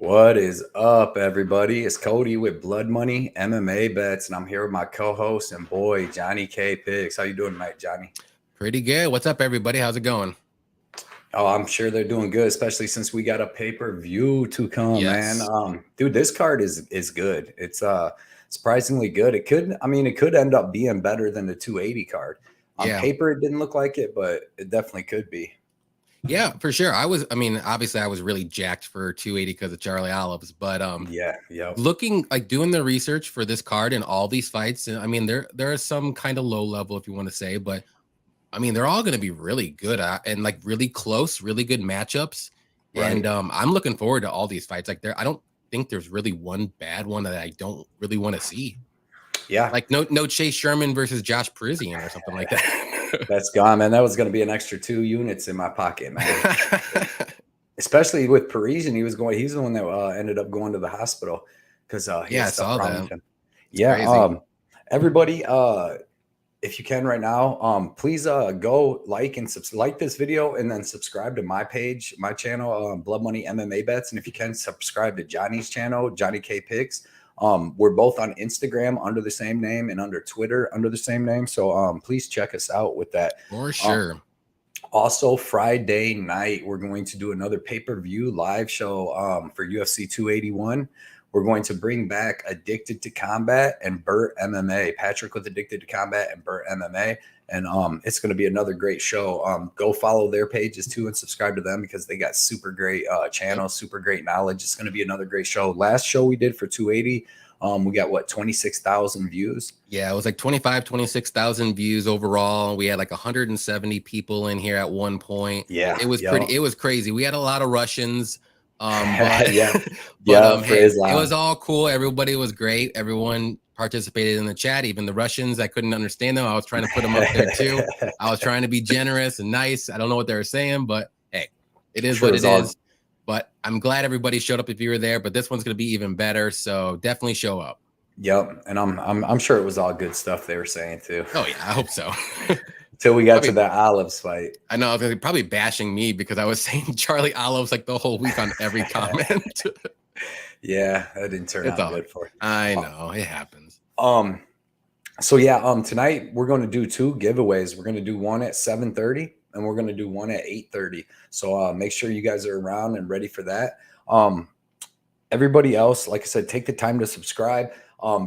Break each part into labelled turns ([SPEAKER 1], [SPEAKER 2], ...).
[SPEAKER 1] What is up, everybody? It's Cody with Blood Money MMA Bets, and I'm here with my co-host and boy, JohnnyKpicks. How you doing tonight, Johnny?
[SPEAKER 2] Pretty good. What's up, everybody? How's it going?
[SPEAKER 1] Oh, I'm sure they're doing good, especially since we got a pay-per-view to come, man.
[SPEAKER 2] Yes.
[SPEAKER 1] Dude, this card is good. It's surprisingly good. It could end up being better than the 280 card. On
[SPEAKER 2] Yeah.
[SPEAKER 1] paper, it didn't look like it, but it definitely could be.
[SPEAKER 2] Yeah, for sure. Obviously I was really jacked for 280 because of Charlie Olives, but
[SPEAKER 1] Yeah,
[SPEAKER 2] looking like doing the research for this card and all these fights, and there are some kind of low level if you want to say, but they're all going to be really good and like really close, really good matchups.
[SPEAKER 1] right.
[SPEAKER 2] And I'm looking forward to all these fights. I don't think there's really one bad one that I don't really want to see.
[SPEAKER 1] Yeah.
[SPEAKER 2] Like no Chase Sherman versus Josh Parisian or something like that.
[SPEAKER 1] That's gone, man. That was going to be an extra 2 units in my pocket, man. Especially with Parisian, he's the one that ended up going to the hospital because he
[SPEAKER 2] Yeah, I
[SPEAKER 1] had stuff
[SPEAKER 2] saw
[SPEAKER 1] wrong
[SPEAKER 2] that.
[SPEAKER 1] with him.
[SPEAKER 2] It's
[SPEAKER 1] Yeah,
[SPEAKER 2] crazy.
[SPEAKER 1] everybody, if you can right now, please go like and like this video and then subscribe to my page, my channel, Blood Money MMA Bets, and if you can, subscribe to Johnny's channel, JohnnyKpicks. We're both on Instagram under the same name and under Twitter under the same name, so please check us out with that.
[SPEAKER 2] For sure.
[SPEAKER 1] Also, Friday night, we're going to do another pay-per-view live show for UFC 281. We're going to bring back Addicted to Combat and Burt MMA. Patrick with Addicted to Combat and Burt MMA. And it's going to be another great show. Go follow their pages too and subscribe to them because they got super great channels, super great knowledge. It's going to be another great show. Last show we did for 280, we got 26,000 views.
[SPEAKER 2] Yeah, it was like 26,000 views overall. We had like 170 people in here at one point.
[SPEAKER 1] Yeah,
[SPEAKER 2] it was crazy. We had a lot of Russians.
[SPEAKER 1] But
[SPEAKER 2] Hey, it was all cool. Everybody was great. Everyone participated in the chat, even the Russians. I couldn't understand them. I was trying to put them up there too. I was trying to be generous and nice. I don't know what they were saying, but hey, it is what it is. But I'm glad everybody showed up if you were there. But this one's going to be even better. So definitely show up.
[SPEAKER 1] Yep, and I'm sure it was all good stuff they were saying too.
[SPEAKER 2] Oh yeah, I hope so.
[SPEAKER 1] Till we got to that Olives fight.
[SPEAKER 2] I know they're probably bashing me because I was saying Charlie Olives like the whole week on every comment.
[SPEAKER 1] Yeah, that didn't turn out good for you.
[SPEAKER 2] I know it happens.
[SPEAKER 1] So yeah, tonight we're going to do 2 giveaways. We're going to do one at 7:30 and we're going to do one at 8:30. So make sure you guys are around and ready for that. Everybody else, like I said, take the time to subscribe.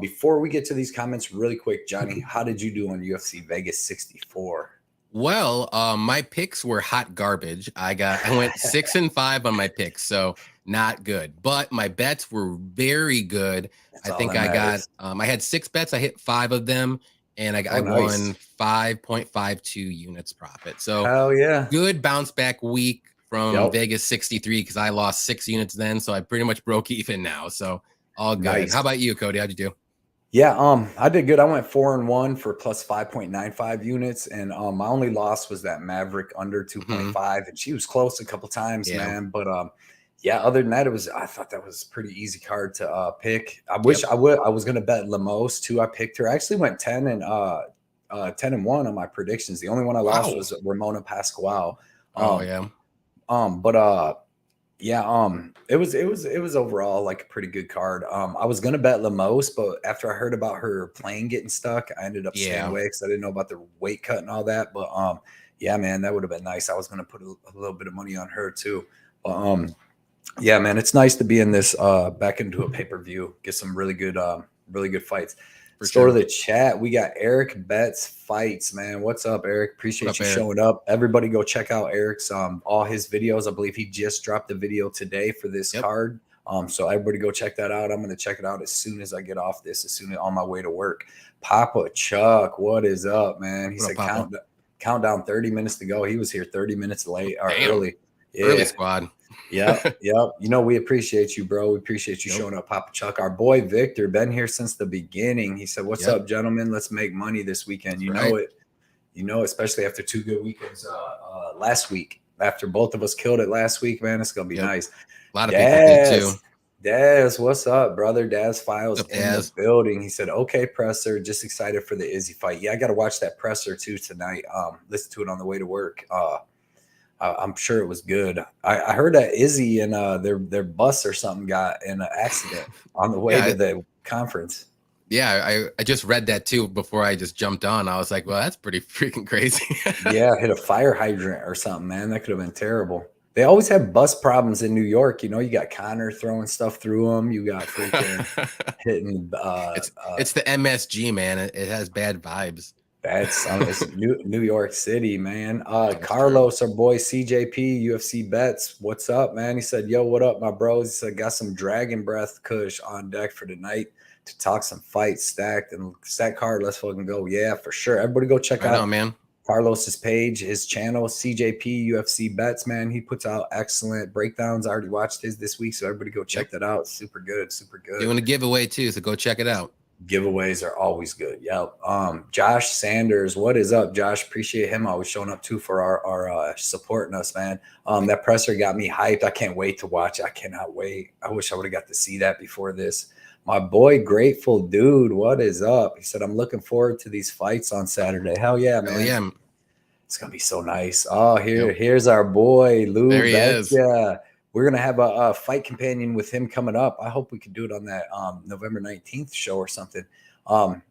[SPEAKER 1] Before we get to these comments really quick, Johnny, how did you do on UFC Vegas 64?
[SPEAKER 2] Well, my picks were hot garbage. I went 6-5 on my picks, so not good. But my bets were very good.
[SPEAKER 1] That's
[SPEAKER 2] I think I got I had 6 bets. I hit 5 of them, and I won 5.52 units profit. So
[SPEAKER 1] hell yeah,
[SPEAKER 2] good bounce back week from Vegas 63 because I lost 6 units then, so I pretty much broke even now. So all good. Nice. How about you, Cody? How'd you do?
[SPEAKER 1] Yeah, I did good. I went 4-1 for plus 5.95 units, and my only loss was that Maverick under 2.5, and she was close a couple times, man. But yeah, other than that, I thought that was a pretty easy card to pick. I wish I was gonna bet Lemos too. I picked her. I actually went 10-1 on my predictions. The only one I lost was Ramona Pascual. It was overall like a pretty good card. I was gonna bet Lemos, but after I heard about her plane getting stuck, I ended up staying away because I didn't know about the weight cut and all that. But yeah, man, that would have been nice. I was gonna put a little bit of money on her too. But yeah, man, it's nice to be in this back into a pay-per-view, get some really good fights. Let's go to the chat. We got Eric Betts Fights, man. What's up, Eric? Appreciate you showing up. Everybody go check out Eric's all his videos. I believe he just dropped a video today for this card. So everybody go check that out. I'm going to check it out as soon as I get off this, as soon as on my way to work. Papa Chuck, what is up, man? He said countdown 30 minutes to go. He was here 30 minutes late or early.
[SPEAKER 2] Yeah. Early squad.
[SPEAKER 1] Yep. You know, we appreciate you, bro. We appreciate you showing up, Papa Chuck. Our boy Victor, been here since the beginning. He said, "What's up, gentlemen? Let's make money this weekend." You know it. You know, especially after 2 good weekends last week. After both of us killed it last week, man, it's gonna be nice.
[SPEAKER 2] A lot of people did too.
[SPEAKER 1] Daz, what's up, brother? Daz Files in the building. He said, "Okay, presser. Just excited for the Izzy fight." Yeah, I got to watch that presser too tonight. Listen to it on the way to work. I'm sure it was good. I heard that Izzy and their bus or something got in an accident on the way to the conference.
[SPEAKER 2] Yeah, I just read that too before I just jumped on. I was like, well, that's pretty freaking crazy.
[SPEAKER 1] Yeah, hit a fire hydrant or something, man. That could have been terrible. They always have bus problems in New York. You know, you got Connor throwing stuff through them. You got freaking hitting.
[SPEAKER 2] It's the MSG, man. It has bad vibes.
[SPEAKER 1] That's it's New York City, man. Carlos, true. Our boy CJP, UFC Bets. What's up, man? He said, yo, what up, my bros? He said, got some Dragon Breath Kush on deck for tonight to talk some fights stacked and stack card. Let's fucking go. Yeah, for sure. Everybody go check out
[SPEAKER 2] man.
[SPEAKER 1] Carlos's page, his channel, CJP UFC Bets, man. He puts out excellent breakdowns. I already watched his this week, so everybody go check that out. Super good, super good.
[SPEAKER 2] Doing a giveaway too, so go check it out.
[SPEAKER 1] Giveaways are always good. Yep. Josh Sanders, what is up, Josh? Appreciate him always showing up too for our supporting us, man. That presser got me hyped. I can't wait to watch. I cannot wait. I wish I would have got to see that before this. My boy Grateful Dude, what is up? He said, I'm looking forward to these fights on Saturday. Hell yeah, man.
[SPEAKER 2] Hell yeah.
[SPEAKER 1] It's gonna be so nice. Oh, here's our boy Lou.
[SPEAKER 2] There he is.
[SPEAKER 1] Yeah. We're going to have a fight companion with him coming up. I hope we can do it on that November 19th show or something.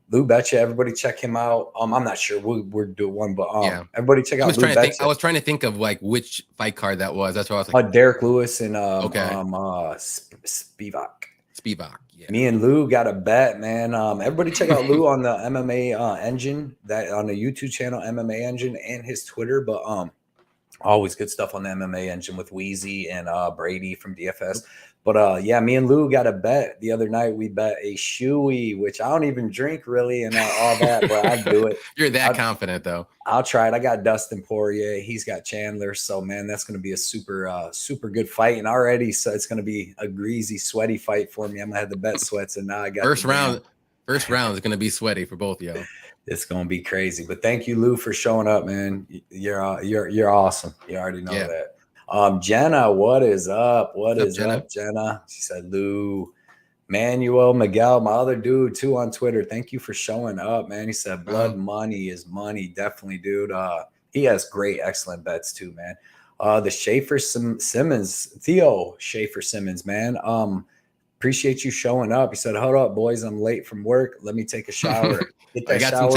[SPEAKER 1] Lou Betcha, everybody check him out. I'm not sure we're doing one, but everybody check out Lou Betcha.
[SPEAKER 2] I was trying to think of like which fight card that was. That's why I was like,
[SPEAKER 1] Derek Lewis and Spivak. Yeah. Me and Lou got a bet, man. Everybody check out Lou on the MMA Engine, that on the YouTube channel MMA Engine, and his Twitter. But always good stuff on the MMA Engine with Wheezy and Brady from DFS. But yeah, me and Lou got a bet the other night. We bet a shoey, which I don't even drink really and all that, but I'd do it.
[SPEAKER 2] You're that confident though.
[SPEAKER 1] I'll try it. I got Dustin Poirier. He's got Chandler. So man, that's going to be a super good fight. And already, so it's going to be a greasy, sweaty fight for me. I'm gonna have the bet sweats, and now I got
[SPEAKER 2] first round is going to be sweaty for both of y'all.
[SPEAKER 1] It's gonna be crazy, but thank you, Lou, for showing up, man. You're awesome. You already know that. Jenna, what is up? What is up, Jenna? She said, Lou, Manuel Miguel, my other dude too on Twitter. Thank you for showing up, man. He said, blood money is money, definitely, dude. He has great, excellent bets too, man. The Schaefer Simmons, Theo Schaefer Simmons, man. Appreciate you showing up. He said, hold up, boys. I'm late from work. Let me take a shower.
[SPEAKER 2] You got some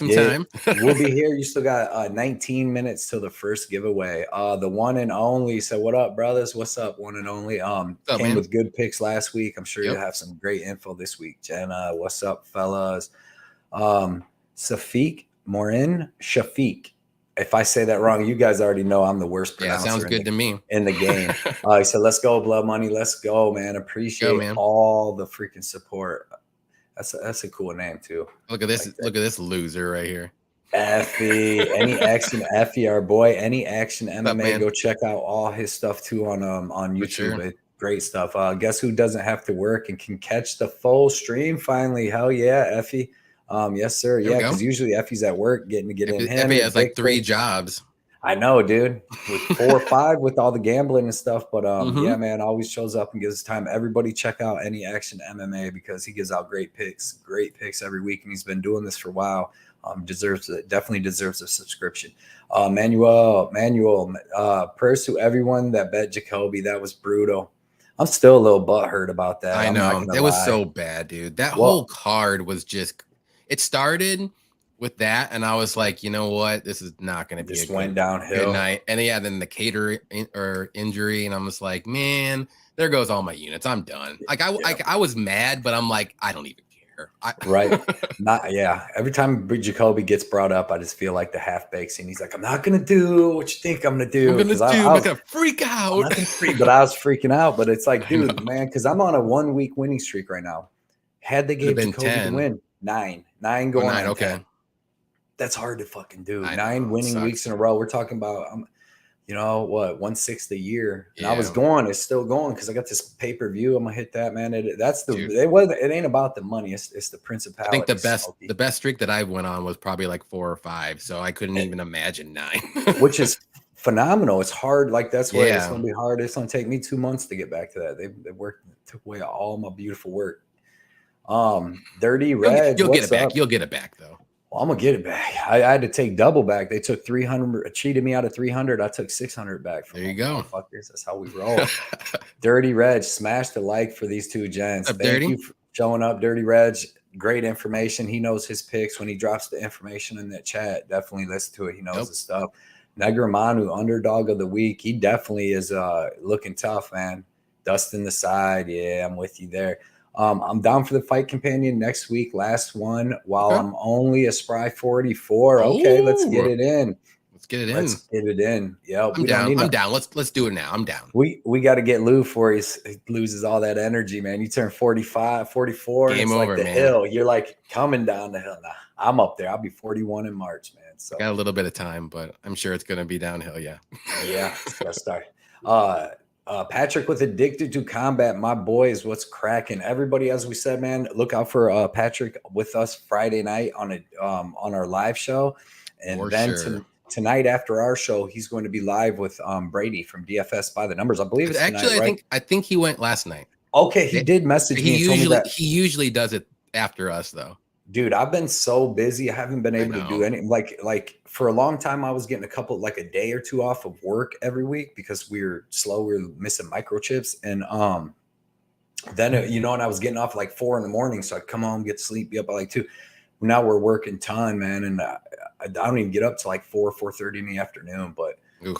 [SPEAKER 2] time.
[SPEAKER 1] We'll be here. You still got 19 minutes till the first giveaway. The one and only. So what up, brothers? What's up, one and only? Came with good picks last week. I'm sure you'll have some great info this week. Jenna, what's up, fellas? Shafiq. If I say that wrong, you guys already know I'm the worst pronouncer.
[SPEAKER 2] Yeah, sounds good to me.
[SPEAKER 1] In the game. He said, let's go, blood money. Let's go, man. Appreciate all the freaking support. That's a cool name too.
[SPEAKER 2] Look at this. Like look at this loser right here.
[SPEAKER 1] Effie, Any Action Effie, our boy. Any Action MMA. Go check out all his stuff too on YouTube. Sure. Great stuff. Guess who doesn't have to work and can catch the full stream finally? Hell yeah, Effie. Yes, sir. Yeah, because usually Effie's at work getting to get in.
[SPEAKER 2] Effie has like 3 jobs.
[SPEAKER 1] I know, dude. With 4 or 5 with all the gambling and stuff. But yeah, man, always shows up and gives us time. Everybody check out Any Action MMA because he gives out great picks every week, and he's been doing this for a while. Definitely deserves a subscription. Manuel, prayers to everyone that bet Jacoby. That was brutal. I'm still a little butthurt about that.
[SPEAKER 2] I know. It was so bad, dude. That whole card was just, it started with that, and I was like, you know what, this is not going to be
[SPEAKER 1] went downhill.
[SPEAKER 2] Good night. And then the cater injury, and I'm just like, man, there goes all my units. I'm done. Like I was mad, but I'm like, I don't even care.
[SPEAKER 1] Right? Every time Jacoby gets brought up, I just feel like the half baked scene. He's like, I'm not gonna do what you think I'm gonna do.
[SPEAKER 2] I'm gonna freak out.
[SPEAKER 1] But I was freaking out. But it's like, dude, man, because I'm on a 1-week winning streak right now. Had they gave Jacoby 10. To win 9 going on.
[SPEAKER 2] Okay.
[SPEAKER 1] 10. That's hard to fucking do. 9 winning weeks in a row. We're talking about, 1/6 a year. And I was going. It's still going because I got this pay-per-view. I'm gonna hit that, man. It ain't about the money. It's the principality.
[SPEAKER 2] I think the best streak that I went on was probably like 4 or 5. So I couldn't even imagine 9,
[SPEAKER 1] which is phenomenal. It's hard. Like that's where it's gonna be hard. It's gonna take me 2 months to get back to that. They took away all my beautiful work. Dirty Red.
[SPEAKER 2] You'll get it back. You'll get it back though.
[SPEAKER 1] Well, I'm gonna get it back. I had to take double back. They took 300, cheated me out of 300. I took 600 back from
[SPEAKER 2] there. You
[SPEAKER 1] them
[SPEAKER 2] go,
[SPEAKER 1] motherfuckers. That's how we roll. Dirty Reg, smash the like for these two gents.
[SPEAKER 2] What's up,
[SPEAKER 1] Thank
[SPEAKER 2] Dirty?
[SPEAKER 1] you for showing up, Dirty Reg. Great information. He knows his picks when he drops the information in that chat. Definitely listen to it. He knows his stuff. Negumereanu, underdog of the week. He definitely is looking tough, man. Dusting the side. Yeah, I'm with you there. I'm down for the fight companion next week. Last one. While I'm only a spry 44. Okay, let's get it in.
[SPEAKER 2] Let's get it in.
[SPEAKER 1] Let's get it in. Yeah,
[SPEAKER 2] I'm down. I'm down. Let's do it now. I'm down.
[SPEAKER 1] We got to get Lou before he loses all that energy, man. You turn 45, 44,
[SPEAKER 2] Game
[SPEAKER 1] and it's
[SPEAKER 2] over,
[SPEAKER 1] like the
[SPEAKER 2] man.
[SPEAKER 1] hill. You're like coming down the hill. Nah, I'm up there. I'll be 41 in March, man. So
[SPEAKER 2] got a little bit of time, but I'm sure it's gonna be downhill. Yeah.
[SPEAKER 1] Yeah, it's gonna start. Patrick with Addicted to Combat, my boys, what's cracking? Everybody, as we said, man, look out for Patrick with us Friday night on our live show, and then tonight after our show, he's going to be live with Brady from DFS by the Numbers. I believe it's
[SPEAKER 2] actually
[SPEAKER 1] tonight, right?
[SPEAKER 2] I think he went last night.
[SPEAKER 1] Okay, he did message me.
[SPEAKER 2] He usually does it after us, though.
[SPEAKER 1] Dude, I've been so busy. I haven't been able to do any like for a long time. I was getting a couple, like a day or two off of work every week because we were slow. We were missing microchips. And then, and I was getting off like 4 a.m. So I'd come home, get to sleep, be up by like 2. Now we're working ton, man. And I don't even get up to like 4:30 in the afternoon. But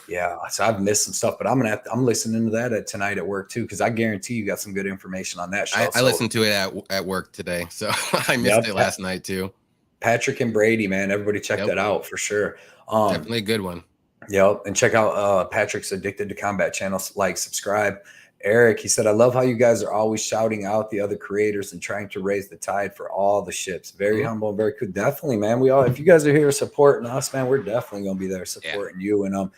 [SPEAKER 1] yeah, so I've missed some stuff, but I'm listening to that tonight at work too, because I guarantee you got some good information on that show.
[SPEAKER 2] I listened to it at work today, so I missed it last night too.
[SPEAKER 1] Patrick and Brady, man, everybody check that out for sure.
[SPEAKER 2] Definitely a good one.
[SPEAKER 1] Yep, and check out Patrick's Addicted to Combat channel. Like, subscribe. Eric, he said, I love how you guys are always shouting out the other creators and trying to raise the tide for all the ships. Very humble and very cool. Definitely, man. If you guys are here supporting us, man, we're definitely gonna be there supporting you. And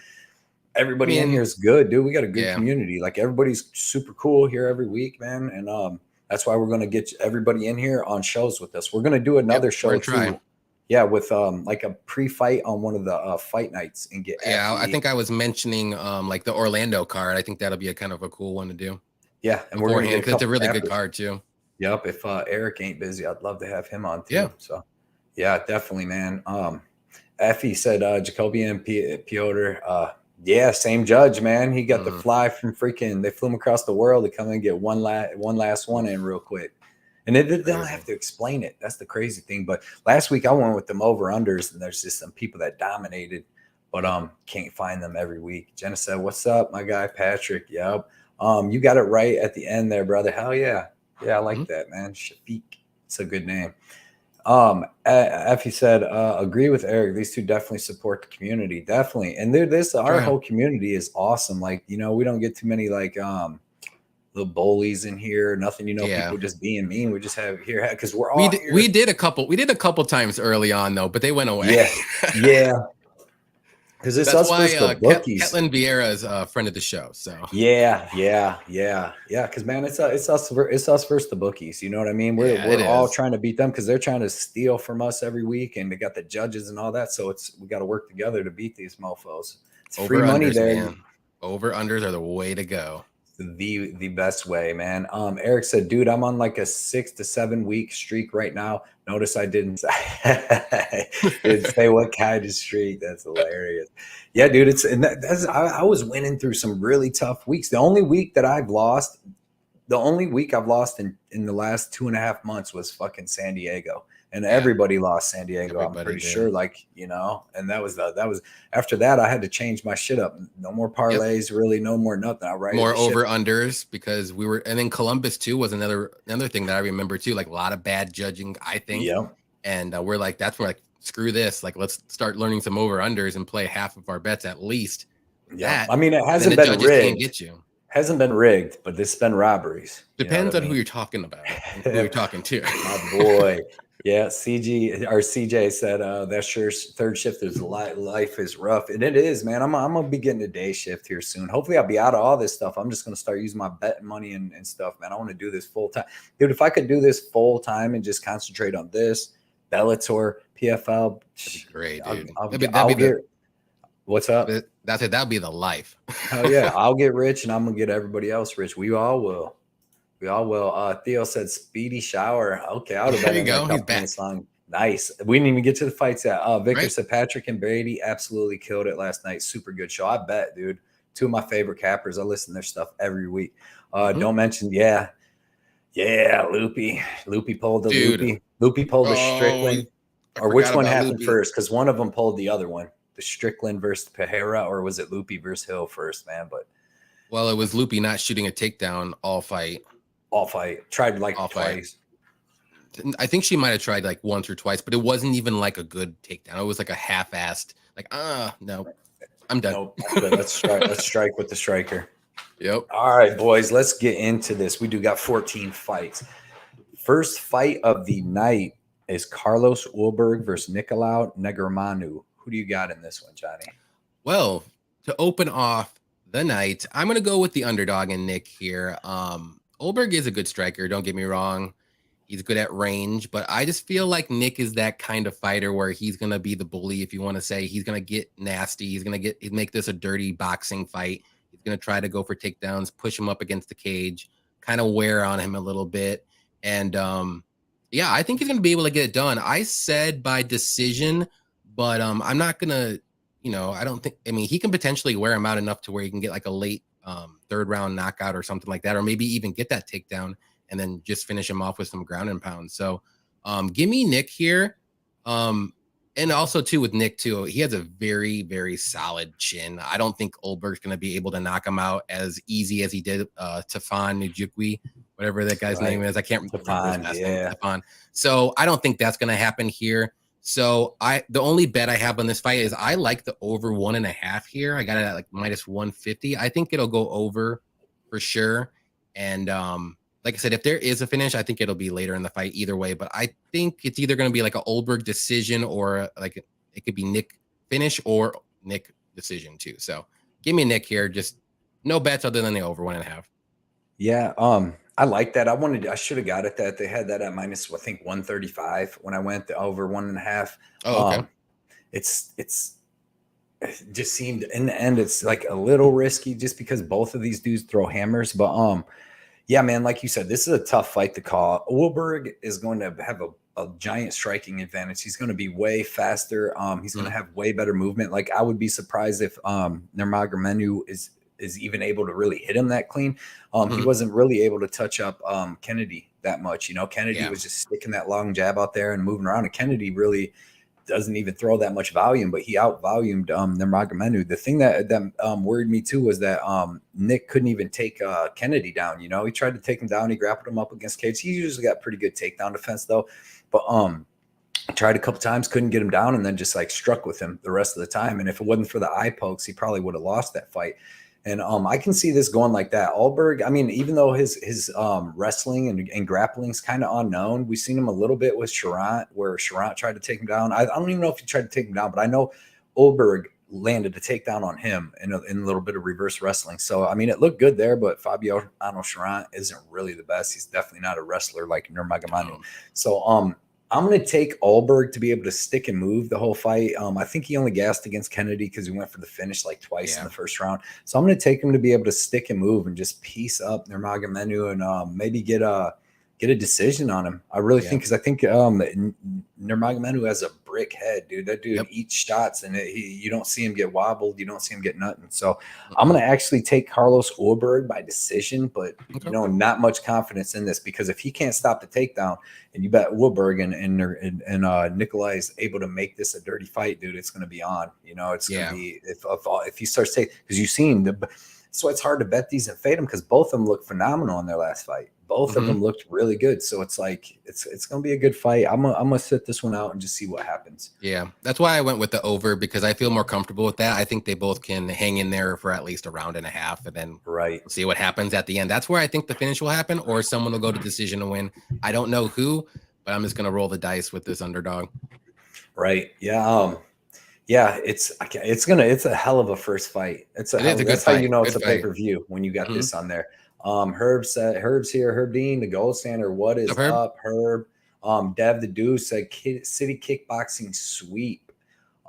[SPEAKER 1] everybody in here is good, dude. We got a good community. Like, everybody's super cool here every week, man. And that's why we're gonna get everybody in here on shows with us. We're gonna do another show too. Yeah, with like a pre-fight on one of the fight nights and get.
[SPEAKER 2] Yeah, I think I was mentioning like the Orlando card. I think that'll be a kind of a cool one to do.
[SPEAKER 1] Yeah, and we're gonna get
[SPEAKER 2] it's a really good card too.
[SPEAKER 1] Yep. If Eric ain't busy, I'd love to have him on too. Yeah. So yeah, definitely, man. Effie said Jacoby and Piotr. Yeah, same judge, man. He got the fly from they flew him across the world to come and get one last one in real quick. And they don't have to explain it. That's the crazy thing. But last week I went with them over-unders, and there's just some people that dominated, but can't find them every week. Jenna said, what's up, my guy Patrick? Yep. You got it right at the end there, brother. Hell yeah. Yeah, I like that, man. Shafiq. It's a good name. Effie said, agree with Eric. These two definitely support the community. Definitely. And our whole community is awesome. Like, we don't get too many like little bullies in here, nothing, people just being mean. We just have here because we're all we did a couple times early on though, but they went away. Yeah. Because it's us versus the bookies.
[SPEAKER 2] Ketlin Vieira is a friend of the show, so
[SPEAKER 1] yeah. Because man, it's us versus the bookies. You know what I mean? We're all trying to beat them because they're trying to steal from us every week, and they got the judges and all that. So we got to work together to beat these mofo's. It's free money there. Man.
[SPEAKER 2] Over unders are the way to go.
[SPEAKER 1] The best way, man. Eric said, dude, I'm on like a 6 to 7 week streak right now. Notice I didn't say what kind of streak. That's hilarious. Yeah, dude, I was winning through some really tough weeks. The only week I've lost in the last 2.5 months was fucking San Diego. And everybody lost San Diego. I'm pretty sure, and that was after that, I had to change my shit up. No more parlays, really, no more nothing. I write
[SPEAKER 2] more over unders because and then Columbus too was another thing that I remember too, like a lot of bad judging, I think. Yeah. And we're like, screw this. Like, let's start learning some over unders and play half of our bets at least.
[SPEAKER 1] Yeah. I mean, it hasn't been rigged. Get you. Hasn't been rigged, but this has been robberies.
[SPEAKER 2] Depends on who you're talking about, and who you're talking to.
[SPEAKER 1] My boy. Yeah, CJ said that sure third shift is life is rough, and it is, man. I'm gonna be getting a day shift here soon. Hopefully, I'll be out of all this stuff. I'm just gonna start using my betting money and stuff, man. I want to do this full time, dude. If I could do this full time and just concentrate on this Bellator, PFL,
[SPEAKER 2] that'd be great, dude.
[SPEAKER 1] What's up?
[SPEAKER 2] That'd be the life.
[SPEAKER 1] Oh yeah, I'll get rich, and I'm gonna get everybody else rich. We all will. We all will. Theo said speedy shower. Okay, I would have been
[SPEAKER 2] go. He's back.
[SPEAKER 1] Song. Nice. We didn't even get to the fights yet. Victor said Patrick and Brady absolutely killed it last night. Super good show. I bet, dude. Two of my favorite cappers. I listen to their stuff every week. Don't mention, Loopy. Loopy pulled the Loopy. Loopy pulled the Strickland. Or which one happened first? Because one of them pulled the other one. The Strickland versus Pereira, or was it Loopy versus Hill first, man? But
[SPEAKER 2] well, it was Loopy not shooting a takedown all fight.
[SPEAKER 1] Tried like all twice.
[SPEAKER 2] I think she might have tried like once or twice, but it wasn't even like a good takedown. It was like a half-assed, like, no, I'm done. Nope.
[SPEAKER 1] Let's strike with the striker.
[SPEAKER 2] Yep.
[SPEAKER 1] All right, boys, let's get into this. We do got 14 fights. First fight of the night is Carlos Ulberg versus Nicolae Negumereanu. Who do you got in this one, Johnny?
[SPEAKER 2] Well, to open off the night, I'm going to go with the underdog in Nick here. Ulberg is a good striker, don't get me wrong. He's good at range, but I just feel like Nick is that kind of fighter where he's going to be the bully, if you want to say. He's going to get nasty. He's going to make this a dirty boxing fight. He's going to try to go for takedowns, push him up against the cage, kind of wear on him a little bit. And I think he's going to be able to get it done. I said by decision, but I'm not going to, I don't think, he can potentially wear him out enough to where he can get like a late third round knockout or something like that, or maybe even get that takedown and then just finish him off with some ground and pound. So give me Nick here. And also too with Nick too, he has a very, very solid chin. I don't think Ulberg's going to be able to knock him out as easy as he did Tefan Nujukwi, whatever that guy's name is. I can't remember his last name. Tefan. So I don't think that's going to happen here. So the only bet I have on this fight is I like the over 1.5 here. I got it at like minus 150. I think it'll go over for sure. And like I said, if there is a finish, I think it'll be later in the fight either way. But I think it's either going to be like an Ulberg decision or like it could be Nick finish or Nick decision too. So give me Nick here. Just no bets other than the over 1.5.
[SPEAKER 1] Yeah. I like that. I should have got it that they had that at minus, I think 135 when I went to over 1.5.
[SPEAKER 2] Oh, okay.
[SPEAKER 1] It just seemed in the end, it's like a little risky just because both of these dudes throw hammers. But yeah, man, like you said, this is a tough fight to call. Ulberg is going to have a giant striking advantage. He's going to be way faster. He's going to have way better movement. Like I would be surprised if Negumereanu is even able to really hit him that clean. He wasn't really able to touch up Kennedy that much. Kennedy was just sticking that long jab out there and moving around. And Kennedy really doesn't even throw that much volume, but he outvolumed Negumereanu. The thing that worried me too was that Nick couldn't even take Kennedy down. He tried to take him down. He grappled him up against cage. He usually got pretty good takedown defense though, but tried a couple times, couldn't get him down, and then just like struck with him the rest of the time. And if it wasn't for the eye pokes, he probably would have lost that fight. And I can see this going like that. Ulberg, even though his wrestling and grappling is kind of unknown, we've seen him a little bit with Charant, where Charant tried to take him down. I don't even know if he tried to take him down, but I know Ulberg landed a takedown on him in a little bit of reverse wrestling. So, it looked good there, but Fabiano Charant isn't really the best. He's definitely not a wrestler like Negumereanu. So, I'm going to take Ulberg to be able to stick and move the whole fight. I think he only gassed against Kennedy because he went for the finish like twice in the first round. So I'm going to take him to be able to stick and move and just piece up Negumereanu and maybe get a decision on him. I really think, because I think Negumereanu has a brick head, dude. That dude eats shots and you don't see him get wobbled. You don't see him get nothing. So I'm going to actually take Carlos Ulberg by decision, but not much confidence in this, because if he can't stop the takedown and you bet Ulberg and Nicolae is able to make this a dirty fight, dude, it's going to be on. It's going to be if he starts taking, because you've seen so it's hard to bet these and fade them because both of them look phenomenal in their last fight. Both of them looked really good. So it's like it's going to be a good fight. I'm gonna sit this one out and just see what happens.
[SPEAKER 2] Yeah, that's why I went with the over, because I feel more comfortable with that. I think they both can hang in there for at least a round and a half, and then see what happens at the end. That's where I think the finish will happen, or someone will go to decision to win. I don't know who, but I'm just gonna roll the dice with this underdog.
[SPEAKER 1] Right. Yeah. Yeah, it's a hell of a first fight. That's how you know it's a pay-per-view when you got this on there. Herb's here. Herb Dean, the gold standard. What is up, Herb? Dev the Deuce said City Kickboxing sweep.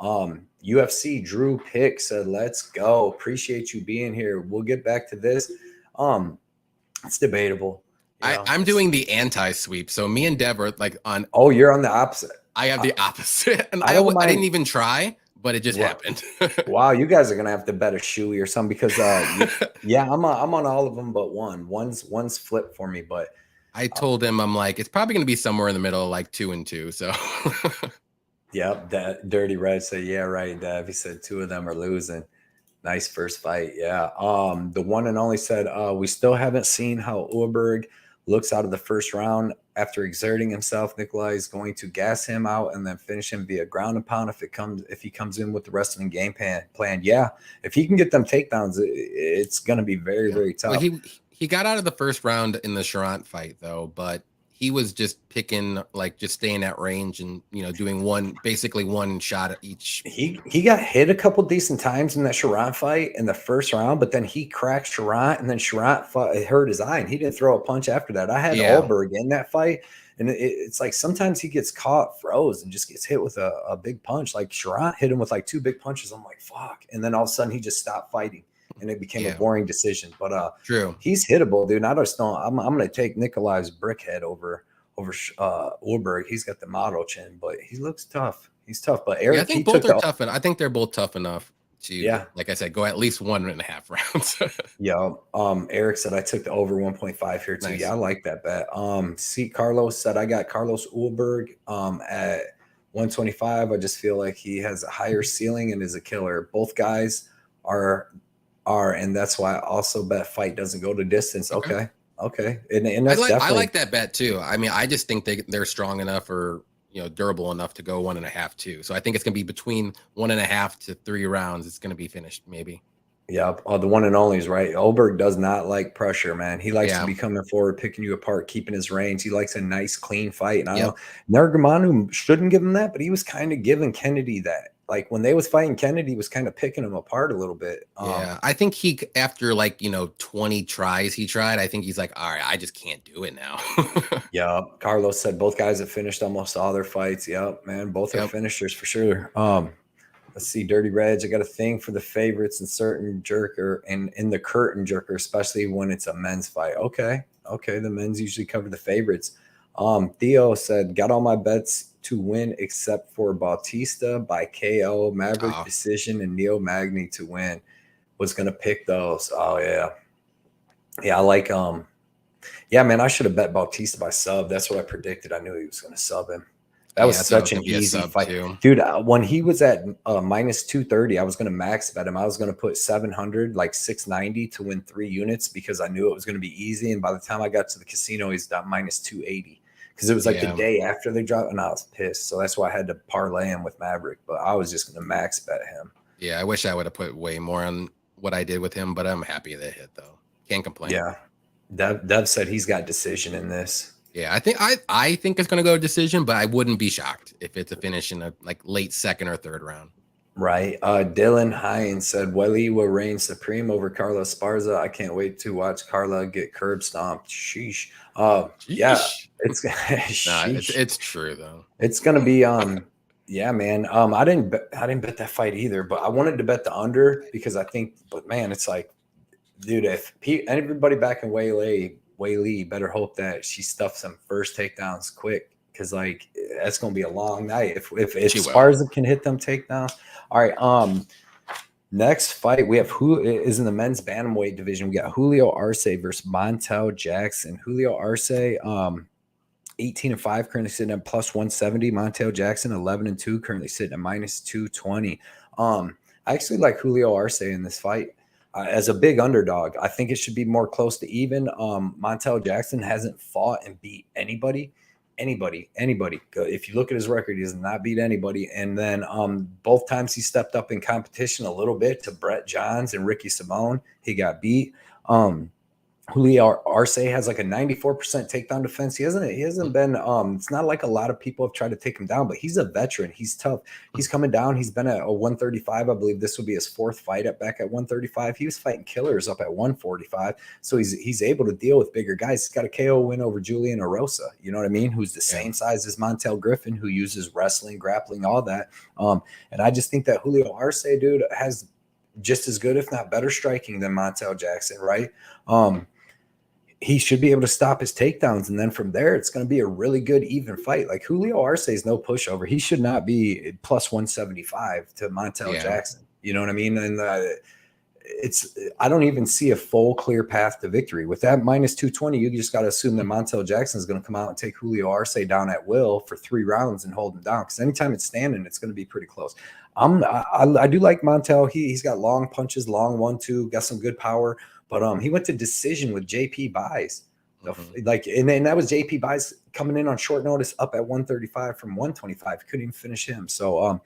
[SPEAKER 1] UFC Drew Pick said, let's go. Appreciate you being here. We'll get back to this. It's debatable.
[SPEAKER 2] I'm doing the anti-sweep. So me and Dev are like on.
[SPEAKER 1] Oh, you're on the opposite.
[SPEAKER 2] I have the opposite, and
[SPEAKER 1] I don't mind.
[SPEAKER 2] I didn't even try, but it just happened.
[SPEAKER 1] Wow, you guys are gonna have to bet a shoey or something because yeah, I'm on all of them but one. One's flipped for me, but
[SPEAKER 2] I told him I'm like it's probably gonna be somewhere in the middle, like 2-2. So
[SPEAKER 1] yep, that Dirty Red said, yeah, right, Dev. He said 2 of them are losing. Nice first fight. Yeah. The one and only said, we still haven't seen how Ulberg looks out of the first round after exerting himself. Nicolae is going to gas him out and then finish him via ground and pound if he comes in with the wrestling game plan. Yeah. If he can get them takedowns, it's going to be very, very tough.
[SPEAKER 2] Well, he got out of the first round in the Charant fight though, but he was just picking, like, just staying at range and, doing basically one shot at each.
[SPEAKER 1] He got hit a couple decent times in that Charant fight in the first round, but then he cracked Charant, and then Charant hurt his eye, and he didn't throw a punch after that. I had Ulberg in that fight, and it's like sometimes he gets caught froze and just gets hit with a big punch. Like Charant hit him with like 2 big punches. I'm like, fuck. And then all of a sudden he just stopped fighting, and it became a boring decision. But
[SPEAKER 2] true,
[SPEAKER 1] he's hittable, dude. I just don't. I'm going to take Nicolae's brickhead over Ulberg. He's got the model chin, but he looks tough. He's tough. But Eric,
[SPEAKER 2] I think both are tough, and I think they're both tough enough to, like I said, go at least 1.5 rounds.
[SPEAKER 1] Yeah. Eric said I took the over 1.5 here too. Nice. Yeah, I like that bet. Carlos said I got Carlos Ulberg at 125. I just feel like he has a higher ceiling and is a killer. Both guys are, and that's why I also bet fight doesn't go to distance. Okay. And that's
[SPEAKER 2] I like that bet too. I mean, I just think they're strong enough or durable enough to go 1.5 too. So I think it's gonna be between 1.5 to 3 rounds. It's gonna be finished maybe.
[SPEAKER 1] Yeah, the one and only is right. Ulberg does not like pressure, man. He likes to be coming forward, picking you apart, keeping his range. He likes a nice, clean fight. And I know Negumereanu shouldn't give him that, but he was kind of giving Kennedy that. Like when they was fighting, Kennedy was kind of picking him apart a little bit.
[SPEAKER 2] I think he, after 20 tries he tried, I think he's like, all right, I just can't do it now.
[SPEAKER 1] Yeah, Carlos said both guys have finished almost all their fights. Yep, man, both are finishers for sure. Let's see, Dirty Reg. I got a thing for the favorites in certain jerker and in the curtain jerker, especially when it's a men's fight. Okay. The men's usually cover the favorites. Theo said, got all my bets to win except for Bautista by KO, Maverick decision, and Neo Magny to win. Was gonna pick those. Oh yeah. Yeah, I like yeah, man, I should have bet Bautista by sub. That's what I predicted. I knew he was gonna sub him. That was such an easy fight. Dude, when he was at minus 230, I was going to max bet him. I was going to put 700, like 690 to win 3 units because I knew it was going to be easy. And by the time I got to the casino, he's down minus 280 because it was like the day after they dropped, and I was pissed. So that's why I had to parlay him with Maverick, but I was just going to max bet him.
[SPEAKER 2] Yeah, I wish I would have put way more on what I did with him, but I'm happy that hit though. Can't complain.
[SPEAKER 1] Yeah. Dev said he's got decision in this.
[SPEAKER 2] Yeah, I think it's going to go to decision, but I wouldn't be shocked if it's a finish in a late 2nd or 3rd round.
[SPEAKER 1] Right. Dylan Hines said Welly will reign supreme over Carla Esparza. I can't wait to watch Carla get curb stomped. Sheesh. Yeah, it's
[SPEAKER 2] it's true though.
[SPEAKER 1] It's going to be yeah, man. I didn't bet that fight either, but I wanted to bet the under because I think, but man, it's like, dude, if everybody back in Whaley better hope that she stuffs some first takedowns quick because like that's gonna be a long night if Esparza can hit them takedowns. All right, next fight we have who is in the men's bantamweight division. We got Julio Arce versus Montel Jackson. Julio Arce 18-5 currently sitting at plus 170. Montel Jackson 11-2 currently sitting at minus 220. I actually like Julio Arce in this fight. As a big underdog, I think it should be more close to even. Montel Jackson hasn't fought and beat anybody. If you look at his record, he has not beat anybody. And then both times he stepped up in competition a little bit to Brett Johns and Ricky Simone, he got beat. Julio Arce has like a 94% takedown defense. He hasn't been it's not like a lot of people have tried to take him down, but he's a veteran. He's tough. He's coming down. He's been at a 135. I believe this will be his 4th fight back at 135. He was fighting killers up at 145. So he's able to deal with bigger guys. He's got a KO win over Julian Erosa, you know what I mean? Who's the same size as Montel Griffin, who uses wrestling, grappling, all that. And I just think that Julio Arce, dude, has just as good, if not better, striking than Montel Jackson, right? he should be able to stop his takedowns. And then from there, it's going to be a really good, even fight. Like Julio Arce is no pushover. He should not be plus 175 to Montel Jackson. You know what I mean? And I don't even see a full clear path to victory. With that minus 220, you just got to assume that Montel Jackson is going to come out and take Julio Arce down at will for 3 rounds and hold him down. Because anytime it's standing, it's going to be pretty close. I do like Montel. He's got long punches, long 1-2, got some good power. But he went to decision with JP Buys. And that was JP Buys coming in on short notice up at 135 from 125. Couldn't even finish him. So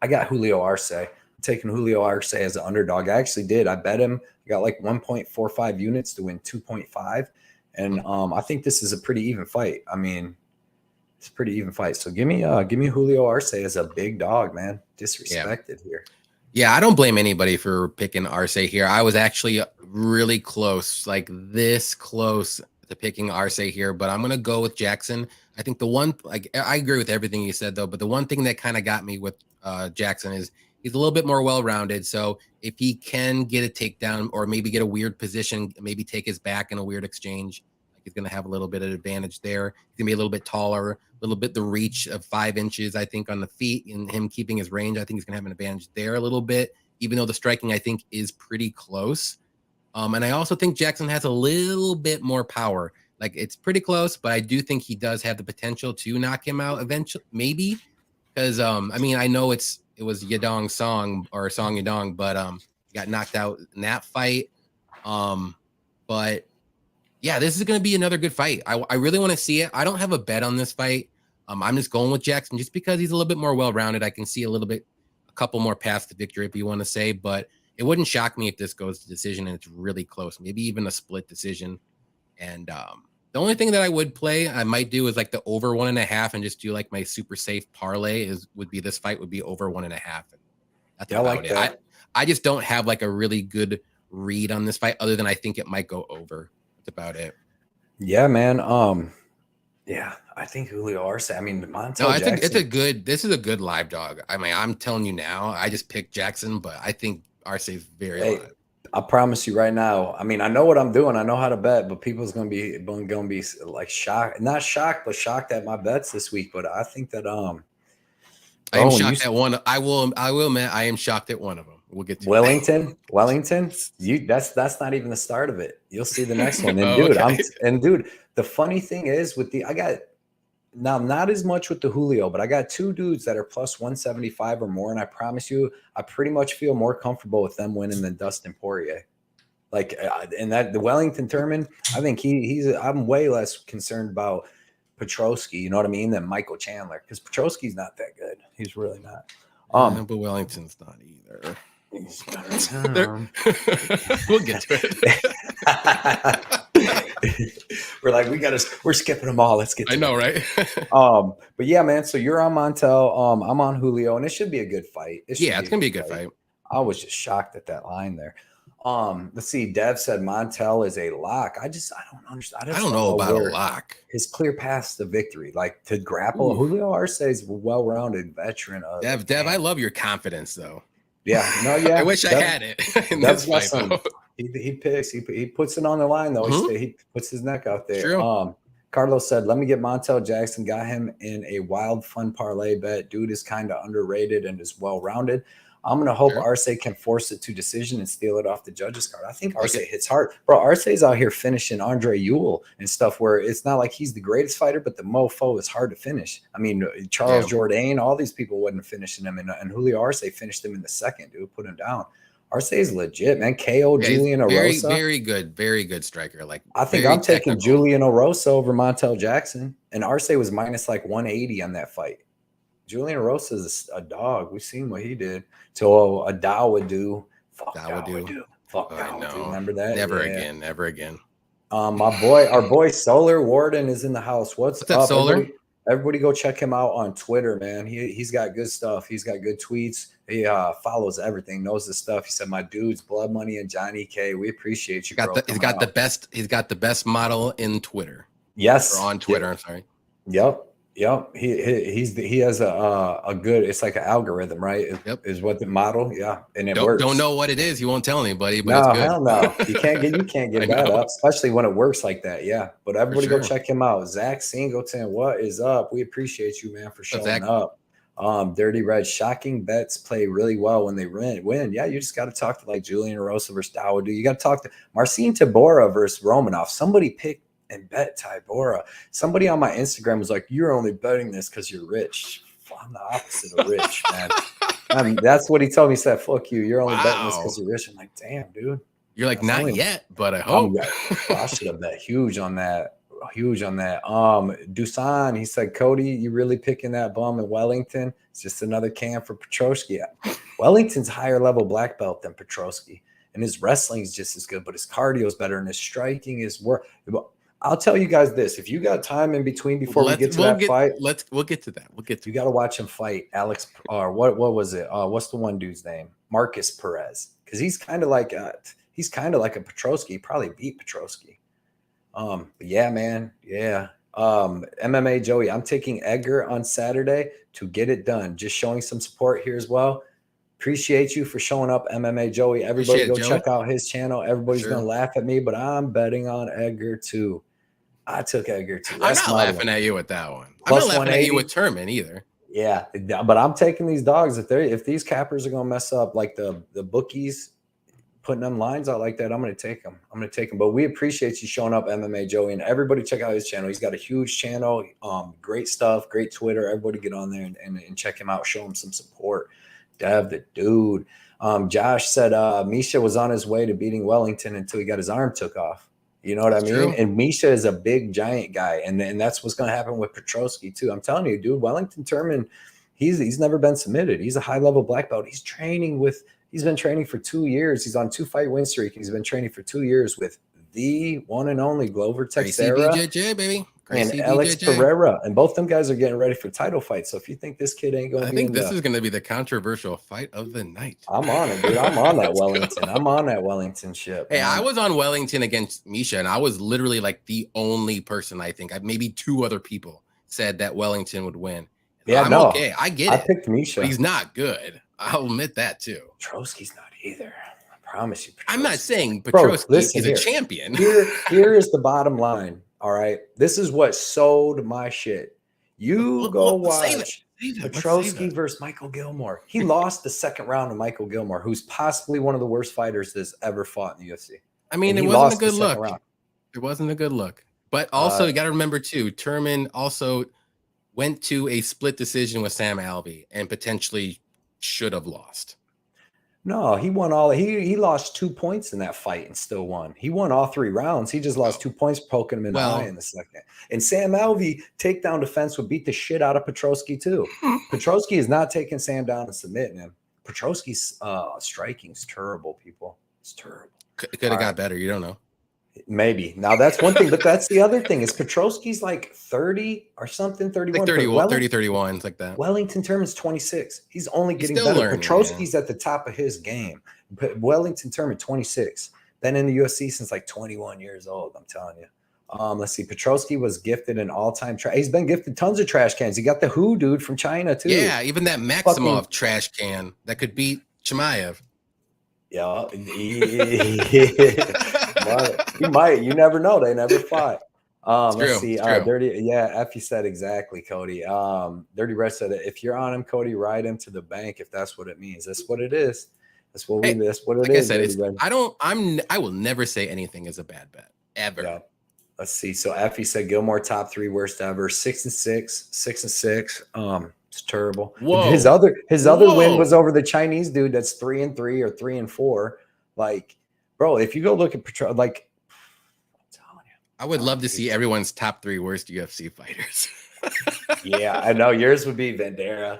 [SPEAKER 1] I got Julio Arce. I'm taking Julio Arce as an underdog. I actually did. I bet him. I got like 1.45 units to win 2.5. And I think this is a pretty even fight. I mean, it's a pretty even fight. So give me Julio Arce as a big dog, man. Disrespected here.
[SPEAKER 2] Yeah, I don't blame anybody for picking Arce here. I was actually really close, like this close to picking Arce here, but I'm going to go with Jackson. I think I agree with everything you said, though, but the one thing that kind of got me with Jackson is he's a little bit more well-rounded. So if he can get a takedown or maybe get a weird position, maybe take his back in a weird exchange, he's going to have a little bit of advantage there. He's going to be a little bit taller, a little bit the reach of 5 inches, I think, on the feet, and him keeping his range. I think he's going to have an advantage there a little bit, even though the striking, I think, is pretty close. And I also think Jackson has a little bit more power. Like, it's pretty close, but I do think he does have the potential to knock him out eventually, maybe. Because, I mean, I know it was Yadong Song or Song Yadong, but he got knocked out in that fight. But yeah, this is going to be another good fight. I really want to see it. I don't have a bet on this fight. I'm just going with Jackson just because he's a little bit more well-rounded. I can see a couple more paths to victory, if you want to say, but it wouldn't shock me if this goes to decision and it's really close, maybe even a split decision. And the only thing that I might do is like the over 1.5 and just do like my super safe parlay would be this fight would be over 1.5. That's about it. That. I just don't have like a really good read on this fight other than I think it might go over. About it.
[SPEAKER 1] Yeah, man. Yeah, I think Julio Arce. I mean, Montel Jackson.
[SPEAKER 2] This is a good live dog. I mean, I'm telling you now, I just picked Jackson, but I think Arce is very live.
[SPEAKER 1] I promise you right now. I mean, I know what I'm doing. I know how to bet, but people's gonna be like shocked, not shocked, but shocked at my bets this week. But I think that
[SPEAKER 2] I am shocked at one. I will admit I am shocked at one of them. We'll get to
[SPEAKER 1] Wellington. That's not even the start of it. You'll see the next one. And dude, the funny thing is I got now not as much with the Julio, but I got 2 dudes that are plus 175 or more, and I promise you, I pretty much feel more comfortable with them winning than Dustin Poirier. Like, and that the Wellington Turman, I think I'm way less concerned about Petroski, you know what I mean, than Michael Chandler, because Petroski's not that good. He's really not.
[SPEAKER 2] But Wellington's not either. We'll get to
[SPEAKER 1] it. We're skipping them all. Let's get to
[SPEAKER 2] right?
[SPEAKER 1] But yeah, man. So you're on Montel. I'm on Julio, and it should be a good fight.
[SPEAKER 2] It's gonna be a good fight.
[SPEAKER 1] I was just shocked at that line there. Let's see. Dev said Montel is a lock. I don't understand.
[SPEAKER 2] I don't know about a lock.
[SPEAKER 1] His clear path to victory, like to grapple. Julio Arce is a well-rounded veteran.
[SPEAKER 2] Dev, I love your confidence, though.
[SPEAKER 1] Yeah, no, yeah.
[SPEAKER 2] I wish I had it. That's
[SPEAKER 1] fight, he picks. He puts it on the line though. Mm-hmm. He puts his neck out there.
[SPEAKER 2] True.
[SPEAKER 1] Carlos said, "Let me get Montel Jackson. Got him in a wild, fun parlay bet. Dude is kind of underrated and is well-rounded. I'm going to hope Arce can force it to decision and steal it off the judges card. I think Arce hits hard. Bro, Arce's out here finishing Andre Ewell and stuff where it's not like he's the greatest fighter, but the mofo is hard to finish. I mean, Charles Jourdain, all these people wasn't finishing him. And Julio Arce finished him in the second, dude, put him down. Arce is legit, man. KO Julian Erosa.
[SPEAKER 2] Very good striker. Like,
[SPEAKER 1] I think I'm taking Julian Erosa over Montel Jackson. And Arce was minus like 180 on that fight. Julian Erosa is a dog. We've seen what he did. So a Dow would do. Fuck Dow would do. Remember that?
[SPEAKER 2] Never again.
[SPEAKER 1] Our boy Solar Warden is in the house. What's up,
[SPEAKER 2] Solar?
[SPEAKER 1] Everybody go check him out on Twitter, man. He's got good stuff. He's got good tweets. He follows everything, knows the stuff. He said, "My dudes, Blood Money and Johnny K. We appreciate you."
[SPEAKER 2] He's got the best model in Twitter.
[SPEAKER 1] Yes.
[SPEAKER 2] Or on Twitter, I'm sorry.
[SPEAKER 1] Yep. Yep, he has a good. It's like an algorithm, right?
[SPEAKER 2] Yep.
[SPEAKER 1] Is what the model, yeah, and it
[SPEAKER 2] Don't
[SPEAKER 1] works.
[SPEAKER 2] know what it is. You won't tell anybody, but it's
[SPEAKER 1] No,
[SPEAKER 2] good.
[SPEAKER 1] hell no. You can't give that up, especially when it works like that. Yeah, but everybody go check him out. Zach Singleton, what is up? We appreciate you, man, for showing up. Dirty Red, shocking bets play really well when they win. Yeah, you just got to talk to like Julian Rosa versus Dawoodu. You got to talk to Marcin Tybura versus Romanov. Somebody picked and bet Tybura. Somebody on my Instagram was like, "You're only betting this because you're rich." I'm the opposite of rich, man. That's what he told me. He said, "Fuck you. You're only betting this because you're rich." I'm like, "Damn, dude."
[SPEAKER 2] You're like, not yet, but I hope.
[SPEAKER 1] I should have bet huge on that. Dusan, he said, "Cody, you really picking that bum in Wellington? It's just another can for Petroski." Wellington's higher level black belt than Petroski, and his wrestling is just as good, but his cardio is better, and his striking is worse. I'll tell you guys this: if you got time in between before we get to that fight,
[SPEAKER 2] we'll get to that.
[SPEAKER 1] You got to watch him fight Alex, or what was it? What's the one dude's name? Marcus Perez, because he's kind of like a Petroski. He probably beat Petroski. Yeah, man. Yeah. MMA Joey, I'm taking Edgar on Saturday to get it done. Just showing some support here as well. Appreciate you for showing up, MMA Joey. Everybody go check out his channel. Everybody's going to laugh at me, but I'm betting on Edgar too. I took Edgar too.
[SPEAKER 2] I'm not laughing at you with that one. I'm not laughing at you with Turman either.
[SPEAKER 1] Yeah, but I'm taking these dogs. If these cappers are going to mess up like the bookies, putting them lines out like that, I'm going to take them. But we appreciate you showing up, MMA Joey, and everybody check out his channel. He's got a huge channel, great stuff, great Twitter. Everybody get on there and check him out. Show him some support. Dev, the dude. Josh said Misha was on his way to beating Wellington until he got his arm took off. You know what I mean? True. And Misha is a big giant guy, and that's what's going to happen with Petroski too. I'm telling you, dude. Wellington Turman, he's never been submitted. He's a high level black belt. He's been training for 2 years. He's on 2-fight win streak. He's been training for 2 years with the one and only Glover Teixeira
[SPEAKER 2] baby.
[SPEAKER 1] And Alex Pereira, and both them guys are getting ready for title fights. So if you think this kid ain't going to be,
[SPEAKER 2] I think this is going to be the controversial fight of the night.
[SPEAKER 1] I'm on it, dude. I'm on that Wellington. I'm on that Wellington ship.
[SPEAKER 2] Hey, I was on Wellington against Misha, and I was literally like the only person. I think maybe 2 other people said that Wellington would win.
[SPEAKER 1] Yeah,
[SPEAKER 2] I'm okay. I get it.
[SPEAKER 1] I picked Misha.
[SPEAKER 2] He's not good. I'll admit that too.
[SPEAKER 1] Petroski's not either. I promise you.
[SPEAKER 2] I'm not saying Petroski is a champion.
[SPEAKER 1] Here is the bottom line. All right. This is what sold my shit. You go watch Petroski versus Michael Gilmore. He lost the second round to Michael Gilmore, who's possibly one of the worst fighters that's ever fought in the UFC.
[SPEAKER 2] I mean, it wasn't a good look. It wasn't a good look. But also, you got to remember, too, Turman also went to a split decision with Sam Alvey and potentially should have lost.
[SPEAKER 1] No, he won all. He lost 2 points in that fight and still won. He won all 3 rounds. He just lost 2 points, poking him in the eye in the second. And Sam Alvey takedown defense would beat the shit out of Petroski too. Petroski is not taking Sam down and submitting him. Petroski's striking is terrible, people. It's terrible.
[SPEAKER 2] Could have got better. You don't know.
[SPEAKER 1] Maybe. Now that's one thing, but that's the other thing is Petroski's like 30 or something, 31.
[SPEAKER 2] Like 31, 30, 31, it's like that.
[SPEAKER 1] Wellington Turman's 26. He's only getting better. Petroski's at the top of his game. But Wellington Turman, 26. Been in the UFC since like 21 years old, I'm telling you. Let's see. Petroski was gifted an all-time trash. He's been gifted tons of trash cans. He got the Who dude from China too.
[SPEAKER 2] Yeah, even that Maximov trash can that could beat Chimaev.
[SPEAKER 1] Yeah. He might. You never know. They never fought. Let's see. Dirty. Yeah, Effie said exactly, Cody. Dirty Red said that if you're on him, Cody, ride him to the bank if that's what it means. That's what it is. That's what it is.
[SPEAKER 2] I said, I will never say anything is a bad bet. Ever.
[SPEAKER 1] Yeah. Let's see. So Effie said Gilmore top 3 worst ever. 6-6. 6-6. It's terrible.
[SPEAKER 2] Whoa.
[SPEAKER 1] His other win was over the Chinese dude that's 3-3 or 3-4. Like, bro, if you go look at like, I'm telling you,
[SPEAKER 2] I would love to see everyone's top 3 worst UFC fighters.
[SPEAKER 1] Yeah, I know yours would be Vendera.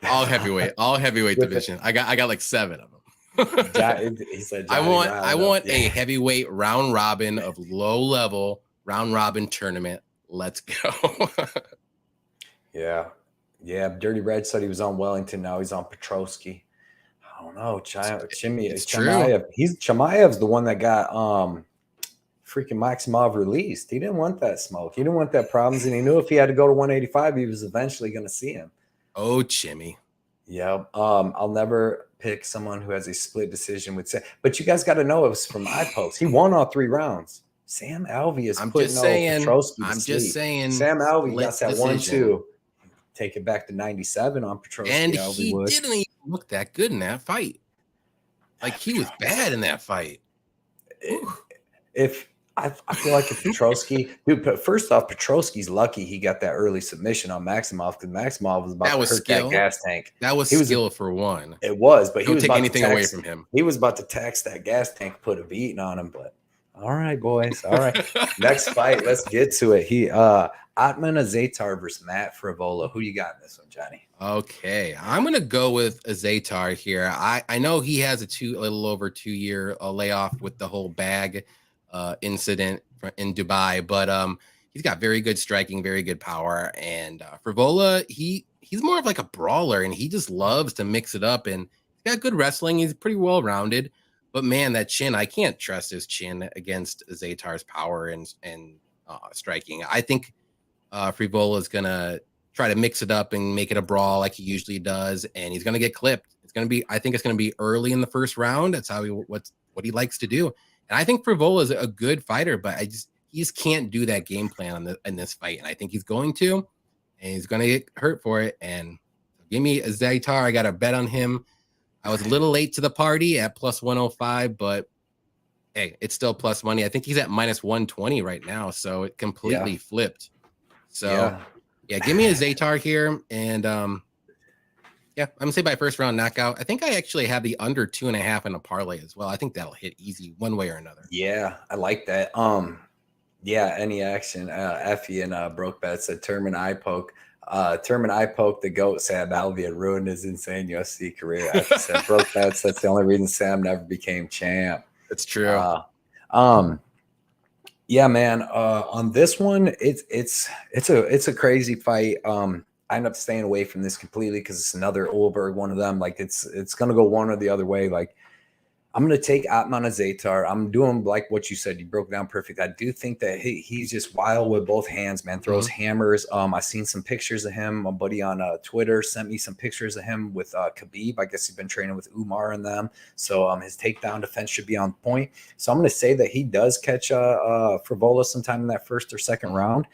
[SPEAKER 2] All heavyweight division. I got like 7 of them.
[SPEAKER 1] He said,
[SPEAKER 2] I want a heavyweight round robin of low level round robin tournament. Let's go.
[SPEAKER 1] Yeah. Dirty Red said he was on Wellington. Now he's on Petroski. I don't know. Chimaev. Chimaev's the one that got freaking Maximov released. He didn't want that smoke. He didn't want that problems, and he knew if he had to go to 185, he was eventually going to see him.
[SPEAKER 2] Oh, Jimmy.
[SPEAKER 1] Yeah. I'll never pick someone who has a split decision with Sam. But you guys got to know it was from eye post. He won all 3 rounds. Sam Alvey is putting Petroski to sleep.
[SPEAKER 2] Just saying.
[SPEAKER 1] Sam Alvey got that 1-2. Take it back to 97 on Petroski.
[SPEAKER 2] And he didn't even look that good in that fight. Like, he was bad in that fight.
[SPEAKER 1] If I feel like if Petroski, dude, but first off, Petroski's lucky he got that early submission on Maximov, because Maximov was about to hurt that gas tank.
[SPEAKER 2] That was skill for one.
[SPEAKER 1] It was, but he was
[SPEAKER 2] take anything away from him.
[SPEAKER 1] He was about to tax that gas tank, put a beating on him. But all right, boys, all right. Next fight, let's get to it. Ottman Azaitar versus Matt Frevola. Who you got in this one, Johnny?
[SPEAKER 2] Okay, I'm gonna go with Azaitar here. I know he has a little over 2-year layoff with the whole bag incident in Dubai, but he's got very good striking, very good power, and Frevola, he's more of like a brawler, and he just loves to mix it up, and he's got good wrestling. He's pretty well rounded, but man, that chin, I can't trust his chin against Azaitar's power and striking. I think Frevola is gonna try to mix it up and make it a brawl like he usually does, and he's gonna get clipped. I think it's gonna be early in the first round. That's how what he likes to do. And I think Frevola is a good fighter, but he just can't do that game plan in this fight. And I think he's going to, and he's going to get hurt for it. And give me Azaitar. I got a bet on him. I was a little late to the party at plus 105, but hey, it's still plus money. I think he's at minus 120 right now, so it completely flipped. So yeah, give me Azaitar here, and yeah, I'm gonna say by first round knockout. I think I actually have the under 2.5 in a parlay as well. I think that'll hit easy one way or another.
[SPEAKER 1] Yeah, I like that. Yeah, any action. Effie and Broke Bet said Turman eye poke. Turman eye poke, the GOAT, Sam Alvey had ruined his insane UFC career. Effie said Broke Bets, that's the only reason Sam never became champ.
[SPEAKER 2] It's true.
[SPEAKER 1] Yeah, man. On this one, it's a crazy fight. I end up staying away from this completely because it's another Ulberg, one of them. Like it's gonna go one or the other way. Like I'm gonna take Ottman Azaitar. I'm doing like what you said. You broke down perfect. I do think that he's just wild with both hands, man. Throws hammers. I seen some pictures of him. My buddy on Twitter sent me some pictures of him with Khabib. I guess he's been training with Umar and them. So his takedown defense should be on point. So I'm gonna say that he does catch Frevola sometime in that first or second round.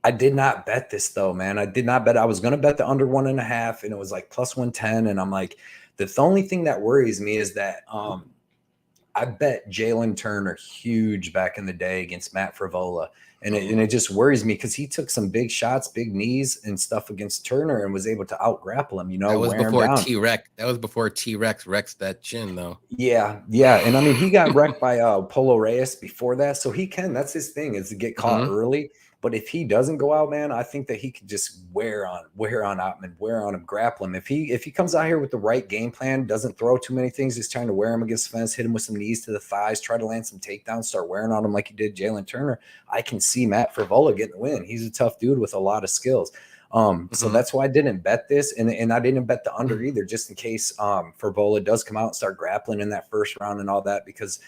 [SPEAKER 1] I did not bet this though, man. I did not bet. I was going to bet the under 1.5, and it was like plus 110. And I'm like, the only thing that worries me is that I bet Jalen Turner huge back in the day against Matt Frevola. And it just worries me because he took some big shots, big knees and stuff against Turner and was able to out grapple him,
[SPEAKER 2] That was before T-Rex. That was before T-Rex wrecked that chin though.
[SPEAKER 1] Yeah. And I mean, he got wrecked by Polo Reyes before that. So that's his thing, is to get caught early. But if he doesn't go out, man, I think that he could just wear on Ottman, wear on him, grapple him. If he comes out here with the right game plan, doesn't throw too many things, he's trying to wear him against the fence, hit him with some knees to the thighs, try to land some takedowns, start wearing on him like he did Jalen Turner, I can see Matt Frevola getting the win. He's a tough dude with a lot of skills. So that's why I didn't bet this, and I didn't bet the under either, just in case Frevola does come out and start grappling in that first round and all that, because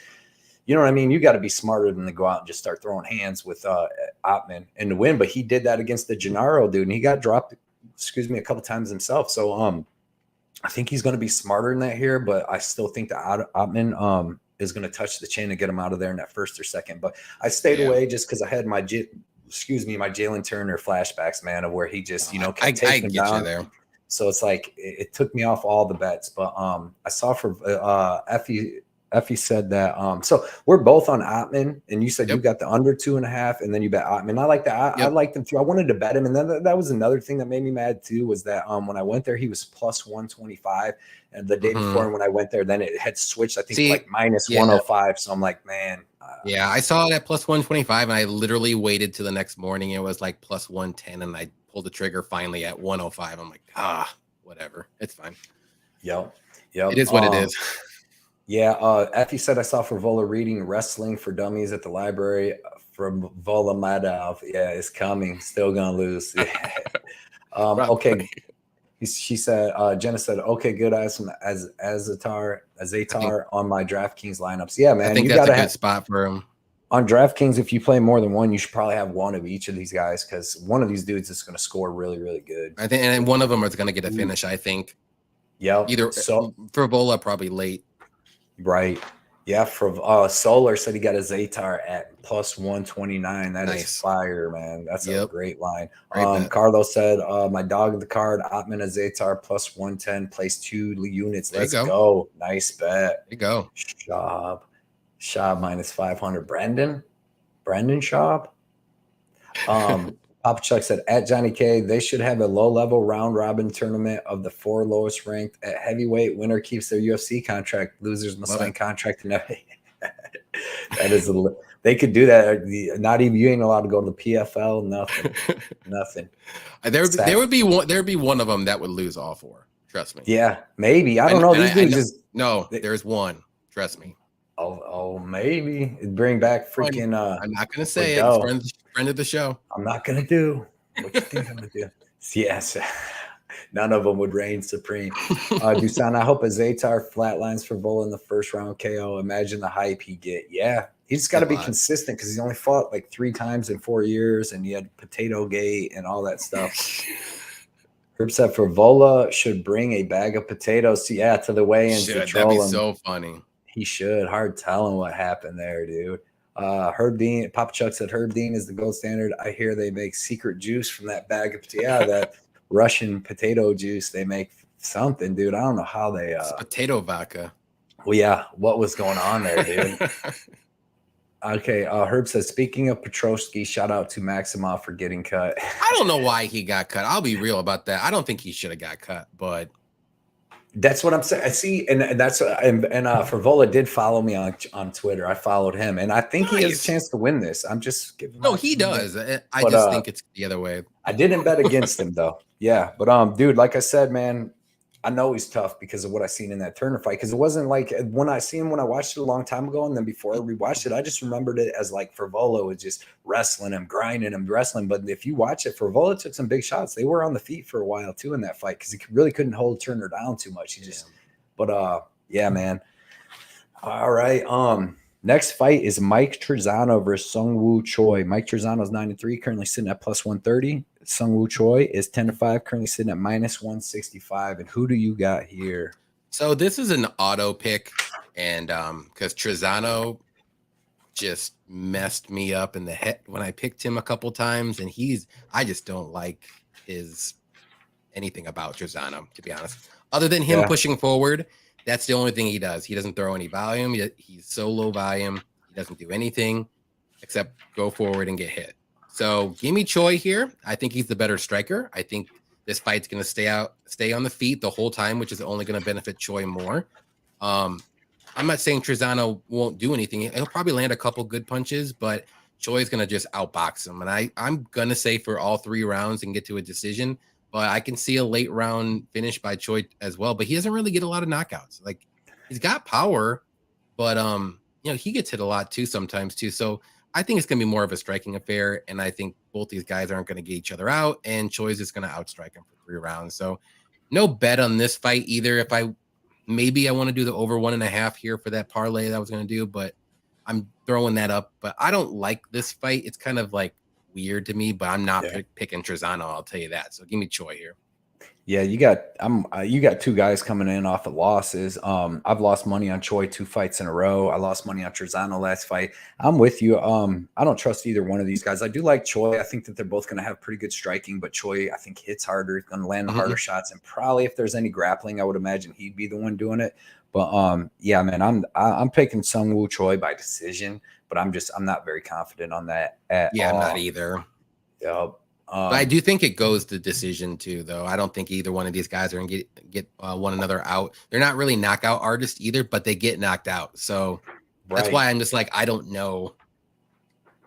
[SPEAKER 1] you know what I mean? You got to be smarter than to go out and just start throwing hands with Ottman and to win. But he did that against the Gennaro dude, and he got dropped, a couple times himself. So I think he's going to be smarter in that here, but I still think that Ottman is going to touch the chin and get him out of there in that first or second. But I stayed away just because I had my Jalen Turner flashbacks, man, of where he just, kept taking him down. There. So it's like it took me off all the bets. But I saw for Effie said that. So we're both on Ottman, and you said you got the under 2.5, and then you bet Ottman. I like that. I liked him too. I wanted to bet him, and then that was another thing that made me mad too. Was that when I went there, he was plus 125, and the day before when I went there, then it had switched. I think like minus 105. So I'm like, man.
[SPEAKER 2] I saw it at plus 125, and I literally waited till the next morning. It was like plus 110, and I pulled the trigger finally at 105. I'm like, whatever, it's fine.
[SPEAKER 1] Yep.
[SPEAKER 2] It is what it is.
[SPEAKER 1] Yeah, Effie said I saw Frevola reading Wrestling for Dummies at the library from Vola Madov. Yeah, it's coming. Still gonna lose. Yeah. Okay. She said, Jenna said, okay, good. I have some Azaitar on my DraftKings lineups. Yeah, man.
[SPEAKER 2] I think that's a good spot for him.
[SPEAKER 1] On DraftKings, if you play more than one, you should probably have one of each of these guys because one of these dudes is going to score really, really good.
[SPEAKER 2] I think, and one of them is going to get a finish. I think.
[SPEAKER 1] Yeah.
[SPEAKER 2] Either Frevola probably late.
[SPEAKER 1] Right. Yeah. For Solar said he got a Azaitar at plus 129. That is fire, man. That's a great line. Carlos said, my dog of the card, Ottman Azaitar plus 110, place 2 units. Let's go. Nice bet.
[SPEAKER 2] There you go.
[SPEAKER 1] Schaub minus 500. Brendan Schaub. Papa Chuck said, at Johnny K, they should have a low-level round-robin tournament of the 4 lowest ranked at heavyweight. Winner keeps their UFC contract. Losers must sign contract. That is, they could do that. Not even, you ain't allowed to go to the PFL. Nothing.
[SPEAKER 2] There would be one of them that would lose all 4. Trust me.
[SPEAKER 1] Yeah, maybe. I don't know. These dudes just
[SPEAKER 2] there's one. Trust me.
[SPEAKER 1] Oh, maybe bring back freaking.
[SPEAKER 2] I'm not gonna say it. Friend of the show.
[SPEAKER 1] I'm not gonna do what you think I'm gonna do. Yes, none of them would reign supreme. Dusan, I hope Azaitar flatlines for Frevola in the first round KO. Imagine the hype he get. Yeah, he just got to be consistent because he's only fought like 3 times in 4 years, and he had Potato Gate and all that stuff. Herb said Frevola should bring a bag of potatoes to the weigh-ins to troll him.
[SPEAKER 2] That'd be so funny.
[SPEAKER 1] He should. Hard telling what happened there, dude. Herb Dean, Papa Chuck said Herb Dean is the gold standard. I hear they make secret juice from that bag of that Russian potato juice. They make something, dude. I don't know how they
[SPEAKER 2] it's potato vodka.
[SPEAKER 1] Well, yeah, what was going on there, dude? Okay, Herb says, speaking of Petroski, shout out to Maximov for getting cut.
[SPEAKER 2] I don't know why he got cut. I'll be real about that. I don't think he should have got cut, but
[SPEAKER 1] that's what I'm saying. I see, and Frevola did follow me on Twitter. I followed him, and I think he has a chance to win this. I'm just giving.
[SPEAKER 2] No, he does. I just think it's the other way.
[SPEAKER 1] I didn't bet against him though. Yeah, but dude, like I said, man, I know he's tough because of what I seen in that Turner fight. Because it wasn't like when I watched it a long time ago, and then before I rewatched it, I just remembered it as like Frevola was just wrestling him, grinding him, wrestling. But if you watch it, Frevola took some big shots. They were on the feet for a while too in that fight because he really couldn't hold Turner down too much. He just, yeah, man. All right. Next fight is Mike Trizano versus Seung Choi. Mike Trizano's 9-3, currently sitting at plus 130. Seung Choi is 10-5, currently sitting at minus 165. And who do you got here?
[SPEAKER 2] So this is an auto pick, and because Trizano just messed me up in the head when I picked him a couple times, and I just don't like anything about Trizano, to be honest. Other than him pushing forward, that's the only thing he does. He doesn't throw any volume. He's so low volume. He doesn't do anything except go forward and get hit. So give me Choi here. I think he's the better striker. I think this fight's going to stay on the feet the whole time, which is only going to benefit Choi more. I'm not saying Trizano won't do anything. He'll probably land a couple good punches, but Choi is going to just outbox him. And I'm going to say for all 3 rounds and get to a decision, but I can see a late round finish by Choi as well. But he doesn't really get a lot of knockouts. Like, he's got power, but he gets hit a lot too sometimes too. So I think it's going to be more of a striking affair, and I think both these guys aren't going to get each other out, and Choi is just going to outstrike him for 3 rounds. So no bet on this fight either. If I want to do the over 1.5 here for that parlay that I was going to do, but I'm throwing that up. But I don't like this fight. It's kind of like weird to me, but I'm not picking Trizano. I'll tell you that. So give me Choi here. Yeah, you
[SPEAKER 1] got 2 guys coming in off of losses. I've lost money on Choi 2 fights in a row. I lost money on Trizano last fight. I'm with you. I don't trust either one of these guys. I do like Choi. I think that they're both going to have pretty good striking, but Choi, I think, hits harder, going to land the harder shots, and probably if there's any grappling, I would imagine he'd be the one doing it. But yeah, man, I'm picking Seung Choi by decision, but I'm not very confident on that at all.
[SPEAKER 2] I'm not either.
[SPEAKER 1] Yep.
[SPEAKER 2] But I do think it goes to decision too, though. I don't think either one of these guys are going to get one another out. They're not really knockout artists either, but they get knocked out. So that's why I'm just like, I don't know.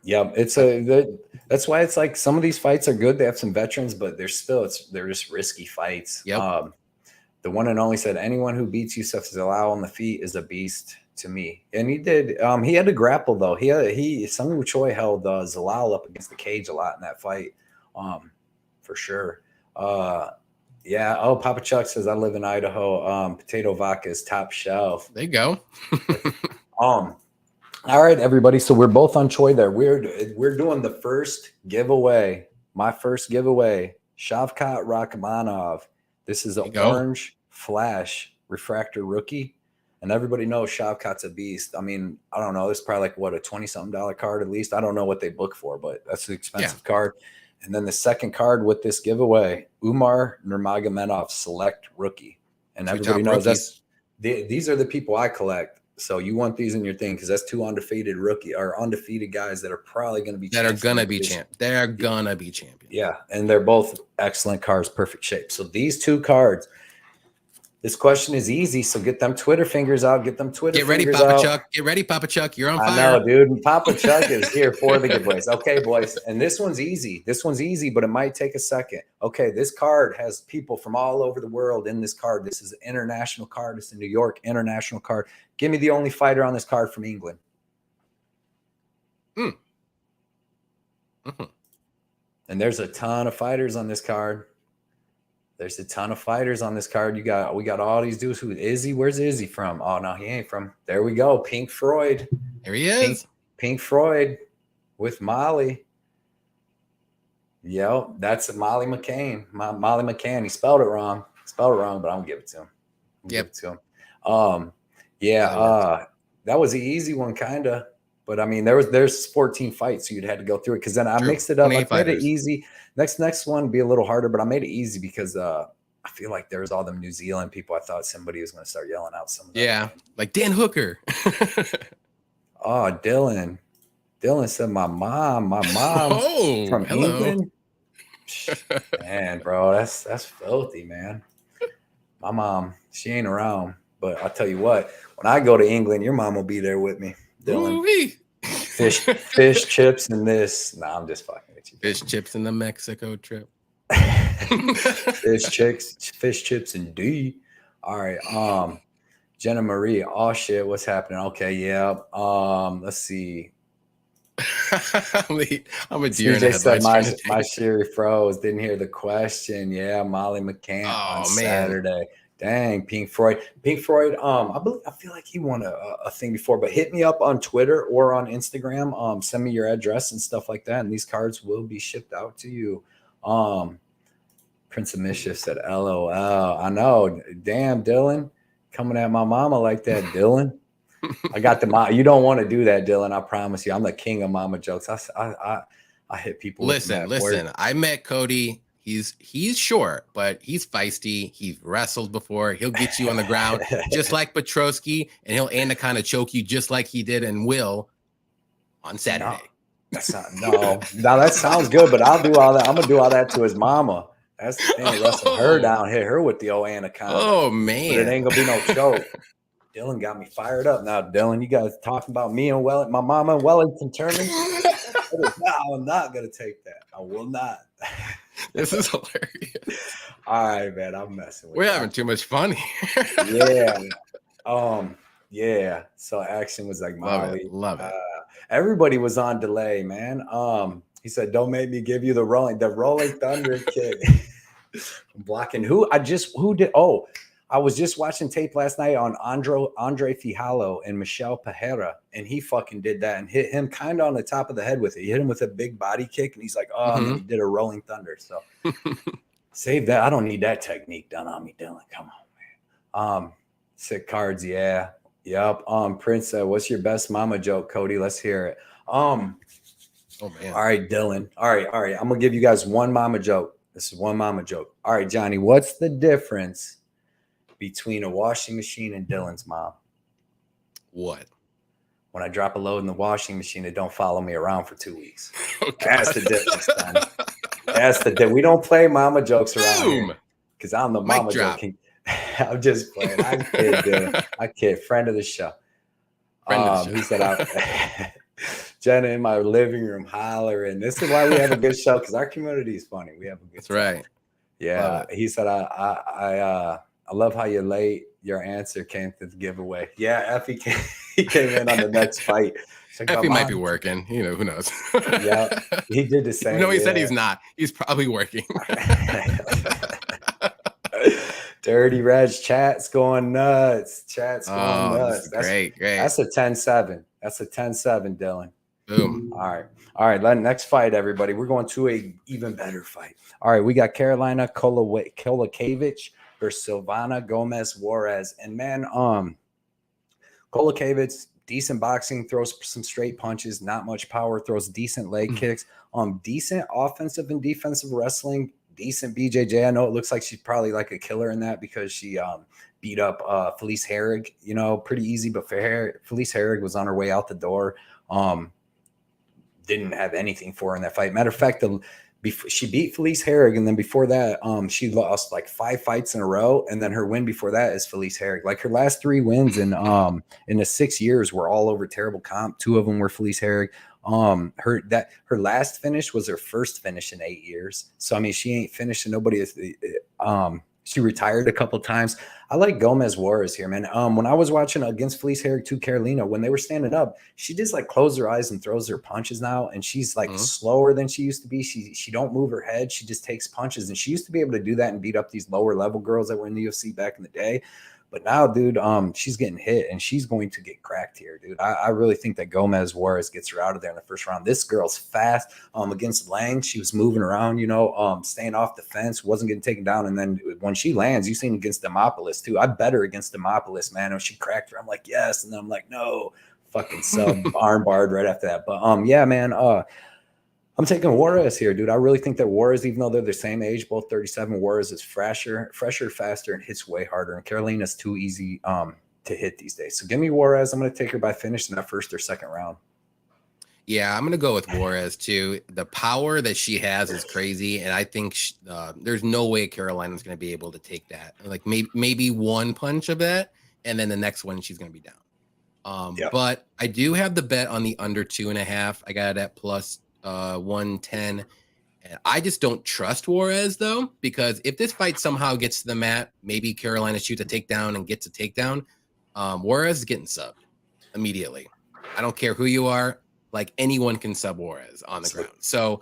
[SPEAKER 1] Yeah, that's why it's like some of these fights are good. They have some veterans, but they're just risky fights.
[SPEAKER 2] Yep.
[SPEAKER 1] The one and only said, anyone who beats Yusuf Zalal on the feet is a beast to me. And he did. He had to grapple though. Seung Choi held Zalal up against the cage a lot in that fight. For sure. Yeah. Oh, Papa Chuck says, I live in Idaho. Potato vodka is top shelf.
[SPEAKER 2] There you go.
[SPEAKER 1] All right, everybody. So we're both on Choi there. We're doing the first giveaway. My first giveaway. Shavkat Rakhmonov. This is an orange flash refractor rookie. And everybody knows Shavkat's a beast. I mean, I don't know. It's probably like what, a $20-something card at least. I don't know what they book for, but that's an expensive card. And then the second card with this giveaway, Umar Nurmagomedov select rookie. And everybody knows these are the people I collect. So you want these in your thing because that's two undefeated guys that are probably going to be
[SPEAKER 2] champions. They're gonna be champions.
[SPEAKER 1] Yeah, and they're both excellent cards, perfect shape. So these two cards. This question is easy, so get them Twitter fingers out. Get ready,
[SPEAKER 2] Papa Chuck. Get ready, Papa Chuck. You're on fire.
[SPEAKER 1] I know, dude. Papa Chuck is here for the giveaways. Okay, boys. And this one's easy. But it might take a second. Okay, this card has people from all over the world in this card. This is an international card. It's a New York international card. Give me the only fighter on this card from England. And there's a ton of fighters on this card. We got all these dudes. Who Izzy? Where's Izzy from? Oh no, he ain't from. There we go. Pink Floyd.
[SPEAKER 2] There he is.
[SPEAKER 1] Pink Floyd with Molly. Yo, that's Molly McCann. Molly McCann. He spelled it wrong. But I'm gonna give it to him. Give it to him. That was the easy one, kinda. But I mean, there's 14 fights, so you'd had to go through it because then I mixed it up. I made it easy. Next one be a little harder, but I made it easy because I feel like there's all them New Zealand people. I thought somebody was going to start yelling out some of that.
[SPEAKER 2] Yeah, like Dan Hooker.
[SPEAKER 1] Oh, Dylan said my mom from England. Man, bro, that's filthy, man. My mom, she ain't around, but I'll tell you what, when I go to England, your mom will be there with me. Dylan. Fish chips and this. Nah, I'm just fucking with you.
[SPEAKER 2] Fish chips in the Mexico trip.
[SPEAKER 1] Fish chips and D. All right. Jenna Marie. Oh shit, what's happening? Okay, yeah. Let's see.
[SPEAKER 2] I'm a deer in the
[SPEAKER 1] headlights. My Siri froze. Didn't hear the question. Yeah, Molly McCann on Saturday. Dang, Pink Floyd. I feel like he won a thing before, but hit me up on Twitter or on Instagram. Send me your address and stuff like that, and these cards will be shipped out to you. Prince of Mischief said, LOL. I know. Damn, Dylan. Coming at my mama like that, Dylan. I got the mom. You don't want to do that, Dylan. I promise you. I'm the king of mama jokes. I hit people.
[SPEAKER 2] Listen. I met Cody. He's short, but he's feisty. He's wrestled before. He'll get you on the ground just like Petroski, and he'll anaconda choke you just like he did and will on Saturday.
[SPEAKER 1] No, that sounds good, but I'll do all that. I'm gonna do all that to his mama. That's the thing. Wrestle her down, hit her with the old anaconda.
[SPEAKER 2] Oh man,
[SPEAKER 1] but it ain't gonna be no choke. Dylan got me fired up now. Dylan, you guys talking about me and my mama and Wellington Turman? No, I'm not gonna take that. I will not.
[SPEAKER 2] This is hilarious.
[SPEAKER 1] All right, man. I'm messing with you.
[SPEAKER 2] We're having too much fun
[SPEAKER 1] here. Yeah. Yeah. So action was like Molly.
[SPEAKER 2] Love it.
[SPEAKER 1] Everybody was on delay, man. He said, "Don't make me give you the rolling thunder kick." Blocking who did? Oh, I was just watching tape last night on Andre Fijalo and Michelle Pereira, and he fucking did that and hit him kind of on the top of the head with it. He hit him with a big body kick, and he's like, "Oh," and he did a rolling thunder. So save that. I don't need that technique done on me, Dylan. Come on, man. Sick cards, yeah, yep. Prince, what's your best mama joke, Cody? Let's hear it. Oh man. All right, Dylan. All right. I'm gonna give you guys one mama joke. This is one mama joke. All right, Johnny. What's the difference between a washing machine and Dylan's mom?
[SPEAKER 2] What?
[SPEAKER 1] When I drop a load in the washing machine, it don't follow me around for 2 weeks. That's the difference, Johnny. That's the difference. We don't play mama jokes around here because I'm the mama joking. I'm just playing. I kid. Friend of the show. He said, Jenna in my living room hollering. This is why we have a good show, because our community is funny. We have a good
[SPEAKER 2] time. Right.
[SPEAKER 1] Yeah. He said, I love how you late. Your answer came to the giveaway. Yeah, Effie came in on the next fight.
[SPEAKER 2] So Effie might be working. You know, who knows?
[SPEAKER 1] Yeah, he did the same.
[SPEAKER 2] No, he said he's not. He's probably working.
[SPEAKER 1] Dirty Reg chat's going nuts. That's
[SPEAKER 2] great.
[SPEAKER 1] That's a 10-7. That's a 10-7, Dylan.
[SPEAKER 2] Boom.
[SPEAKER 1] All right. Next fight, everybody. We're going to a even better fight. All right, we got Karolina Kolakiewicz versus Silvana Gomez Juarez. And man, Kolakiewicz, decent boxing, throws some straight punches, not much power, throws decent leg kicks, decent offensive and defensive wrestling, decent BJJ. I know it looks like she's probably like a killer in that because she beat up Felice Herrig, you know, pretty easy, but Felice Herrig was on her way out the door. Didn't have anything for her in that fight. Matter of fact, she beat Felice Herrig, and then before that, she lost like 5 fights in a row, and then her win before that is Felice Herrig. Like her last 3 wins in the 6 years were all over terrible comp. 2 of them were Felice Herrig. Her last finish was her first finish in 8 years. So I mean, she ain't finished, and nobody is. She retired a couple times. I like Gomez Juarez here, man. When I was watching against Felice Herrig to Karolina, when they were standing up, she just like closes her eyes and throws her punches now, and she's like slower than she used to be. She don't move her head. She just takes punches, and she used to be able to do that and beat up these lower level girls that were in the UFC back in the day. But now, dude, she's getting hit, and she's going to get cracked here, dude. I really think that Gomez Juarez gets her out of there in the first round. This girl's fast. Against Lang, she was moving around, you know, staying off the fence, wasn't getting taken down. And then when she lands, you seen against Demopoulos, too. I bet her against Demopoulos, man. When she cracked her, I'm like, yes. And then I'm like, no, fucking sub arm barred right after that. But, yeah, man, I'm taking Juarez here, dude. I really think that Juarez, even though they're the same age, both 37, Juarez is fresher, faster, and hits way harder. And Karolina's too easy to hit these days. So give me Juarez. I'm going to take her by finish in that first or second round.
[SPEAKER 2] Yeah, I'm going to go with Juarez, too. The power that she has is crazy, and I think there's no way Karolina's going to be able to take that. Like maybe one punch of that, and then the next one she's going to be down. But I do have the bet on the under 2.5. I got it at plus 110. And I just don't trust Juarez, though, because if this fight somehow gets to the mat, maybe Karolina shoots a takedown and gets a takedown, Juarez is getting subbed immediately. I don't care who you are. Like, anyone can sub Juarez on the ground. So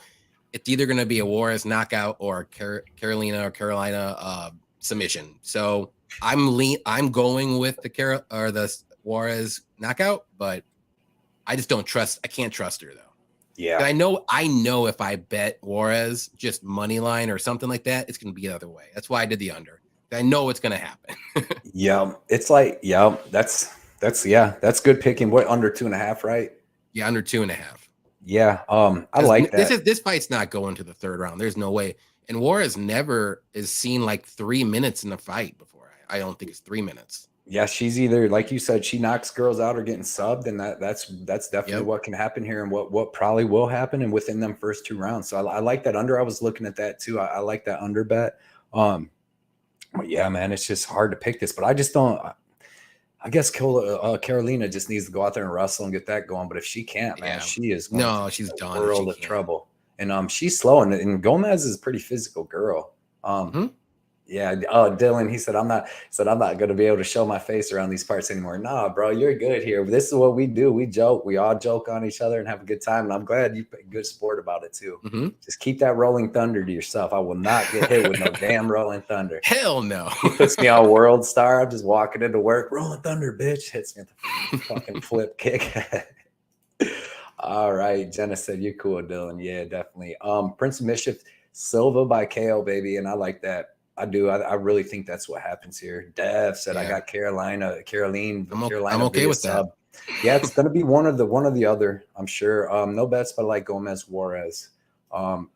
[SPEAKER 2] it's either going to be a Juarez knockout or Karolina submission. So I'm going with the Juarez knockout, but I just don't trust. I can't trust her, though.
[SPEAKER 1] Yeah,
[SPEAKER 2] I know if I bet Juarez just money line or something like that, it's going to be the other way. That's why I did the under. I know it's going to happen.
[SPEAKER 1] Yeah, it's like, that's good picking. What, under 2.5, right?
[SPEAKER 2] Yeah, under 2.5.
[SPEAKER 1] Yeah, I like that.
[SPEAKER 2] This fight's not going to the third round. There's no way. And Juarez never is seen like 3 minutes in the fight before. I don't think it's 3 minutes.
[SPEAKER 1] Yeah, she's either, like you said, she knocks girls out or getting subbed, and that's definitely what can happen here, and what probably will happen, and within them first 2 rounds. So I like that under. I was looking at that too. I like that under bet. But yeah, man, it's just hard to pick this, but I just don't. I guess Karolina just needs to go out there and wrestle and get that going. But if she can't, man, she is
[SPEAKER 2] she's done.
[SPEAKER 1] World of trouble. And she's slow, and Gomez is a pretty physical girl. Yeah. Dylan, he said, I'm not going to be able to show my face around these parts anymore. Nah, bro, you're good here. This is what we do. We joke. We all joke on each other and have a good time. And I'm glad you put good sport about it too. Just keep that rolling thunder to yourself. I will not get hit with no damn rolling thunder.
[SPEAKER 2] Hell no.
[SPEAKER 1] He puts me on World Star. I'm just walking into work. Rolling thunder, bitch. Hits me with the fucking flip kick. All right. Jenna said, you're cool, Dylan. Yeah, definitely. Prince of Mischief, Silva by KO, baby. And I like that. I do. I really think that's what happens here. Dev said, I got Caroline.
[SPEAKER 2] I'm okay with that.
[SPEAKER 1] Yeah, it's going to be one of the other, I'm sure. No bets, but I like Gomez Juarez.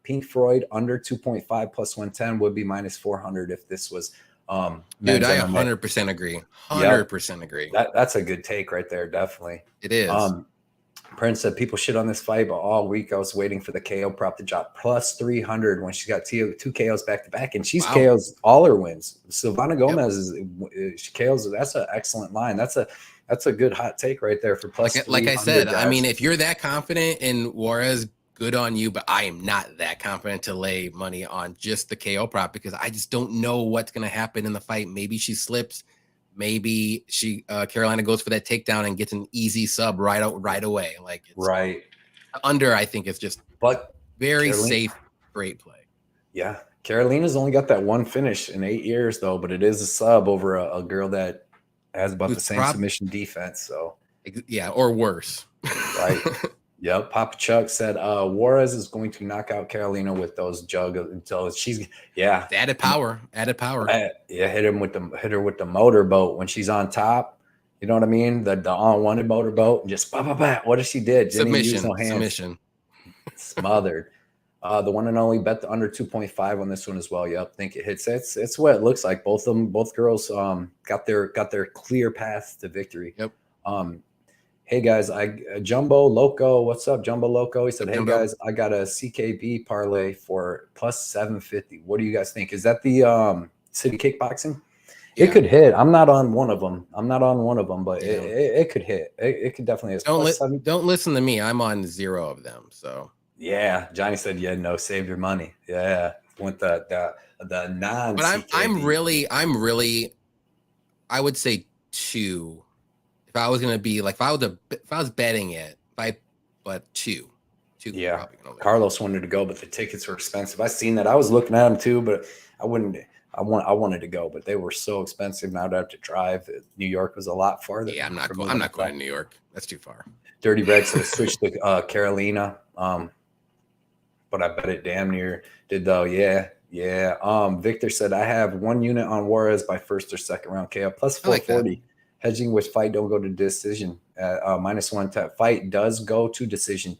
[SPEAKER 1] Pink Floyd under 2.5 plus 110 would be minus 400 if this was.
[SPEAKER 2] Dude, I 100% agree. 100% agree.
[SPEAKER 1] That's a good take right there. Definitely.
[SPEAKER 2] It is.
[SPEAKER 1] Prince said people shit on this fight, but all week I was waiting for the KO prop to drop plus 300 when she got 2 KOs back to back, and she's KOs all her wins. Silvana Gomez she KOs. That's an excellent line. That's a good hot take right there for plus.
[SPEAKER 2] Like I said, guys. I mean, if you're that confident in Juarez, good on you. But I am not that confident to lay money on just the KO prop because I just don't know what's going to happen in the fight. Maybe she slips. Maybe Karolina goes for that takedown and gets an easy sub right away. Like under, I think it's just very safe, great play.
[SPEAKER 1] Yeah, Karolina's only got that one finish in 8 years though, but it is a sub over a girl that has about the same submission defense. So
[SPEAKER 2] Yeah, or worse.
[SPEAKER 1] Right. Yep. Papa Chuck said Juarez is going to knock out Karolina with those jug until she's
[SPEAKER 2] added power.
[SPEAKER 1] Yeah, hit her with the motorboat when she's on top. You know what I mean? The unwanted motorboat and just what if she did? Didn't even use no hands.
[SPEAKER 2] Submission.
[SPEAKER 1] Smothered. The one and only bet the under 2.5 on this one as well. Yep, think it hits. It's what it looks like. Both girls got their clear path to victory.
[SPEAKER 2] Yep.
[SPEAKER 1] Hey guys, Jumbo Loco, what's up, Jumbo Loco? He said, "Hey guys, I got a CKB parlay for plus 750. What do you guys think? Is that the City Kickboxing? Yeah. It could hit. I'm not on one of them, but it could hit. It could definitely hit.
[SPEAKER 2] Don't listen to me. I'm on 0 of them. So
[SPEAKER 1] yeah, Johnny said, yeah, no, save your money. Yeah, want the non.
[SPEAKER 2] But I'm really, I would say 2. If I was gonna be like, if I was betting it, but 2.
[SPEAKER 1] Yeah, Carlos wanted to go, but the tickets were expensive. I seen that. I was looking at them too, but I wouldn't. I wanted to go, but they were so expensive. Now to have to drive. New York was a lot farther.
[SPEAKER 2] Yeah, I'm not going to New York. That's too far.
[SPEAKER 1] Dirty Red said switch to Karolina. But I bet it damn near did though. Yeah. Victor said I have 1 unit on Juarez by first or second round KO plus 440. Like hedging with fight don't go to decision. -1 tap. Fight does go to decision.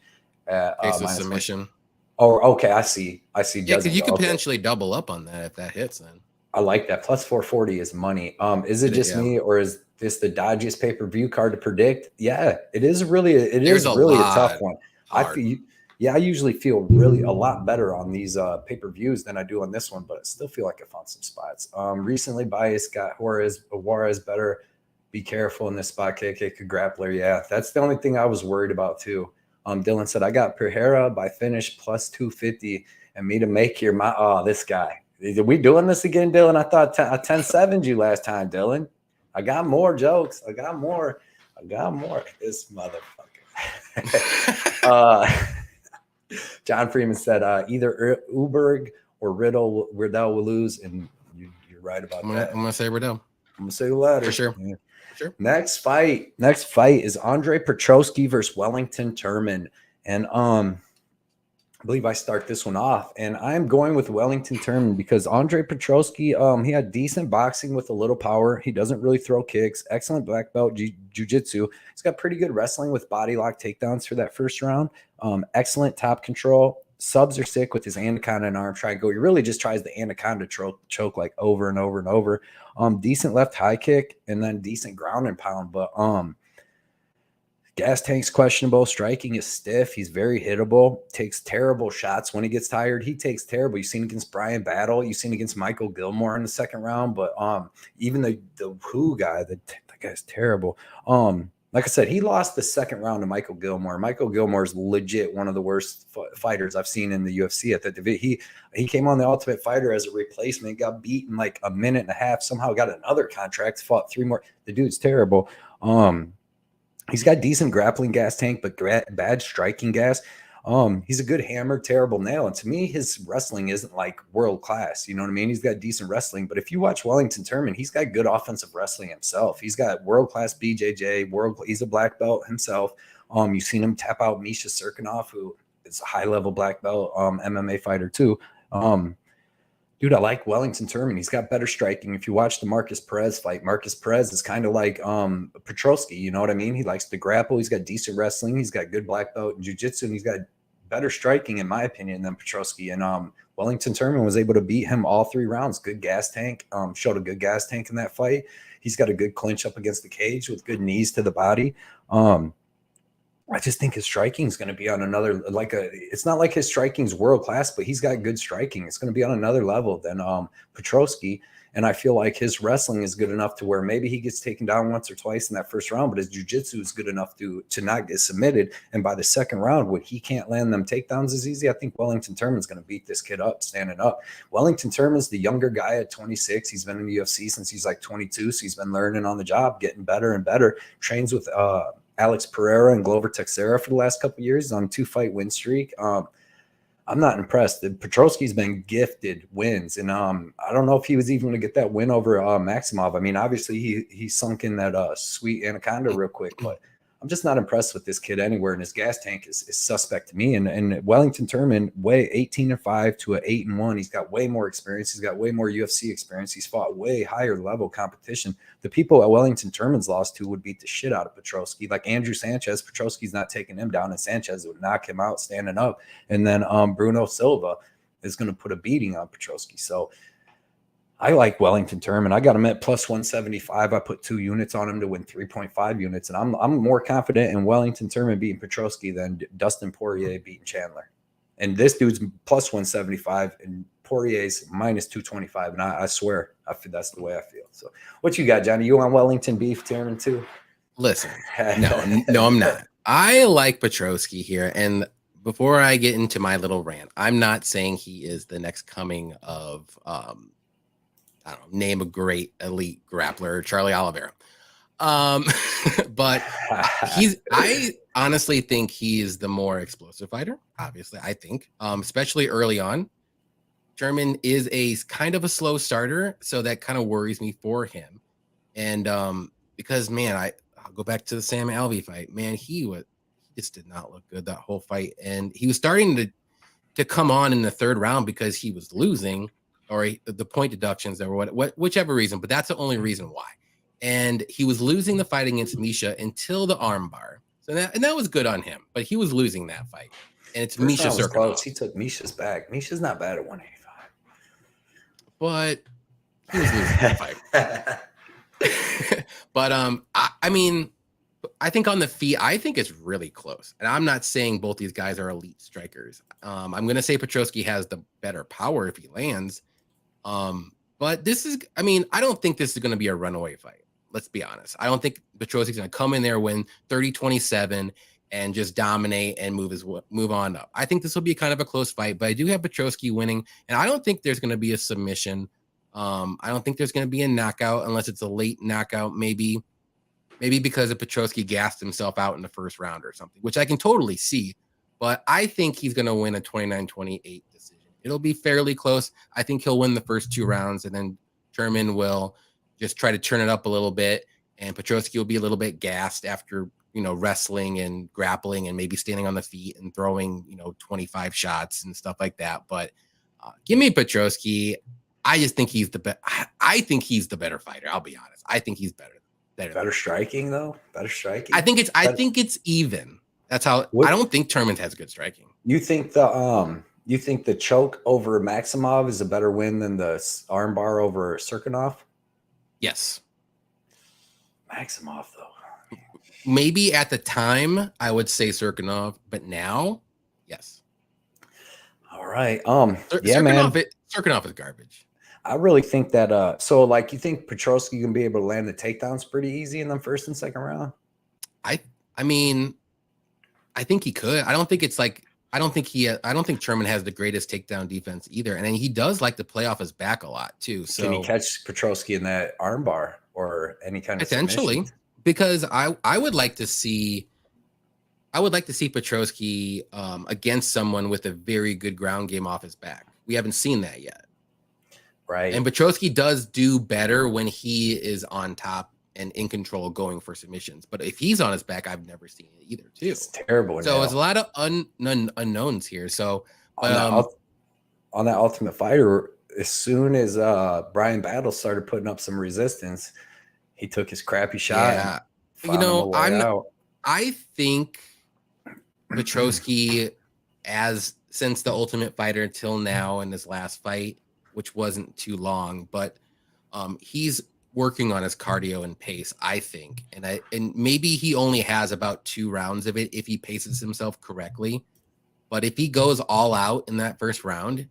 [SPEAKER 2] Case of submission.
[SPEAKER 1] Oh, okay. I see.
[SPEAKER 2] Yeah, because you could potentially double up on that if that hits. Then
[SPEAKER 1] I like that. Plus 440 is money. Is it just me, or is this the dodgiest pay-per-view card to predict? Yeah, it is really. It is really a tough one. I usually feel really a lot better on these pay-per-views than I do on this one, but I still feel like I found some spots. Recently biased got Juarez better. Be careful in this spot. KK could grappler. Yeah, that's the only thing I was worried about too. Dylan said, I got Pereira by finish plus 250 and me to make your this guy. Are we doing this again, Dylan? I thought I 10-7'd you last time, Dylan. I got more jokes. I got more. This motherfucker. John Freeman said, either Ulberg or Riddell will lose. And you're right about that.
[SPEAKER 2] I'm going to say Riddell.
[SPEAKER 1] I'm going to say the latter.
[SPEAKER 2] For sure.
[SPEAKER 1] Yeah. Sure. Next fight is Andre Petroski versus Wellington Turman. And I believe I start this one off. And I'm going with Wellington Turman because Andre Petroski, he had decent boxing with a little power. He doesn't really throw kicks. Excellent black belt jiu-jitsu. He's got pretty good wrestling with body lock takedowns for that first round. Excellent top control. Subs are sick with his anaconda and arm triangle. He really just tries the anaconda choke like over and over and over. Decent left high kick and then decent ground and pound. But gas tank's questionable. Striking is stiff. He's very hittable. Takes terrible shots when he gets tired. He takes terrible. You've seen against Brian Battle. You've seen against Michael Gilmore in the second round. But even the Who guy, that guy's terrible. Like I said, he lost the second round to Michael Gilmore. Michael Gilmore is legit one of the worst fighters I've seen in the UFC. At that division, he came on the Ultimate Fighter as a replacement, got beaten like a minute and a half. Somehow got another contract, fought 3 more. The dude's terrible. He's got decent grappling gas tank, but bad striking gas. He's a good hammer, terrible nail. And to me, his wrestling isn't like world class. You know what I mean? He's got decent wrestling, but if you watch Wellington Turman, he's got good offensive wrestling himself. He's got world class BJJ, he's a black belt himself. You've seen him tap out Misha Serkinov, who is a high level black belt MMA fighter too. Dude, I like Wellington Turman. He's got better striking. If you watch the Marcus Perez fight, Marcus Perez is kind of like Petroski. You know what I mean? He likes to grapple. He's got decent wrestling. He's got good black belt and jiu-jitsu, and he's got better striking, in my opinion, than Petroski. And Wellington Turman was able to beat him all 3 rounds. Good gas tank. Showed a good gas tank in that fight. He's got a good clinch up against the cage with good knees to the body. I just think his striking is going to be on another, it's not like his striking's world class, but he's got good striking. It's going to be on another level than Petroski. And I feel like his wrestling is good enough to where maybe he gets taken down once or twice in that first round, but his jiu-jitsu is good enough to not get submitted. And by the second round, when he can't land them takedowns as easy, I think Wellington Turman's going to beat this kid up, standing up. Wellington Turman's the younger guy at 26. He's been in the UFC since he's like 22. So he's been learning on the job, getting better and better. Trains with Alex Pereira and Glover Teixeira for the last couple of years. He's on a 2-fight win streak. I'm not impressed. Petroski's been gifted wins, and I don't know if he was even going to get that win over Maximov. I mean, obviously he sunk in that sweet anaconda real quick, but I'm just not impressed with this kid anywhere, and his gas tank is suspect to me. And Wellington Turman, way 18-5 to 8-1. He's got way more experience. He's got way more UFC experience. He's fought way higher level competition. The people at Wellington Turman's lost to would beat the shit out of Petroski, like Andrew Sanchez. Petroski's not taking him down, and Sanchez would knock him out standing up. And then Bruno Silva is going to put a beating on Petroski. So I like Wellington Turman. I got him at plus 175. I put 2 units on him to win 3.5 units. And I'm more confident in Wellington Turman beating Petroski than Dustin Poirier beating Chandler. And this dude's plus 175 and Poirier's minus 225. And I swear, that's the way I feel. So what you got, Johnny? You want Wellington beef Turman too?
[SPEAKER 2] Listen, no, I'm not. I like Petroski here. And before I get into my little rant, I'm not saying he is the next coming of I don't know, name a great elite grappler, Charlie Oliveira. But I honestly think he is the more explosive fighter. Obviously, I think, especially early on. Turman is a kind of a slow starter, so that kind of worries me for him. And because, man, I'll go back to the Sam Alvey fight. Man, he just did not look good that whole fight. And he was starting to come on in the 3rd round because he was losing, or the point deductions or whichever reason, but that's the only reason why. And he was losing the fight against Misha until the armbar. So that was good on him, but he was losing that fight. And it's Misha Cirkunov.
[SPEAKER 1] He took Misha's back. Misha's not bad at 185.
[SPEAKER 2] But he was losing that fight. But I mean, I think on the feet, I think it's really close. And I'm not saying both these guys are elite strikers. I'm going to say Petroski has the better power if he lands. But this is, I mean, I don't think this is going to be a runaway fight. Let's be honest. I don't think Petroski's going to come in there, win 30-27 and just dominate and move on up. I think this will be kind of a close fight, but I do have Petroski winning, and I don't think there's going to be a submission. I don't think there's going to be a knockout unless it's a late knockout, maybe because of Petroski gassed himself out in the 1st round or something, which I can totally see. But I think he's going to win a 29-28 decision. It'll be fairly close. I think he'll win the first 2 rounds, and then Turman will just try to turn it up a little bit, and Petroski will be a little bit gassed after, wrestling and grappling and maybe standing on the feet and throwing, 25 shots and stuff like that. But give me Petroski. I just think he's I think he's the better fighter. I'll be honest. I think he's better.
[SPEAKER 1] Better striking though. Better striking.
[SPEAKER 2] I think it's even. That's how. I don't think Turman has good striking.
[SPEAKER 1] You think the choke over Maximov is a better win than the armbar over Cirkunov?
[SPEAKER 2] Yes.
[SPEAKER 1] Maximov though.
[SPEAKER 2] Maybe at the time I would say Cirkunov, but now, yes.
[SPEAKER 1] All right.
[SPEAKER 2] Yeah, man. Cirkunov is garbage.
[SPEAKER 1] I really think that so like you think Petroski can be able to land the takedowns pretty easy in the 1st and 2nd round?
[SPEAKER 2] I mean, I think he could. I don't think Turman has the greatest takedown defense either. And then he does like to play off his back a lot too. So
[SPEAKER 1] can he catch Petroski in that armbar or any kind of
[SPEAKER 2] potentially submission? Because I would like to see Petroski against someone with a very good ground game off his back. We haven't seen that yet.
[SPEAKER 1] Right.
[SPEAKER 2] And Petroski does do better when he is on top and in control going for submissions. But if he's on his back, I've never seen it either too.
[SPEAKER 1] It's terrible.
[SPEAKER 2] So there's a lot of unknowns here. So
[SPEAKER 1] on that Ultimate Fighter, as soon as Brian Battle started putting up some resistance, he took his crappy shot.
[SPEAKER 2] Yeah. I think Petroski, since the Ultimate Fighter till now in his last fight, which wasn't too long, but he's working on his cardio and pace, I think. And maybe he only has about 2 rounds of it if he paces himself correctly. But if he goes all out in that 1st round,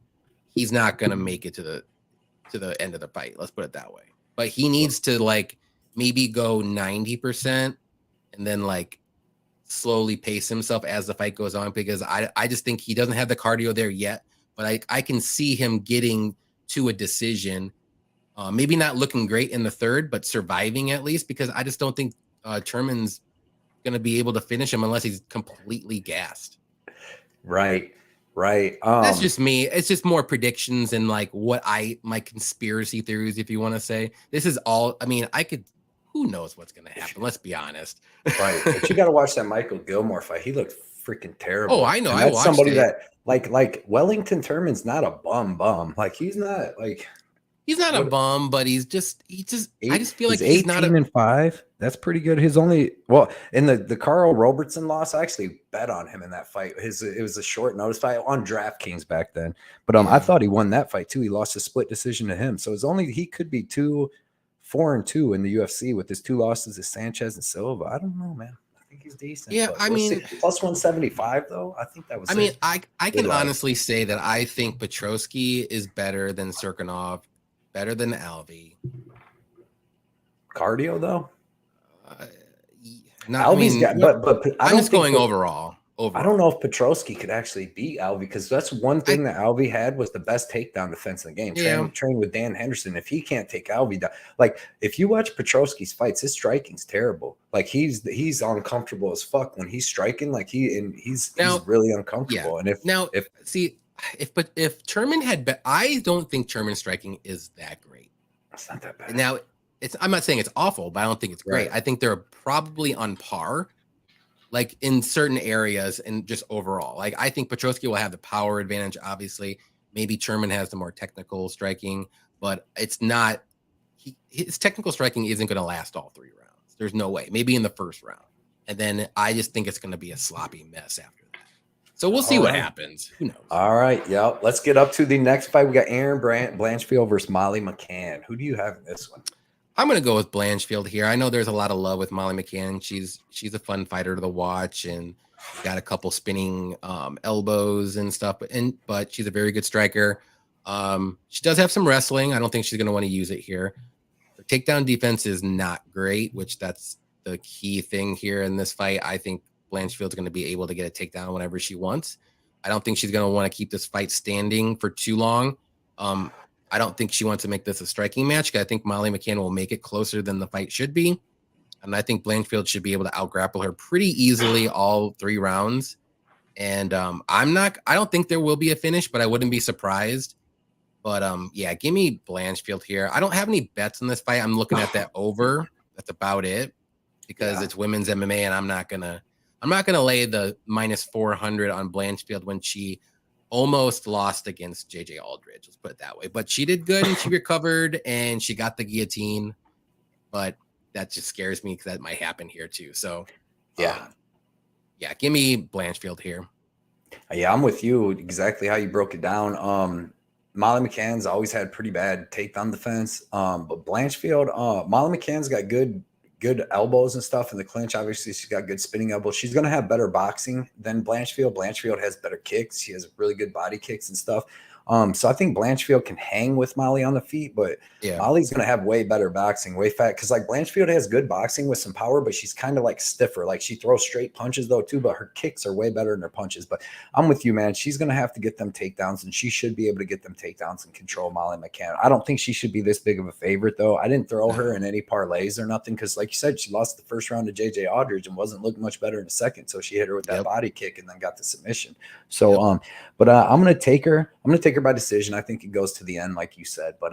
[SPEAKER 2] he's not going to make it to the end of the fight. Let's put it that way. But he needs to maybe go 90% and then slowly pace himself as the fight goes on, because I just think he doesn't have the cardio there yet. But I can see him getting to a decision, maybe not looking great in the 3rd, but surviving at least, because I just don't think Turman's going to be able to finish him unless he's completely gassed.
[SPEAKER 1] Right.
[SPEAKER 2] That's just me. It's just more predictions and my conspiracy theories, if you want to say. This is all, I mean, I could who knows what's going to happen? Let's be honest.
[SPEAKER 1] Right. But you got to watch that Michael Gilmore fight. He looked freaking terrible.
[SPEAKER 2] Oh, I know.
[SPEAKER 1] And
[SPEAKER 2] I
[SPEAKER 1] that's
[SPEAKER 2] watched
[SPEAKER 1] somebody
[SPEAKER 2] it.
[SPEAKER 1] that like Wellington Turman's not a bum. Like he's not like.
[SPEAKER 2] He's not a bum, but he just I just feel like he's not
[SPEAKER 1] 18-5. That's pretty good. His only in the Carl Robertson loss, I actually bet on him in that fight. It was a short notice fight on DraftKings back then. But I thought he won that fight too. He lost a split decision to him. So he could be 4-2 in the UFC with his 2 losses to Sanchez and Silva. I don't know, man. I think he's decent.
[SPEAKER 2] Yeah, I mean,
[SPEAKER 1] plus 175 though. I think that was.
[SPEAKER 2] I can honestly say that I think Petroski is better than Serkinov. Better than Alvey.
[SPEAKER 1] Cardio though.
[SPEAKER 2] I'm just going overall.
[SPEAKER 1] I don't know if Petroski could actually beat Alvey because that's one thing that Alvey had was the best takedown defense in the game. Train with Dan Henderson. If he can't take Alvey down, like if you watch Petroski's fights, his striking's terrible. Like he's uncomfortable as fuck when he's striking. Like he's really uncomfortable.
[SPEAKER 2] Yeah.
[SPEAKER 1] And
[SPEAKER 2] if Turman had, I don't think Turman's striking is that great.
[SPEAKER 1] It's not that bad.
[SPEAKER 2] Now I'm not saying it's awful, but I don't think it's great. Right. I think they're probably on par, like in certain areas and just overall. Like I think Petroski will have the power advantage. Obviously, maybe Turman has the more technical striking, but it's not. His technical striking isn't going to last all 3 rounds. There's no way. Maybe in the first round, and then I just think it's going to be a sloppy mess after. So we'll see what happens. Who knows?
[SPEAKER 1] All right. Yeah. Let's get up to the next fight. We got Erin Blanchfield versus Molly McCann. Who do you have in this one?
[SPEAKER 2] I'm going to go with Blanchfield here. I know there's a lot of love with Molly McCann. She's a fun fighter to watch and got a couple spinning elbows and stuff. But she's a very good striker. She does have some wrestling. I don't think she's going to want to use it here. Her takedown defense is not great, which that's the key thing here in this fight. I think Blanchfield's going to be able to get a takedown whenever she wants. I don't think she's going to want to keep this fight standing for too long. I don't think she wants to make this a striking match. I think Molly McCann will make it closer than the fight should be. And I think Blanchfield should be able to outgrapple her pretty easily all 3 rounds. And I don't think there will be a finish, but I wouldn't be surprised. But yeah, give me Blanchfield here. I don't have any bets in this fight. I'm looking at that over. That's about it because it's women's MMA and I'm not going to lay the minus 400 on Blanchfield when she almost lost against JJ Aldridge. Let's put it that way. But she did good and she recovered and she got the guillotine. But that just scares me because that might happen here too. So yeah, give me Blanchfield here.
[SPEAKER 1] Yeah, I'm with you exactly how you broke it down. Molly McCann's always had pretty bad takedown defense. But Blanchfield, Molly McCann's got good elbows and stuff in the clinch. Obviously, she's got good spinning elbows. She's going to have better boxing than Blanchfield. Blanchfield has better kicks. She has really good body kicks and stuff. So I think Blanchfield can hang with Molly on the feet, but Molly's going to have way better boxing, way fat. Because like Blanchfield has good boxing with some power, but she's kind of like stiffer. Like she throws straight punches though too, but her kicks are way better than her punches. But I'm with you, man. She's going to have to get them takedowns, and she should be able to get them takedowns and control Molly McCann. I don't think she should be this big of a favorite though. I didn't throw her in any parlays or nothing because, like you said, she lost the first round to JJ Aldridge and wasn't looking much better in the second. So she hit her with that body kick and then got the submission. So but I'm going to take her. I'm going to take her by decision. I think it goes to the end, like you said. But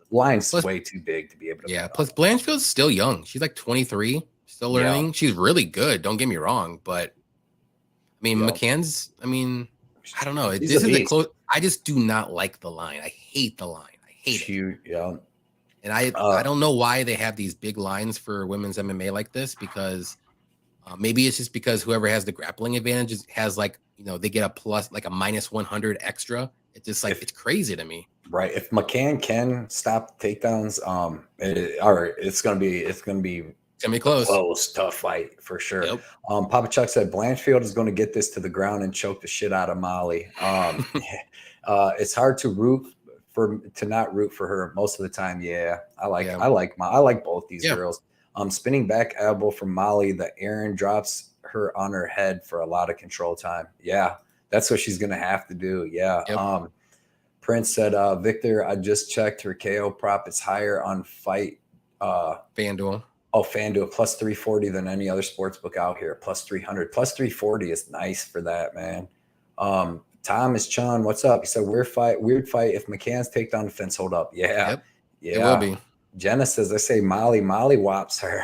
[SPEAKER 1] line's way too big to be able to.
[SPEAKER 2] Yeah. Plus, Blanchfield's still young. She's like 23, still learning. Yeah. She's really good. Don't get me wrong, but I mean, McCann's. I mean, I don't know. This is the close. I just do not like the line. I hate the line. I hate it.
[SPEAKER 1] Yeah.
[SPEAKER 2] And I don't know why they have these big lines for women's MMA like this because maybe it's just because whoever has the grappling advantage has like, they get a plus, like a minus 100 extra. It's just like, it's crazy to me.
[SPEAKER 1] Right. If McCann can stop takedowns, it's going to be close, tough fight for sure. Yep. Papa Chuck said Blanchfield is going to get this to the ground and choke the shit out of Molly. It's hard to not root for her most of the time. Yeah. I like both these girls. Spinning back elbow from Molly, the Erin drops her on her head for a lot of control time. Yeah, that's what she's gonna have to do. Yeah. Yep. Prince said, Victor, I just checked her KO prop. It's higher on fight
[SPEAKER 2] FanDuel.
[SPEAKER 1] Oh, FanDuel plus 340 than any other sports book out here. Plus 300. Plus 340 is nice for that, man. Thomas Chun, what's up? He said, weird fight if McCann's takedown defense hold up. Yeah.
[SPEAKER 2] Yep. Yeah. It will be.
[SPEAKER 1] Jenna says, I say Molly whops her.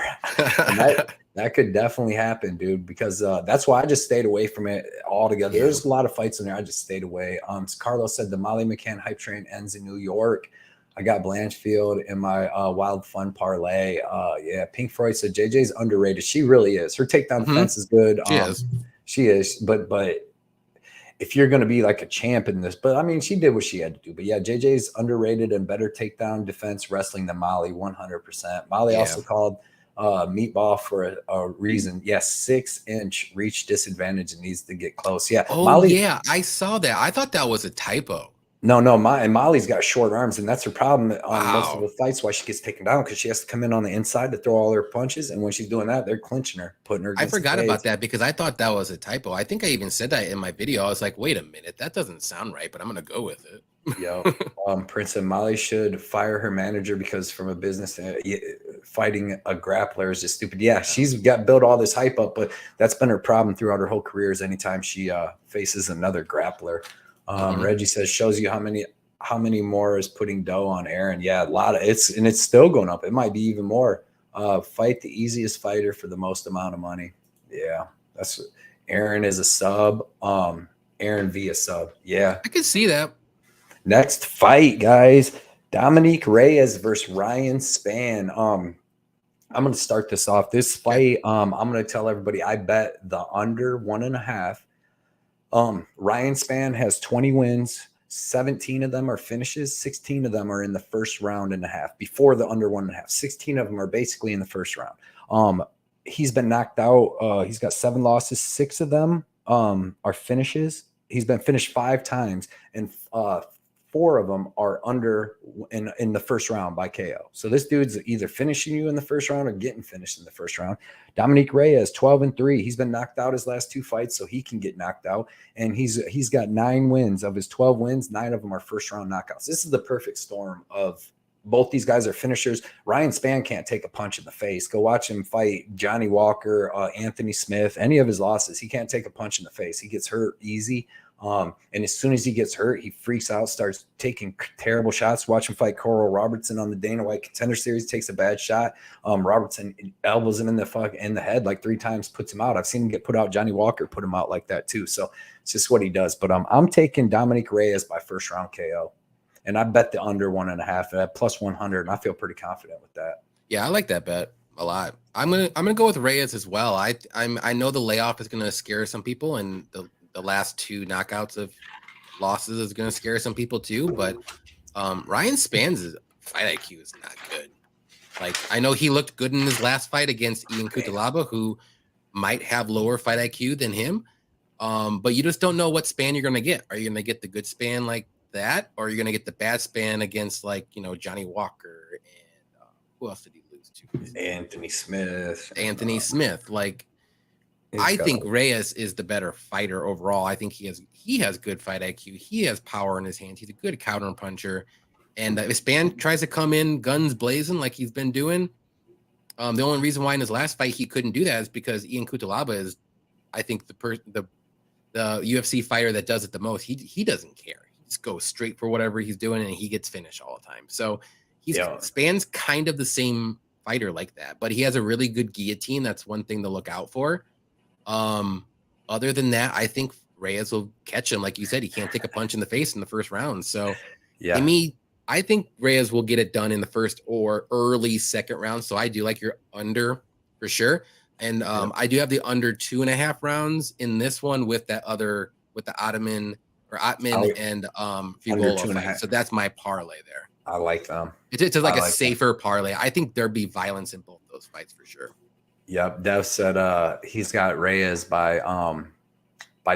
[SPEAKER 1] And that could definitely happen, dude, because that's why I just stayed away from it altogether. Yeah. There's a lot of fights in there. I just stayed away. Carlos said the Molly McCann hype train ends in New York. I got Blanchfield in my Wild Fun parlay. Yeah, Pink Freud said JJ's underrated. She really is. Her takedown defense is good. She is. But if you're going to be like a champ in this, but I mean, she did what she had to do. But yeah, JJ's underrated and better takedown defense wrestling than Molly, 100%. Molly also called Meatball for a reason. Yes, 6-inch reach disadvantage and needs to get close. Yeah.
[SPEAKER 2] Oh, Molly, yeah, I saw that. I thought that was a typo.
[SPEAKER 1] No, Molly's got short arms, and that's her problem on most of the fights. Why she gets taken down, because she has to come in on the inside to throw all her punches, and when she's doing that, they're clinching her, putting her.
[SPEAKER 2] I forgot about that because I thought that was a typo. I think I even said that in my video. I was like, "Wait a minute, that doesn't sound right," but I'm gonna go with it.
[SPEAKER 1] Yo, Prince and Molly should fire her manager because from a business, fighting a grappler is just stupid. Yeah, she's got built all this hype up, but that's been her problem throughout her whole career. Is anytime she faces another grappler. Reggie says shows you how many more is putting dough on Erin. Yeah, a lot of it's still going up. It might be even more. Fight the easiest fighter for the most amount of money. Yeah, that's Erin is a sub. Erin via sub. Yeah,
[SPEAKER 2] I can see that.
[SPEAKER 1] Next fight, guys. Dominick Reyes versus Ryan Spann. I'm gonna start this off. This fight, I'm gonna tell everybody I bet the under 1.5. Ryan Spann has 20 wins. 17 of them are finishes. 16 of them are in the first round and a half before the under 1.5. 16 of them are basically in the first round. He's been knocked out. He's got 7 losses. 6 of them are finishes. He's been finished 5 times, and 4 of them are under in the first round by KO. So this dude's either finishing you in the first round or getting finished in the first round. Dominick Reyes, 12-3. He's been knocked out his last 2 fights, so he can get knocked out. And he's got 9 wins. Of his 12 wins, 9 of them are first round knockouts. This is the perfect storm of both these guys are finishers. Ryan Spann can't take a punch in the face. Go watch him fight Johnny Walker, Anthony Smith, any of his losses. He can't take a punch in the face. He gets hurt easy. And as soon as he gets hurt, he freaks out, starts taking terrible shots. Watch him fight Coral Robertson on the Dana White Contender Series, takes a bad shot. Robertson elbows him in the head like 3 times, puts him out. I've seen him get put out. Johnny Walker put him out like that too. So it's just what he does. But I'm taking Dominick Reyes by first round KO, and I bet the under 1.5 at plus 100, and I feel pretty confident with that.
[SPEAKER 2] Yeah, I like that bet a lot. I'm gonna go with Reyes as well. I know the layoff is gonna scare some people, and the last 2 knockouts of losses is going to scare some people too, but Ryan Spann's fight IQ is not good. Like, I know he looked good in his last fight against Ian Cutelaba, who might have lower fight IQ than him, but you just don't know what Spann you're going to get. Are you going to get the good Spann like that, or are you going to get the bad Spann against, like, Johnny Walker and who else did he lose to?
[SPEAKER 1] Anthony
[SPEAKER 2] Smith. Like, I think Reyes is the better fighter overall. I think he has good fight IQ. He has power in his hands. He's a good counter puncher. And if Spann tries to come in guns blazing like he's been doing, the only reason why in his last fight he couldn't do that is because Ian Cutelaba is, I think, the UFC fighter that does it the most. He doesn't care. He just goes straight for whatever he's doing, and he gets finished all the time. So Spann's kind of the same fighter like that, but he has a really good guillotine. That's one thing to look out for. Other than that, I think Reyes will catch him. Like you said, he can't take a punch in the face in the first round. So to me, I think Reyes will get it done in the first or early second round. So I do like your under for sure. And I do have the under 2.5 rounds in this one with the Ottman and Frevola fight. So that's my parlay there.
[SPEAKER 1] I like them.
[SPEAKER 2] It's like a safer parlay. I think there'll be violence in both those fights for sure.
[SPEAKER 1] Yep, Dev said he's got Reyes by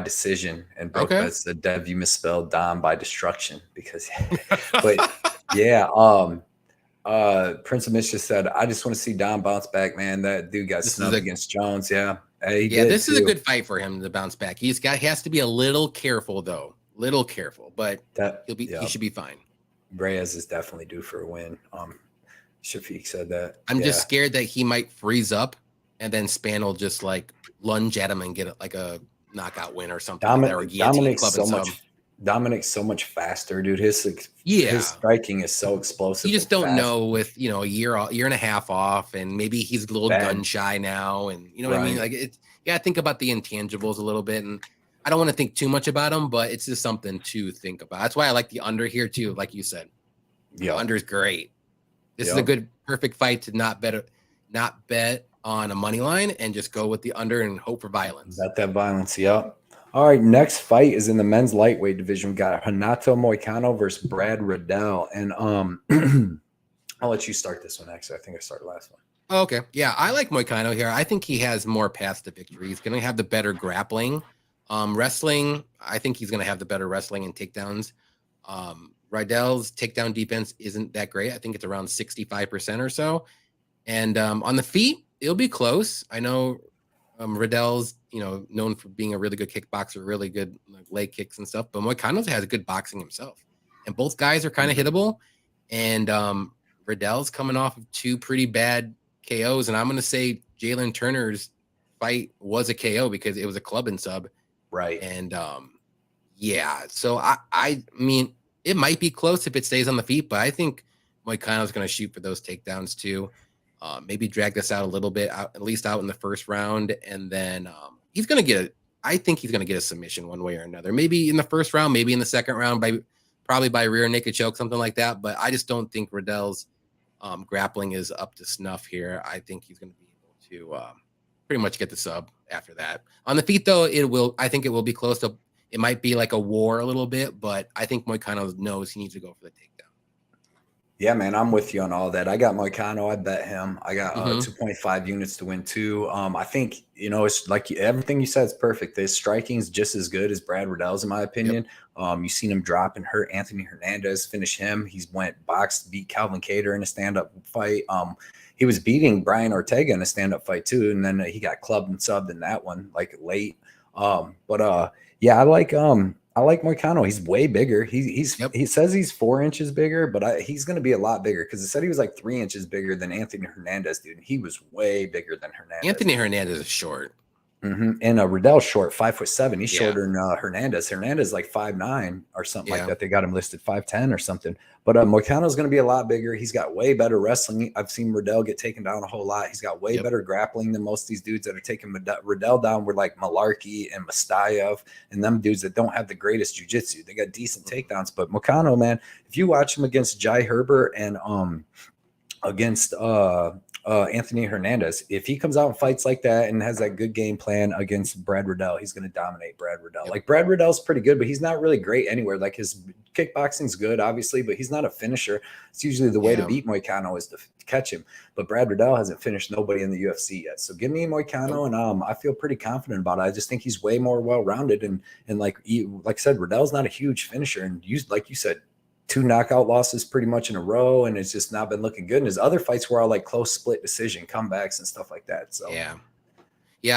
[SPEAKER 1] decision, and Brooke said, Dev, you misspelled Dom by destruction because but yeah, Prince of Mischief said, I just want to see Dom bounce back, man. That dude got snubbed against Jones. Yeah.
[SPEAKER 2] This is a good fight for him to bounce back. He has to be a little careful though. But he should be fine.
[SPEAKER 1] Reyes is definitely due for a win. Shafiq said that.
[SPEAKER 2] I'm just scared that he might freeze up, and then Spann will just like lunge at him and get like a knockout win or something.
[SPEAKER 1] Dominick's so much faster, dude. His striking is so explosive.
[SPEAKER 2] You just don't know with, you know, a year and a half off, and maybe he's a little gun shy now, and you know what I mean? Like it's think about the intangibles a little bit, and I don't want to think too much about him, but it's just something to think about. That's why I like the under here too, like you said. Yeah, under is great. This is a good, perfect fight to not bet on a money line and just go with the under and hope for violence.
[SPEAKER 1] Bet that violence, All right, next fight is in the men's lightweight division. We got Renato Moicano versus Brad Riddell, and I'll let you start this one. Actually, I think I started last one.
[SPEAKER 2] Okay, yeah, I like Moicano here. I think he has more paths to victory. He's going to have the better grappling, wrestling. I think he's going to have the better wrestling and takedowns. Riddell's takedown defense isn't that great. I think it's around 65% or so, and on the feet, it'll be close. I know. Riddell's, you know, known for being a really good kickboxer, really good leg kicks and stuff, but Moicano has good boxing himself, and both guys are kind of hittable. And Riddell's coming off of 2 pretty bad KOs, and I'm going to say Jalen Turner's fight was a KO because it was a club and sub,
[SPEAKER 1] right?
[SPEAKER 2] And so I mean, it might be close if it stays on the feet, but I think Moicano's going to shoot for those takedowns too. Maybe drag this out a little bit, at least out in the first round, and then he's going to get I think he's going to get a submission one way or another. Maybe in the first round, maybe in the second round, probably by rear naked choke, something like that. But I just don't think Riddell's grappling is up to snuff here. I think he's going to be able to pretty much get the sub after that. On the feet, though, I think it will be close to. It might be like a war a little bit, but I think Moicano knows he needs to go for the takedown.
[SPEAKER 1] Yeah, man, I'm with you on all that. I got Moicano. I bet him. I got 2.5 units to win too. I think, you know, it's like everything you said is perfect. His striking is just as good as Brad Riddell's, in my opinion. You've seen him drop and hurt Anthony Hernandez, finish him. He's went boxed, beat Calvin Kattar in a stand-up fight. He was beating Brian Ortega in a stand-up fight too, and then he got clubbed and subbed in that one, like late. Yeah, I like Moicano. He's way bigger. He says he's 4 inches bigger, but he's going to be a lot bigger because it said he was like 3 inches bigger than Anthony Hernandez, dude. He was way bigger than Hernandez.
[SPEAKER 2] Anthony Hernandez is short.
[SPEAKER 1] And Riddell's short, 5'7". He's shorter than Hernandez. Hernandez like 5'9" or something like that. They got him listed 5'10" or something. But Moicano's going to be a lot bigger. He's got way better wrestling. I've seen Riddell get taken down a whole lot. He's got way better grappling than most of these dudes that are taking Riddell down. Were like Malarkey and Mustayev and them dudes that don't have the greatest jiu-jitsu. They got decent takedowns. But Moicano, man, if you watch him against Jai Herbert and against Anthony Hernandez, if he comes out and fights like that and has that good game plan against Brad Riddell, he's going to dominate Brad Riddell. Like Brad Riddell's pretty good, but he's not really great anywhere. Like his kickboxing's good, obviously, but he's not a finisher. It's usually the way to beat Moicano is to catch him. But Brad Riddell hasn't finished nobody in the UFC yet. So give me Moicano, and I feel pretty confident about it. I just think he's way more well-rounded, and like I said, Riddell's not a huge finisher, and like you said, 2 knockout losses pretty much in a row, and it's just not been looking good. And his other fights were all like close split decision comebacks and stuff like that. So
[SPEAKER 2] yeah,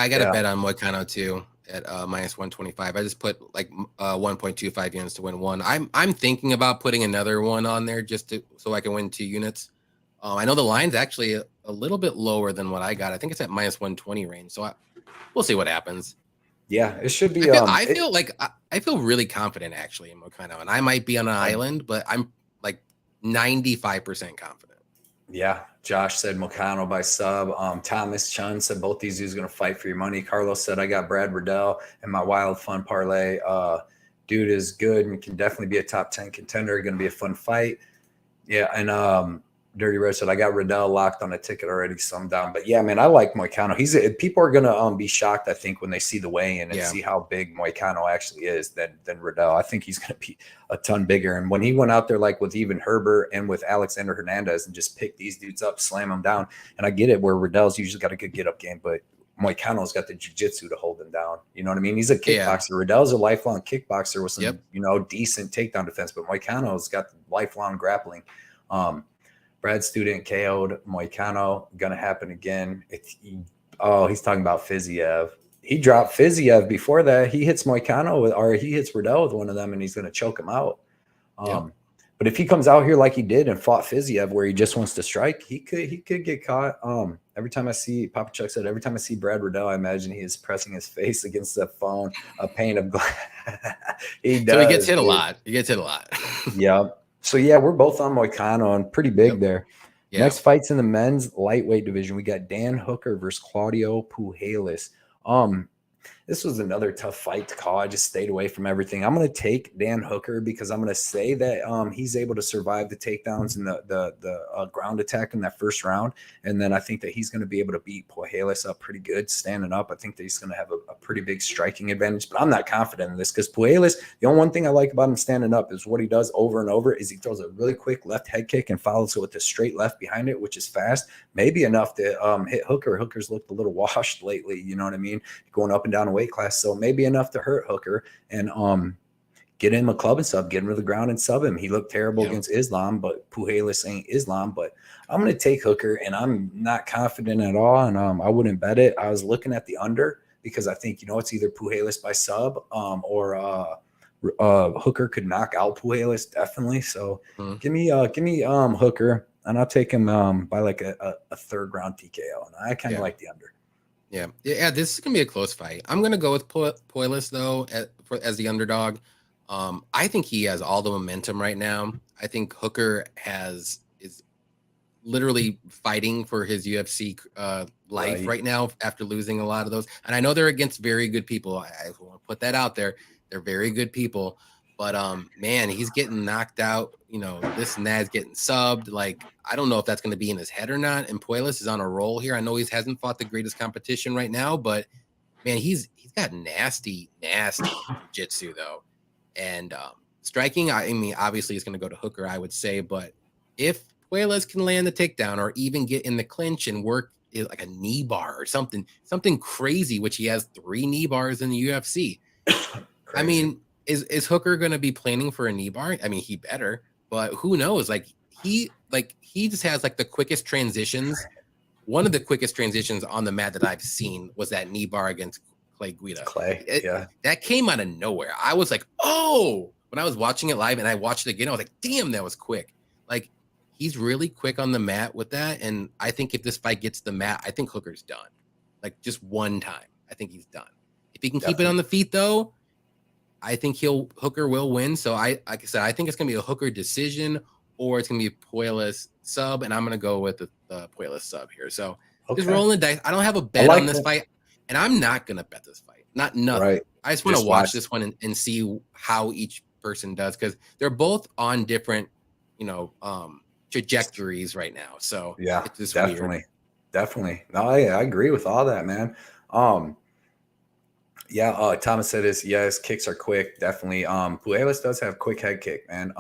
[SPEAKER 2] I got a bet on Moicano too at minus 125. I just put like 1.25 units to win 1. I'm thinking about putting another one on there just so I can win 2 units. I know the line's actually a little bit lower than what I got. I think it's at minus 120 range. So we'll see what happens.
[SPEAKER 1] Yeah, it should be.
[SPEAKER 2] I feel really confident actually in Moicano, and I might be on an island, but I'm like 95% confident.
[SPEAKER 1] Yeah, Josh said Moicano by sub. Thomas Chun said both these dudes are going to fight for your money. Carlos said I got Brad Riddell and my wild fun parlay. Dude is good and can definitely be a top 10 contender. Going to be a fun fight. Yeah, and Dirty Red said I got Riddell locked on a ticket already, so I'm down. But yeah, man, I like Moicano. People are gonna be shocked, I think, when they see the weigh-in and see how big Moicano actually is than Riddell. I think he's gonna be a ton bigger. And when he went out there like with even Herbert and with Alexander Hernandez and just picked these dudes up, slam them down. And I get it where Riddell's usually got a good get-up game, but Moicano's got the jiu-jitsu to hold him down. You know what I mean? He's a kickboxer. Yeah. Riddell's a lifelong kickboxer with some decent takedown defense, but Moicano's got lifelong grappling. Brad Student KO'd Moicano. Gonna happen again. He's talking about Fiziev. He dropped Fiziev before that. He hits Moicano or he hits Riddell with one of them, and he's gonna choke him out. But if he comes out here like he did and fought Fiziev, where he just wants to strike, he could get caught. every time I see Papa Chuck said, every time I see Brad Riddell, I imagine he is pressing his face against the phone, a pane of glass. He does.
[SPEAKER 2] So he gets hit a lot. He gets hit a lot.
[SPEAKER 1] Yeah. So yeah, we're both on Moicano and pretty big there. Yeah. Next fight's in the men's lightweight division. We got Dan Hooker versus Claudio Pujolas. This was another tough fight to call. I just stayed away from everything. I'm going to take Dan Hooker because I'm going to say that he's able to survive the takedowns and the ground attack in that first round. And then I think that he's going to be able to beat Pujolas up pretty good standing up. I think that he's going to have a pretty big striking advantage. But I'm not confident in this because Pujolas, the only one thing I like about him standing up is what he does over and over is he throws a really quick left head kick and follows it with a straight left behind it, which is fast. Maybe enough to hit Hooker. Hooker's looked a little washed lately. You know what I mean? Going up and down weight class, so maybe enough to hurt Hooker and get him a club and sub, get him to the ground and sub him. He looked terrible against Islam, but Pujolas ain't Islam. But I'm going to take Hooker, and I'm not confident at all, and I wouldn't bet it. I was looking at the under because I think it's either Pujolas by sub or Hooker could knock out Pujolas definitely. So give me Hooker, and I'll take him by like a third round TKO, and I kind of like the under.
[SPEAKER 2] Yeah, this is gonna be a close fight. I'm gonna go with Pujolas though as the underdog. I think he has all the momentum right now. I think Hooker is literally fighting for his UFC life right now after losing a lot of those. And I know they're against very good people. I want to put that out there. They're very good people. But man, he's getting knocked out. This and that is getting subbed. Like, I don't know if that's going to be in his head or not. And Pujolas is on a roll here. I know he hasn't fought the greatest competition right now, but man, he's got nasty jiu-jitsu though. And striking, I mean, obviously it's going to go to Hooker, I would say. But if Pujolas can land the takedown or even get in the clinch and work like a knee bar or something crazy, which he has 3 knee bars in the UFC. I mean, is Hooker going to be planning for a knee bar? I mean, he better, but who knows? He just has like the quickest transitions. One of the quickest transitions on the mat that I've seen was that knee bar against Clay Guida. That came out of nowhere. I was like, oh, when I was watching it live and I watched it again, I was like, damn, that was quick. Like, he's really quick on the mat with that. And I think if this fight gets the mat, I think Hooker's done. Like, just one time, I think he's done. If he can keep it on the feet though, I think Hooker will win. So like I said, I think it's gonna be a Hooker decision or it's gonna be a Pujolas sub, and I'm gonna go with the Pujolas sub here. So just rolling the dice. I don't have a bet on this fight, and I'm not gonna bet this fight. Nothing. Right. I just want to watch this one and see how each person does because they're both on different, trajectories right now. So
[SPEAKER 1] yeah,
[SPEAKER 2] it's just
[SPEAKER 1] definitely. No, I agree with all that, man. Thomas said his kicks are quick. Definitely. Pujolas does have quick head kick, man.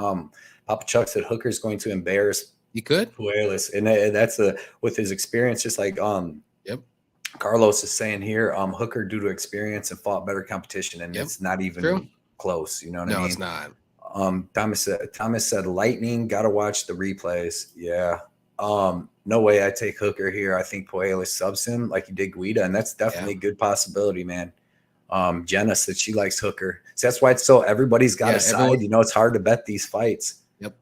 [SPEAKER 1] Papa Chuck said Hooker's going to embarrass Pujolas, and that's with his experience, just like Carlos is saying here. Hooker, due to experience and fought better competition, and it's not even close. You know what I mean?
[SPEAKER 2] No, it's not.
[SPEAKER 1] Thomas said Lightning. Got to watch the replays. Yeah. No way I take Hooker here. I think Pujolas subs him like he did Guida, and that's definitely a good possibility, man. Jenna said she likes Hooker. So that's why it's so everybody's got a side. It's hard to bet these fights.
[SPEAKER 2] Yep.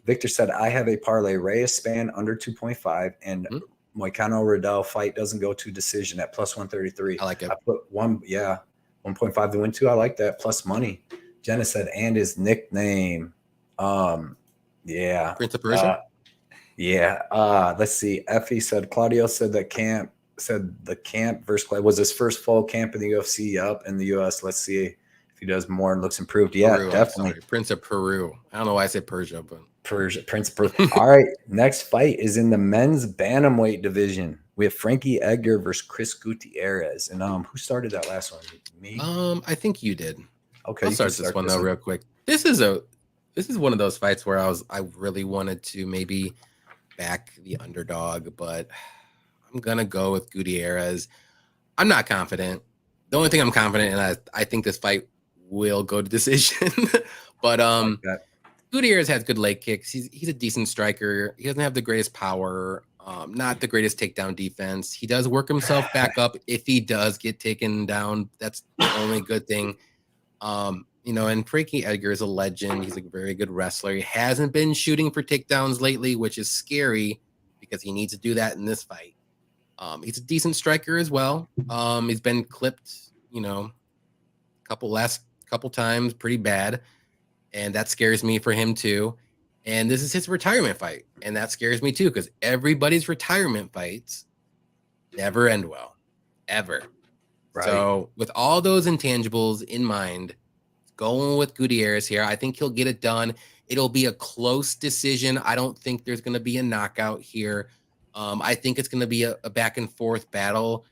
[SPEAKER 1] Victor said I have a parlay Reyes Spann under 2.5 and Moicano Riddell fight doesn't go to decision at plus 133.
[SPEAKER 2] I like it.
[SPEAKER 1] I put 1.5 to win 2. I like that plus money. Jenna said and his nickname.
[SPEAKER 2] Prince of Persia.
[SPEAKER 1] Let's see. Effie said Claudio said that the camp versus Clay was his first full camp in the UFC in the US. Let's see if he does more and looks improved.
[SPEAKER 2] Peru,
[SPEAKER 1] Definitely.
[SPEAKER 2] Prince of Peru. I don't know why I said Persia, but
[SPEAKER 1] Prince of Peru. All right. Next fight is in the men's bantamweight division. We have Frankie Edgar versus Chris Gutierrez. And who started that last one? Me?
[SPEAKER 2] I think you did.
[SPEAKER 1] Okay.
[SPEAKER 2] I'll start this one though real quick. This is one of those fights where I really wanted to maybe back the underdog, but I'm gonna go with Gutierrez. I'm not confident. The only thing I'm confident in, I think this fight will go to decision. But Gutierrez has good leg kicks. He's a decent striker. He doesn't have the greatest power, not the greatest takedown defense. He does work himself back up if he does get taken down. That's the only good thing. And Frankie Edgar is a legend. He's a very good wrestler. He hasn't been shooting for takedowns lately, which is scary because he needs to do that in this fight. He's a decent striker as well. He's been clipped, couple times pretty bad, and that scares me for him too. And this is his retirement fight, and that scares me too, because everybody's retirement fights never end well, ever. Right. So with all those intangibles in mind, going with Gutierrez here, I think he'll get it done. It'll be a close decision. I don't think there's going to be a knockout here. I think it's going to be a back and forth battle.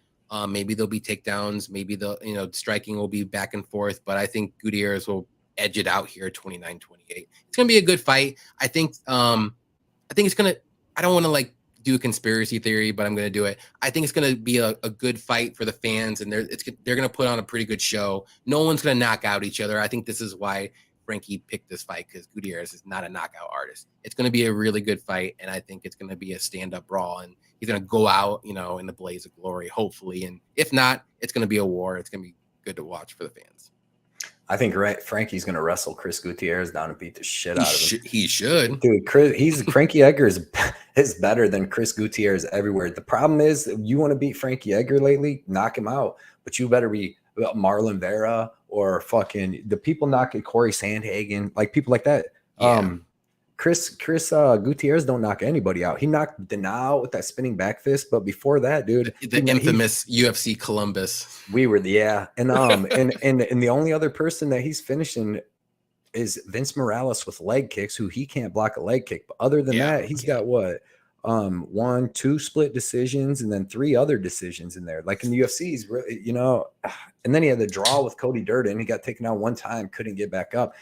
[SPEAKER 2] Maybe there'll be takedowns. Maybe the striking will be back and forth. But I think Gutierrez will edge it out here, 29-28. It's going to be a good fight. I think it's going to. I don't want to do a conspiracy theory, but I'm going to do it. I think it's going to be a good fight for the fans, and they're going to put on a pretty good show. No one's going to knock out each other. I think this is why Frankie picked this fight, because Gutierrez is not a knockout artist. It's going to be a really good fight, and I think it's going to be a stand-up brawl, and he's going to go out, in the blaze of glory, hopefully. And if not, it's going to be a war. It's going to be good to watch for the fans.
[SPEAKER 1] I think Frankie's going to wrestle Chris Gutierrez down and beat the shit out of him.
[SPEAKER 2] He should.
[SPEAKER 1] Dude, Frankie Edgar is better than Chris Gutierrez everywhere. The problem is, you want to beat Frankie Edgar lately, knock him out. But you better be Marlon Vera or fucking the people knocking Corey Sandhagen, people like that. Yeah. Chris Gutierrez don't knock anybody out. He knocked Dana out with that spinning back fist, but before that, dude,
[SPEAKER 2] the infamous UFC Columbus.
[SPEAKER 1] We were and and the only other person that he's finishing is Vince Morales with leg kicks, who he can't block a leg kick. But other than that, he's got what? 1, 2 split decisions, and then 3 other decisions in there. Like in the UFC, he's really, and then he had the draw with Cody Durden. He got taken out one time, couldn't get back up.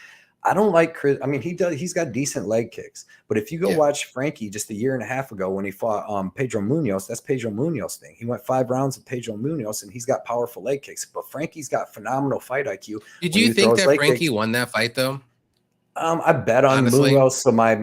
[SPEAKER 1] I don't like Chris. I mean, he's got decent leg kicks, but if you go watch Frankie just a year and a half ago when he fought Pedro Munoz, that's Pedro Munoz thing. He went 5 rounds with Pedro Munoz, and he's got powerful leg kicks. But Frankie's got phenomenal fight IQ.
[SPEAKER 2] Did you think that Frankie won that fight though?
[SPEAKER 1] I bet on Munoz, so my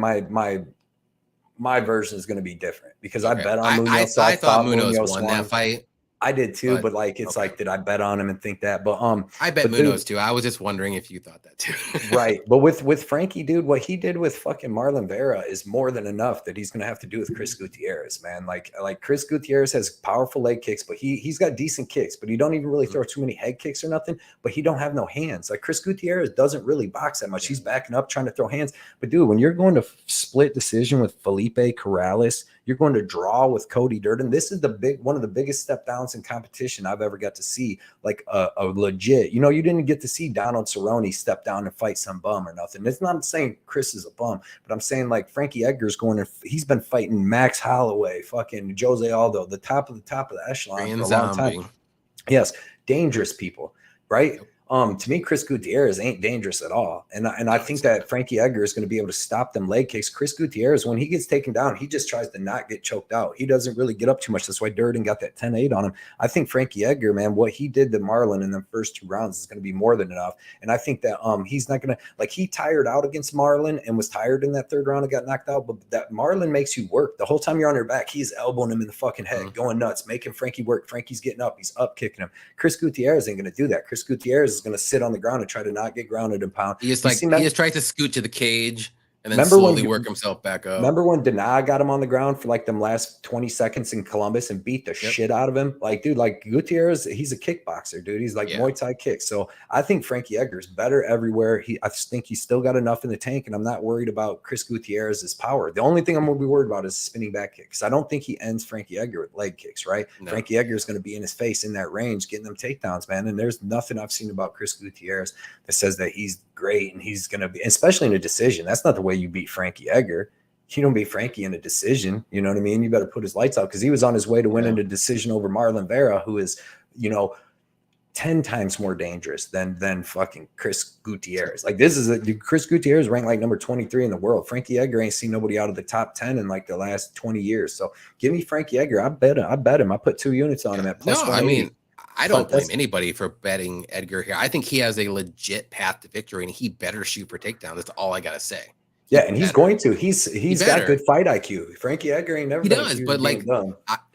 [SPEAKER 1] version is going to be different because I bet on Munoz.
[SPEAKER 2] I thought Munoz won that fight.
[SPEAKER 1] I did too, but did I bet on him and think that? But
[SPEAKER 2] I bet Munoz too. I was just wondering if you thought that too.
[SPEAKER 1] Right. But with Frankie, dude, what he did with fucking Marlon Vera is more than enough that he's gonna have to do with Chris Gutierrez, man. Like Chris Gutierrez has powerful leg kicks, but he's got decent kicks, but he don't even really throw too many head kicks or nothing. But he don't have no hands. Like Chris Gutierrez doesn't really box that much. He's backing up, trying to throw hands. But dude, when you're going to split decision with Felipe Corrales, you're going to draw with Cody Durden. This is one of the biggest step downs in competition I've ever got to see. Like a legit, you didn't get to see Donald Cerrone step down and fight some bum or nothing. It's not saying Chris is a bum, but I'm saying Frankie Edgar's he's been fighting Max Holloway, fucking Jose Aldo, the top of the echelon for a long time. Yes, dangerous people, right? To me, Chris Gutierrez ain't dangerous at all. And I think that Frankie Edgar is going to be able to stop them leg kicks. Chris Gutierrez, when he gets taken down, he just tries to not get choked out. He doesn't really get up too much. That's why Durden got that 10-8 on him. I think Frankie Edgar, man, what he did to Marlon in the first 2 rounds is going to be more than enough. And I think that he's not going to, he tired out against Marlon and was tired in that 3rd round and got knocked out. But that Marlon makes you work. The whole time you're on your back, he's elbowing him in the fucking head, going nuts, making Frankie work. Frankie's getting up. He's up kicking him. Chris Gutierrez ain't going to do that. Chris Gutierrez is going to sit on the ground and try to not get grounded and pound.
[SPEAKER 2] He just tries to scoot to the cage and then slowly work himself back up.
[SPEAKER 1] Remember when Dana got him on the ground for them last 20 seconds in Columbus and beat the shit out of him? Gutierrez, he's a kickboxer, dude. He's Muay Thai kicks. So I think Frankie Edgar's better everywhere. I think he's still got enough in the tank, and I'm not worried about Chris Gutierrez's power. The only thing I'm going to be worried about is spinning back kicks. I don't think he ends Frankie Edgar with leg kicks, right? No. Frankie Edgar is going to be in his face in that range, getting them takedowns, man. And there's nothing I've seen about Chris Gutierrez that says that he's great and he's going to be, especially in a decision. That's not the way you beat Frankie Edgar. You don't beat Frankie in a decision. You know what I mean? You better put his lights out, because he was on his way to winning a decision over Marlon Vera, who is, 10 times more dangerous than fucking Chris Gutierrez. Chris Gutierrez ranked number 23 in the world. Frankie Edgar ain't seen nobody out of the top 10 in the last 20 years. So give me Frankie Edgar. I bet him. I put 2 units on him at plus 180.
[SPEAKER 2] I don't blame anybody for betting Edgar here. I think he has a legit path to victory, and he better shoot for takedown. That's all I gotta say.
[SPEAKER 1] Yeah, and he's going to. He's got good fight IQ. Frankie Edgar ain't never.
[SPEAKER 2] He does, but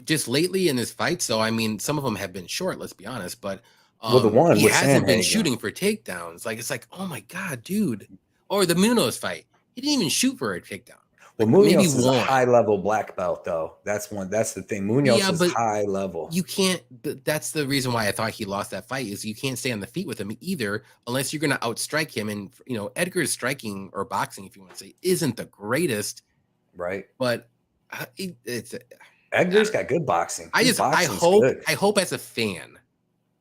[SPEAKER 2] just lately in his fights, so some of them have been short. Let's be honest, but
[SPEAKER 1] the one
[SPEAKER 2] he hasn't been shooting for takedowns. It's oh my god, dude. Or the Munoz fight, he didn't even shoot for a takedown.
[SPEAKER 1] Well, Munoz is a high-level black belt, though. That's the thing. Munoz is high level.
[SPEAKER 2] You can't. That's the reason why I thought he lost that fight. Is you can't stay on the feet with him either, unless you're going to outstrike him. And Edgar's striking or boxing, if you want to say, isn't the greatest,
[SPEAKER 1] right?
[SPEAKER 2] But
[SPEAKER 1] Edgar's got good boxing.
[SPEAKER 2] I hope as a fan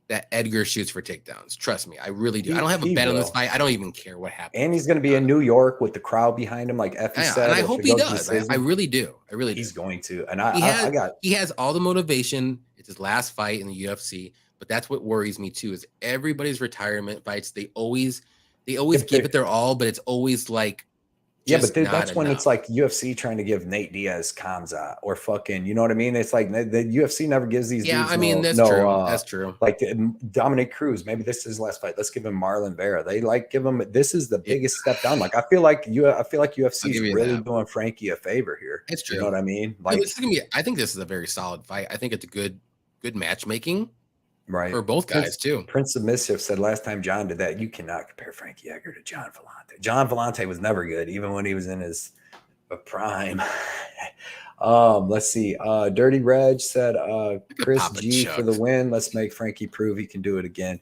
[SPEAKER 2] that Edgar shoots for takedowns. Trust me, I really do. I don't have a bet on this fight. I don't even care what happens.
[SPEAKER 1] And he's going to be in New York with the crowd behind him, like Effie said.
[SPEAKER 2] And I hope he does. I really do.
[SPEAKER 1] He's going to. And
[SPEAKER 2] he has all the motivation. It's his last fight in the UFC. But that's what worries me too. Is everybody's retirement fights? They always give it their all, but it's always like.
[SPEAKER 1] Yeah, but that's when it's like UFC trying to give Nate Diaz Kamzat or fucking, you know what I mean? It's like the UFC never gives these dudes.
[SPEAKER 2] I mean, that's true. That's true.
[SPEAKER 1] Like Dominick Cruz, maybe this is his last fight. Let's give him Marlon Vera. They give him. This is the biggest step down. Like I feel like UFC is really doing Frankie a favor here.
[SPEAKER 2] It's true.
[SPEAKER 1] You know what I mean? Like
[SPEAKER 2] I think this is a very solid fight. I think it's a good matchmaking.
[SPEAKER 1] Right.
[SPEAKER 2] For both guys, too.
[SPEAKER 1] Prince of Mischief said last time John did that, you cannot compare Frankie Edgar to John Vellante. John Vellante was never good, even when he was in his prime. Let's see. Dirty Reg said Chris G for the win. Let's make Frankie prove he can do it again.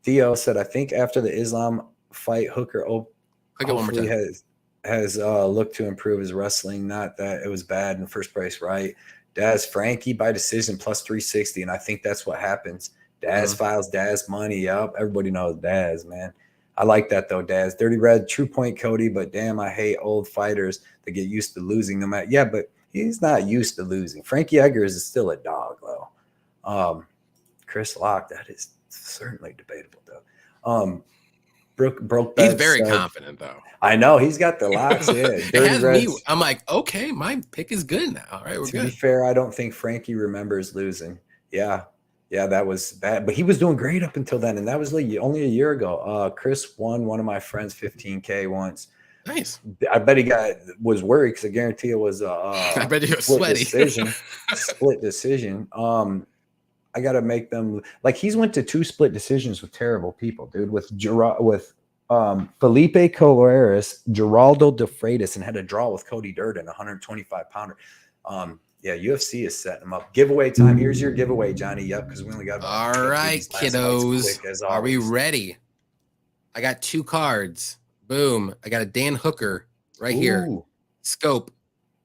[SPEAKER 1] Theo said, I think after the Islam fight, Hooker has looked to improve his wrestling. Not that it was bad in the first place, right? Daz Frankie by decision plus 360, and I think that's what happens. Daz files Daz money. Yep, everybody knows Daz, man. I like that though, Daz. Dirty Red, true point, Cody. But damn, I hate old fighters that get used to losing. No matter, yeah, but he's not used to losing. Frankie Edgar is still a dog though. Chris Locke, that is certainly debatable though. Broke.
[SPEAKER 2] He's very confident though.
[SPEAKER 1] I know he's got the locks. Yeah,
[SPEAKER 2] I'm like, okay, my pick is good now. All right, we're good.
[SPEAKER 1] To be fair, I don't think Frankie remembers losing. Yeah, that was bad, but he was doing great up until then, and that was like only a year ago. Chris won one of my friends $15K once.
[SPEAKER 2] Nice.
[SPEAKER 1] I bet he was worried because I guarantee it was
[SPEAKER 2] I bet he was sweaty.
[SPEAKER 1] Split decision. I got to make them like he's went to 2 split decisions with terrible people, dude. With Felipe Colares, Geraldo De Freitas, and had a draw with Cody Durden, 125-pounder. Yeah, UFC is setting them up. Giveaway time. Here's your giveaway, Johnny. Yep, because we only got about
[SPEAKER 2] all right, kiddos. Are we ready? I got 2 cards. Boom. I got a Dan Hooker right here. Scope.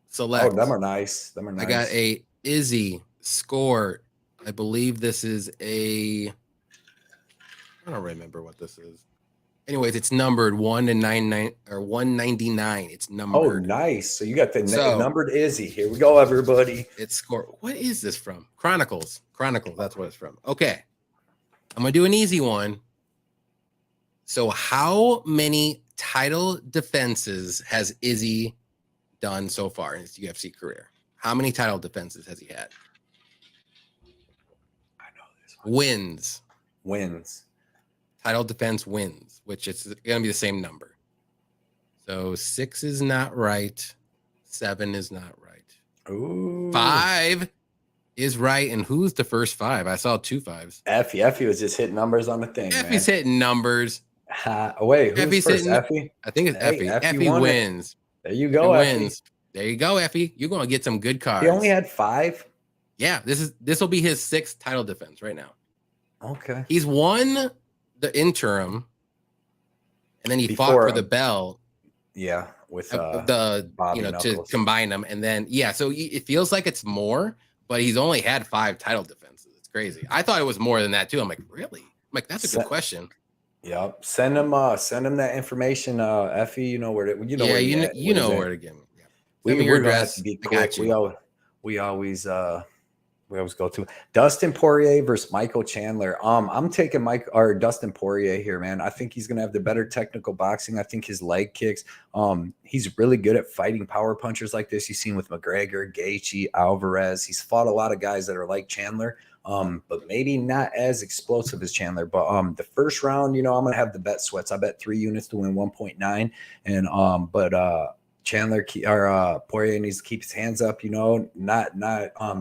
[SPEAKER 2] Select.
[SPEAKER 1] Oh, them are nice.
[SPEAKER 2] I got a Izzy score. I believe this is I don't remember what this is. Anyways, it's numbered 199 or 199. It's numbered.
[SPEAKER 1] Oh, nice. So you got the numbered Izzy. Here we go, everybody.
[SPEAKER 2] It's score. What is this from? Chronicles. That's what it's from. Okay. I'm going to do an easy one. So how many title defenses has Izzy done so far in his UFC career? How many title defenses has he had?
[SPEAKER 1] I know this one.
[SPEAKER 2] Wins. Title defense wins, which is going to be the same number. So 6 is not right. 7 is not right.
[SPEAKER 1] Ooh.
[SPEAKER 2] 5 is right. And who's the first 5? I saw 2 5s.
[SPEAKER 1] Effie was just hitting numbers on the thing.
[SPEAKER 2] Effie's hitting numbers.
[SPEAKER 1] Wait, who's first? Effie?
[SPEAKER 2] I think it's Effie. Effie wins.
[SPEAKER 1] There you go, Effie.
[SPEAKER 2] Wins. There you go, Effie. You're going to get some good cards.
[SPEAKER 1] He only had 5?
[SPEAKER 2] Yeah, this will be his 6th title defense right now.
[SPEAKER 1] Okay.
[SPEAKER 2] He's won the interim, and then he fought for the belt.
[SPEAKER 1] Yeah, with
[SPEAKER 2] Bobby to combine them, and then so it feels like it's more, but he's only had 5 title defenses. It's crazy. I thought it was more than that too. I'm like, really? I'm like, that's a good question.
[SPEAKER 1] Yep. Send him that information. Effie, you know where to where to
[SPEAKER 2] get me. Yeah.
[SPEAKER 1] We're gonna have to be quick. We always go to Dustin Poirier versus Michael Chandler. I'm taking Dustin Poirier here, man. I think he's gonna have the better technical boxing. I think his leg kicks. He's really good at fighting power punchers like this. You've seen with McGregor, Gaethje, Alvarez. He's fought a lot of guys that are like Chandler, but maybe not as explosive as Chandler. But the first round, I'm gonna have the bet sweats. I bet 3 units to win 1.9, and Chandler Poirier needs to keep his hands up, not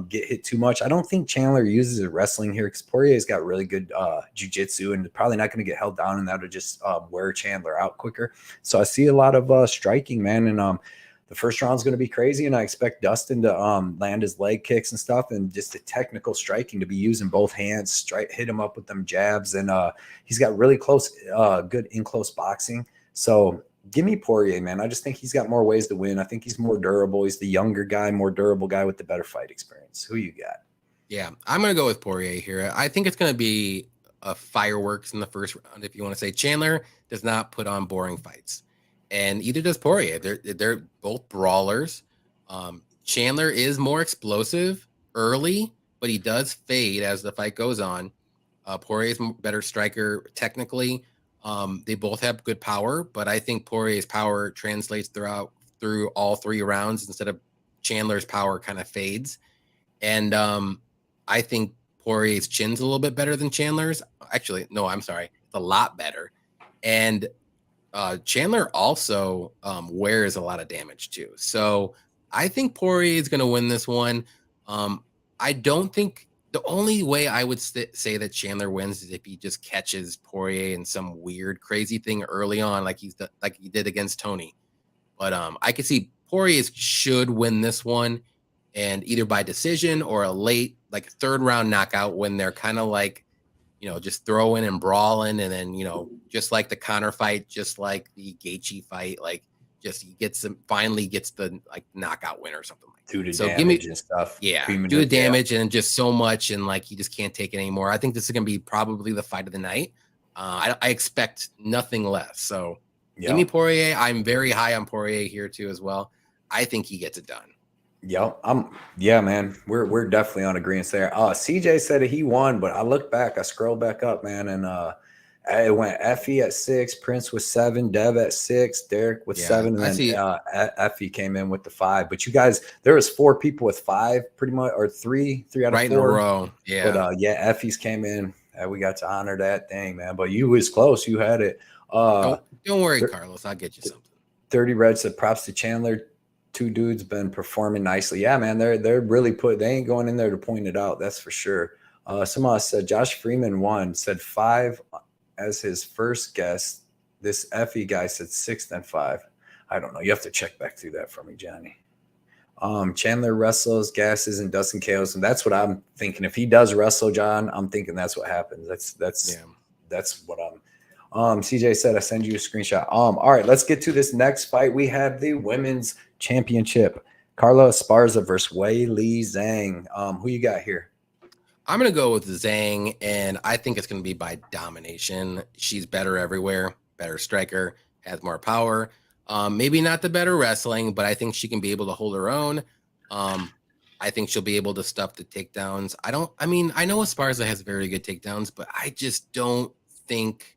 [SPEAKER 1] get hit too much. I don't think Chandler uses his wrestling here because Poirier's got really good jiu-jitsu and probably not going to get held down, and that'll just wear Chandler out quicker. So I see a lot of striking, man. And the first round's going to be crazy, and I expect Dustin to land his leg kicks and stuff, and just the technical striking to be using both hands, hit him up with them jabs, and he's got really good in close boxing. So give me Poirier, man. I just think he's got more ways to win. I think he's more durable. He's the younger guy, more durable guy with the better fight experience. Who you got?
[SPEAKER 2] Yeah, I'm going to go with Poirier here. I think it's going to be a fireworks in the first round, if you want to say. Chandler does not put on boring fights, and either does Poirier. They're both brawlers. Chandler is more explosive early, but he does fade as the fight goes on. Poirier's better striker technically. They both have good power, but I think Poirier's power translates through all 3 rounds instead of Chandler's power kind of fades. And I think Poirier's chin's a little bit better than Chandler's. Actually, no, I'm sorry. It's a lot better. And Chandler also wears a lot of damage too. So I think Poirier is going to win this one. I don't think the only way I would say that Chandler wins is if he just catches Poirier in some weird, crazy thing early on, like he did against Tony. But I could see Poirier should win this one, and either by decision or a late, like 3rd round knockout when they're kind of like, just throwing and brawling, and then just like the Conor fight, just like the Gaethje fight, like just he finally gets the like knockout win or something like that.
[SPEAKER 1] Do the damage and stuff.
[SPEAKER 2] Yeah, do the damage and just so much, and like he just can't take it anymore. I think this is going to be probably the fight of the night. I expect nothing less. So give me Poirier. I'm very high on Poirier here too as well. I think he gets it done.
[SPEAKER 1] Yeah, man. We're definitely on agreement there. CJ said that he won, but I looked back, I scrolled back up, man, and it went Effie at 6, Prince with 7, Dev at 6, Derek with 7, and then Effie came in with the 5. But you guys, there was 4 people with 5, pretty much, or 3 out of 4
[SPEAKER 2] right in a row. Yeah,
[SPEAKER 1] but Effie's came in. We got to honor that thing, man. But you was close. You had it.
[SPEAKER 2] Don't worry, Carlos. I'll get you something.
[SPEAKER 1] 30 Red said props to Chandler. 2 dudes been performing nicely. Yeah, man, they're really they ain't going in there to point it out. That's for sure. Someone said Josh Freeman won, said 5 as his first guess. This Effie guy said 6 then 5. I don't know. You have to check back through that for me, Johnny. Chandler wrestles, gasses, and Dustin KOs, and that's what I'm thinking. If he does wrestle, John, I'm thinking that's what happens. That's what I'm. CJ said I send you a screenshot. All right, let's get to this next fight. We have the women's championship. Carla Esparza versus Weili Zhang. Who you got here?
[SPEAKER 2] I'm going to go with Zhang, and I think it's going to be by domination. She's better everywhere, better striker, has more power. Maybe not the better wrestling, but I think she can be able to hold her own. I think she'll be able to stuff the takedowns. I know Esparza has very good takedowns, but I just don't think.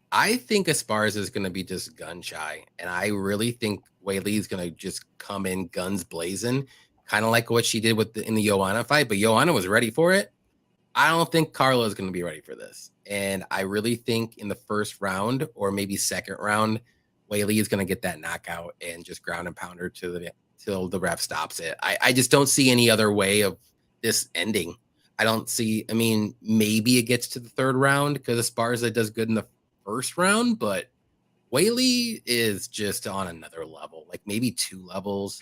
[SPEAKER 2] I think Esparza is going to be just gun shy, and I really think Weili is going to just come in guns blazing, kind of like what she did in the Joanna fight. But Joanna was ready for it. I don't think Carla is going to be ready for this, and I really think in the first round or maybe second round, Weili is going to get that knockout and just ground and pound her till the ref stops it. I just don't see any other way of this ending. I don't see. I mean, maybe it gets to the 3rd round because Esparza does good in the first round, but Weili is just on another level, like maybe 2 levels.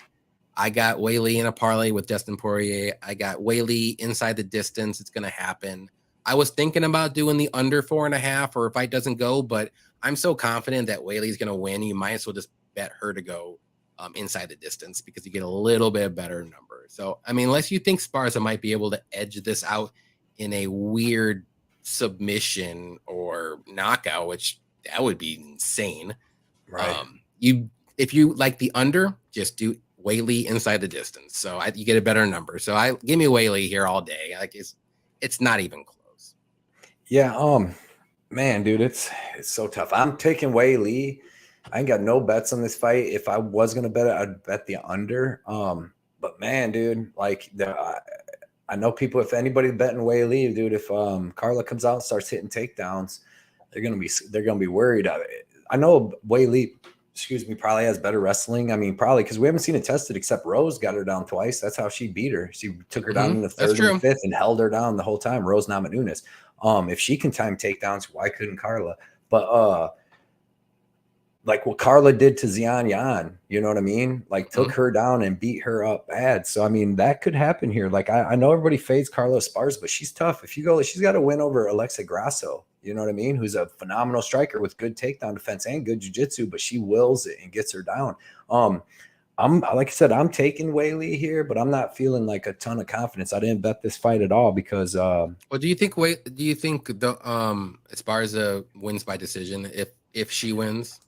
[SPEAKER 2] I got Weili in a parlay with Dustin Poirier. I got Weili inside the distance. It's going to happen. I was thinking about doing the under 4.5 or if fight doesn't go, but I'm so confident that Weili is going to win. You might as well just bet her to go inside the distance because you get a little bit better number. So, I mean, unless you think Esparza might be able to edge this out in a weird submission or knockout, which that would be insane.
[SPEAKER 1] Right.
[SPEAKER 2] If you like the under, just do Weili inside the distance. So you get a better number. So give me Weili here all day. Like it's not even close.
[SPEAKER 1] Yeah. Man, dude, it's so tough. I'm taking Weili. I ain't got no bets on this fight. If I was gonna bet it, I'd bet the under. But man, dude, like I know people. If anybody betting Weili, dude, if Carla comes out and starts hitting takedowns, they're gonna be worried. I know Weili, probably has better wrestling. I mean, probably because we haven't seen it tested except Rose got her down twice. That's how she beat her. She took her down in the 3rd and the 5th and held her down the whole time. Rose Namajunas. If she can time takedowns, why couldn't Carla? But like what Carla did to Xian Yan, you know what I mean? Like took her down and beat her up bad. So I mean that could happen here. Like I know everybody fades Carla Esparza, but she's tough. If you go, she's got to win over Alexa Grasso, you know what I mean? Who's a phenomenal striker with good takedown defense and good jiu-jitsu, but she wills it and gets her down. I'm like I said, I'm taking Weili here, but I'm not feeling like a ton of confidence. I didn't bet this fight at all because
[SPEAKER 2] well, do you think the Esparza wins by decision if she wins?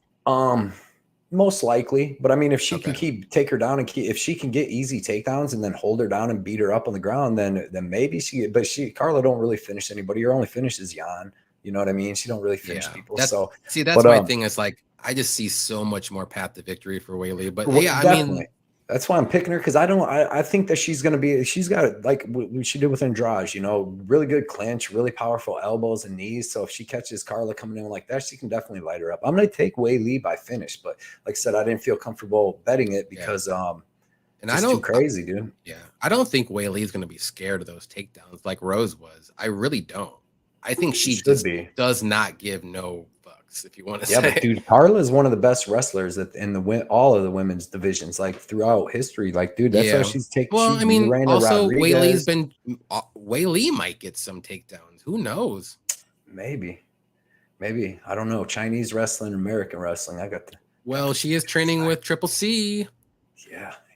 [SPEAKER 1] Most likely, but I mean, if she can take her down and if she can get easy takedowns and then hold her down and beat her up on the ground, then maybe Carla don't really finish anybody. Her only finish is Jan. You know what I mean? She don't really finish people.
[SPEAKER 2] That's
[SPEAKER 1] but,
[SPEAKER 2] my thing. Is like I just see so much more path to victory for Weili. But yeah,
[SPEAKER 1] definitely.
[SPEAKER 2] I mean,
[SPEAKER 1] that's why I'm picking her because I think that she's got like what she did with Andrade, you know, really good clinch, really powerful elbows and knees. So if she catches Carla coming in like that, she can definitely light her up. I'm going to take Weili by finish, but like I said, I didn't feel comfortable betting it because and I know too crazy, dude.
[SPEAKER 2] Yeah, I don't think Weili is going to be scared of those takedowns like Rose was. I really don't. I think she does not give no fucks, if you want to say.
[SPEAKER 1] Yeah, but dude, Carla is one of the best wrestlers in all of the women's divisions, like throughout history. Like, dude, that's why she's taking.
[SPEAKER 2] Well, I mean, also Weili might get some takedowns. Who knows?
[SPEAKER 1] Maybe. I don't know. Chinese wrestling, American wrestling.
[SPEAKER 2] She is training with Triple C.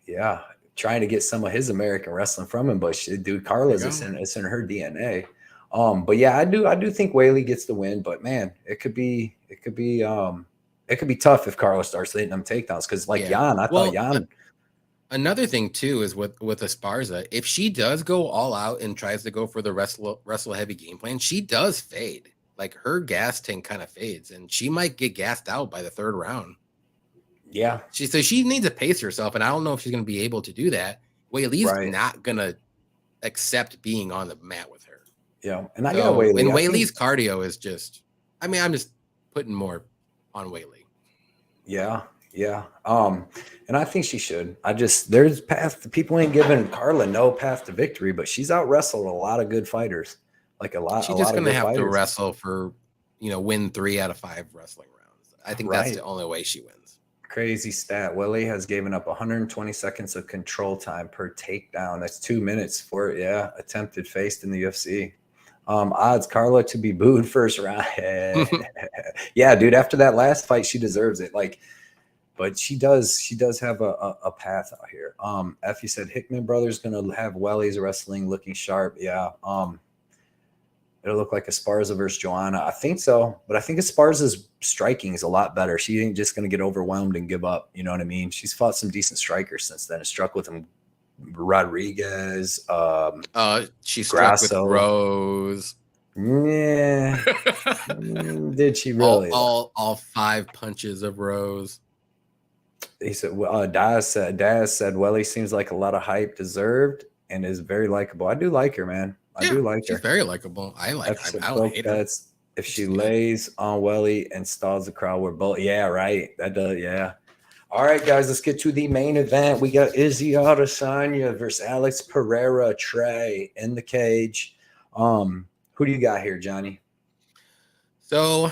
[SPEAKER 1] Yeah. Trying to get some of his American wrestling from him, but dude, Carla's it's in her DNA. But yeah, I do think Weili gets the win, but man, it could be tough if Carla starts hitting them takedowns because Jan, I thought Jan.
[SPEAKER 2] Another thing too is with Esparza, if she does go all out and tries to go for the wrestle heavy game plan, she does fade. Like her gas tank kind of fades, and she might get gassed out by the third round.
[SPEAKER 1] Yeah,
[SPEAKER 2] she needs to pace herself, and I don't know if she's going to be able to do that. Weili's not going to accept being on the mat with her.
[SPEAKER 1] Yeah, and I got Weili.
[SPEAKER 2] And Weili's cardio is just, I mean, I'm just putting more on Weili.
[SPEAKER 1] Yeah. And I think she should. There's path. People ain't giving Carla no path to victory, but she's out wrestled a lot of good fighters. Like a lot.
[SPEAKER 2] She's just gonna have to wrestle for, win 3 out of 5 wrestling rounds. I think that's the only way she wins.
[SPEAKER 1] Crazy stat. Weili has given up 120 seconds of control time per takedown. That's 2 minutes for attempted faced in the UFC. Odds Carla to be booed first round. Yeah, dude. After that last fight, she deserves it. But she does have a path out here. Effie said Hickman brothers gonna have Wellies wrestling looking sharp. Yeah. It'll look like Esparza versus Joanna. I think so, but I think Esparza's striking is a lot better. She ain't just gonna get overwhelmed and give up. You know what I mean? She's fought some decent strikers since then. Struck with him. Rodriguez.
[SPEAKER 2] She struck with Rose.
[SPEAKER 1] Yeah. Did she really?
[SPEAKER 2] All 5 punches of Rose.
[SPEAKER 1] He said, Daz said, Weili seems like a lot of hype deserved and is very likable. I do like her, man. I do like her.
[SPEAKER 2] She's very likable. I like her. I don't hate her.
[SPEAKER 1] If she lays on Weili and stalls the crowd, we're both. Yeah, right. That does. Yeah. All right, guys, let's get to the main event. We got Izzy Adesanya versus Alex Pereira Trey in the cage. Who do you got here, Johnny?
[SPEAKER 2] So,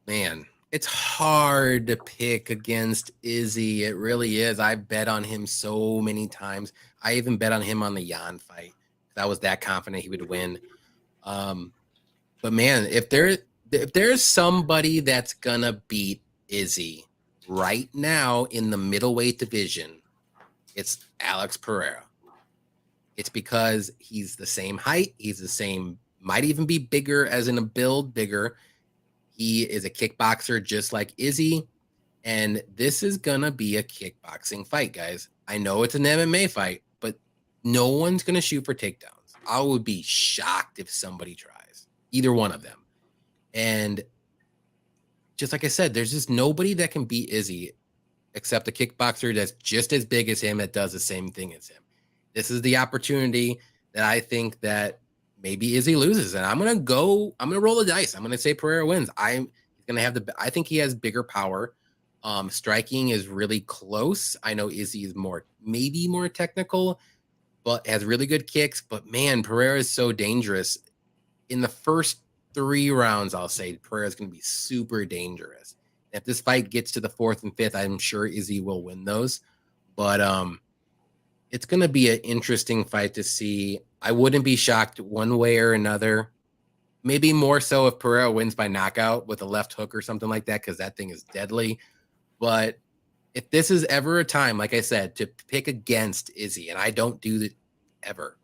[SPEAKER 2] man, it's hard to pick against Izzy. It really is. I bet on him so many times. I even bet on him on the Jan fight. I was that confident he would win. But man, if there's somebody that's gonna beat Izzy right now in the middleweight division, it's Alex Pereira. It's because he's the same height. He's the same, might even be bigger as in a build bigger. He is a kickboxer just like Izzy. And this is going to be a kickboxing fight, guys. I know it's an MMA fight, but no one's going to shoot for takedowns. I would be shocked if somebody tries, either one of them. And just like I said, there's just nobody that can beat Izzy except a kickboxer that's just as big as him that does the same thing as him. This is the opportunity that I think that maybe Izzy loses, and I'm gonna roll the dice. I'm gonna say Pereira wins. I think he has bigger power. Striking is really close. I know Izzy is maybe more technical, but has really good kicks. But man, Pereira is so dangerous. In the first 3 rounds, I'll say Pereira is going to be super dangerous. If this fight gets to the 4th and 5th, I'm sure Izzy will win those. But it's going to be an interesting fight to see. I wouldn't be shocked one way or another. Maybe more so if Pereira wins by knockout with a left hook or something like that, because that thing is deadly. But if this is ever a time, like I said, to pick against Izzy, and I don't do that ever,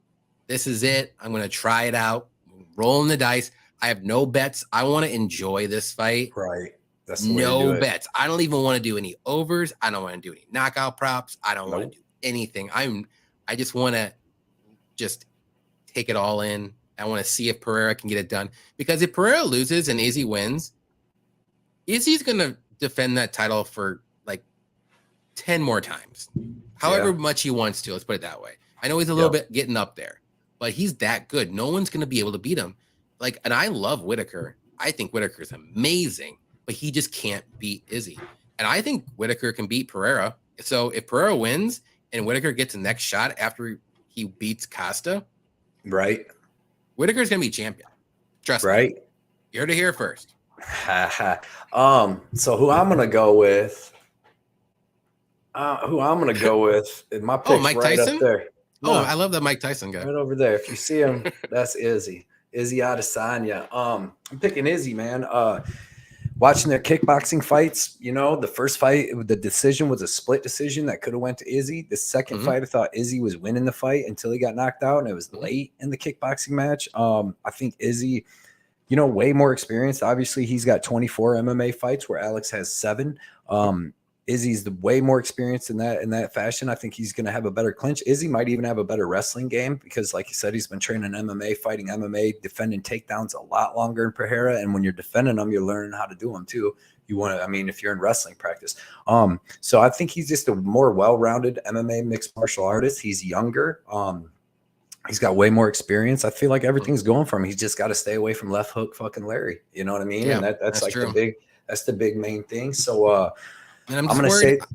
[SPEAKER 2] this is it. I'm going to try it out, rolling the dice. I have no bets. I want to enjoy this fight.
[SPEAKER 1] Right. That's the
[SPEAKER 2] no
[SPEAKER 1] way to do
[SPEAKER 2] bets. I don't even want to do any overs. I don't want to do any knockout props. I don't want to do anything. I just want to just take it all in. I want to see if Pereira can get it done. Because if Pereira loses and Izzy wins, Izzy's going to defend that title for like 10 more times. However much he wants to. Let's put it that way. I know he's a little bit getting up there, but he's that good. No one's going to be able to beat him. Like, and I love Whitaker. I think Whitaker's amazing, but he just can't beat Izzy. And I think Whitaker can beat Pereira. So if Pereira wins and Whitaker gets the next shot after he beats Costa,
[SPEAKER 1] right,
[SPEAKER 2] Whitaker's going to be champion. Trust me. You heard it here first.
[SPEAKER 1] So who I'm going to go with, my pick's
[SPEAKER 2] Mike
[SPEAKER 1] right
[SPEAKER 2] Tyson?
[SPEAKER 1] up there.
[SPEAKER 2] No, I love that Mike Tyson guy.
[SPEAKER 1] Right over there. If you see him, that's Izzy. Izzy Adesanya. I'm picking Izzy, man. Watching their kickboxing fights, you know, the first fight, the decision was a split decision that could have went to Izzy. The second fight, I thought Izzy was winning the fight until he got knocked out, and it was late in the kickboxing match. I think Izzy, you know, way more experienced. Obviously, he's got 24 MMA fights where Alex has 7. Izzy's the way more experienced in that fashion. I think he's going to have a better clinch. Izzy might even have a better wrestling game because, like you said, he's been training MMA, fighting MMA, defending takedowns a lot longer in Pereira. And when you're defending them, you're learning how to do them too. You want to, I mean, if you're in wrestling practice. So I think he's just a more well-rounded MMA mixed martial artist. He's younger. He's got way more experience. I feel like everything's going for him. He's just got to stay away from left hook fucking Larry. You know what I mean?
[SPEAKER 2] Yeah,
[SPEAKER 1] and that's like
[SPEAKER 2] true.
[SPEAKER 1] that's the big main thing. So,
[SPEAKER 2] and I'm
[SPEAKER 1] going to say,
[SPEAKER 2] go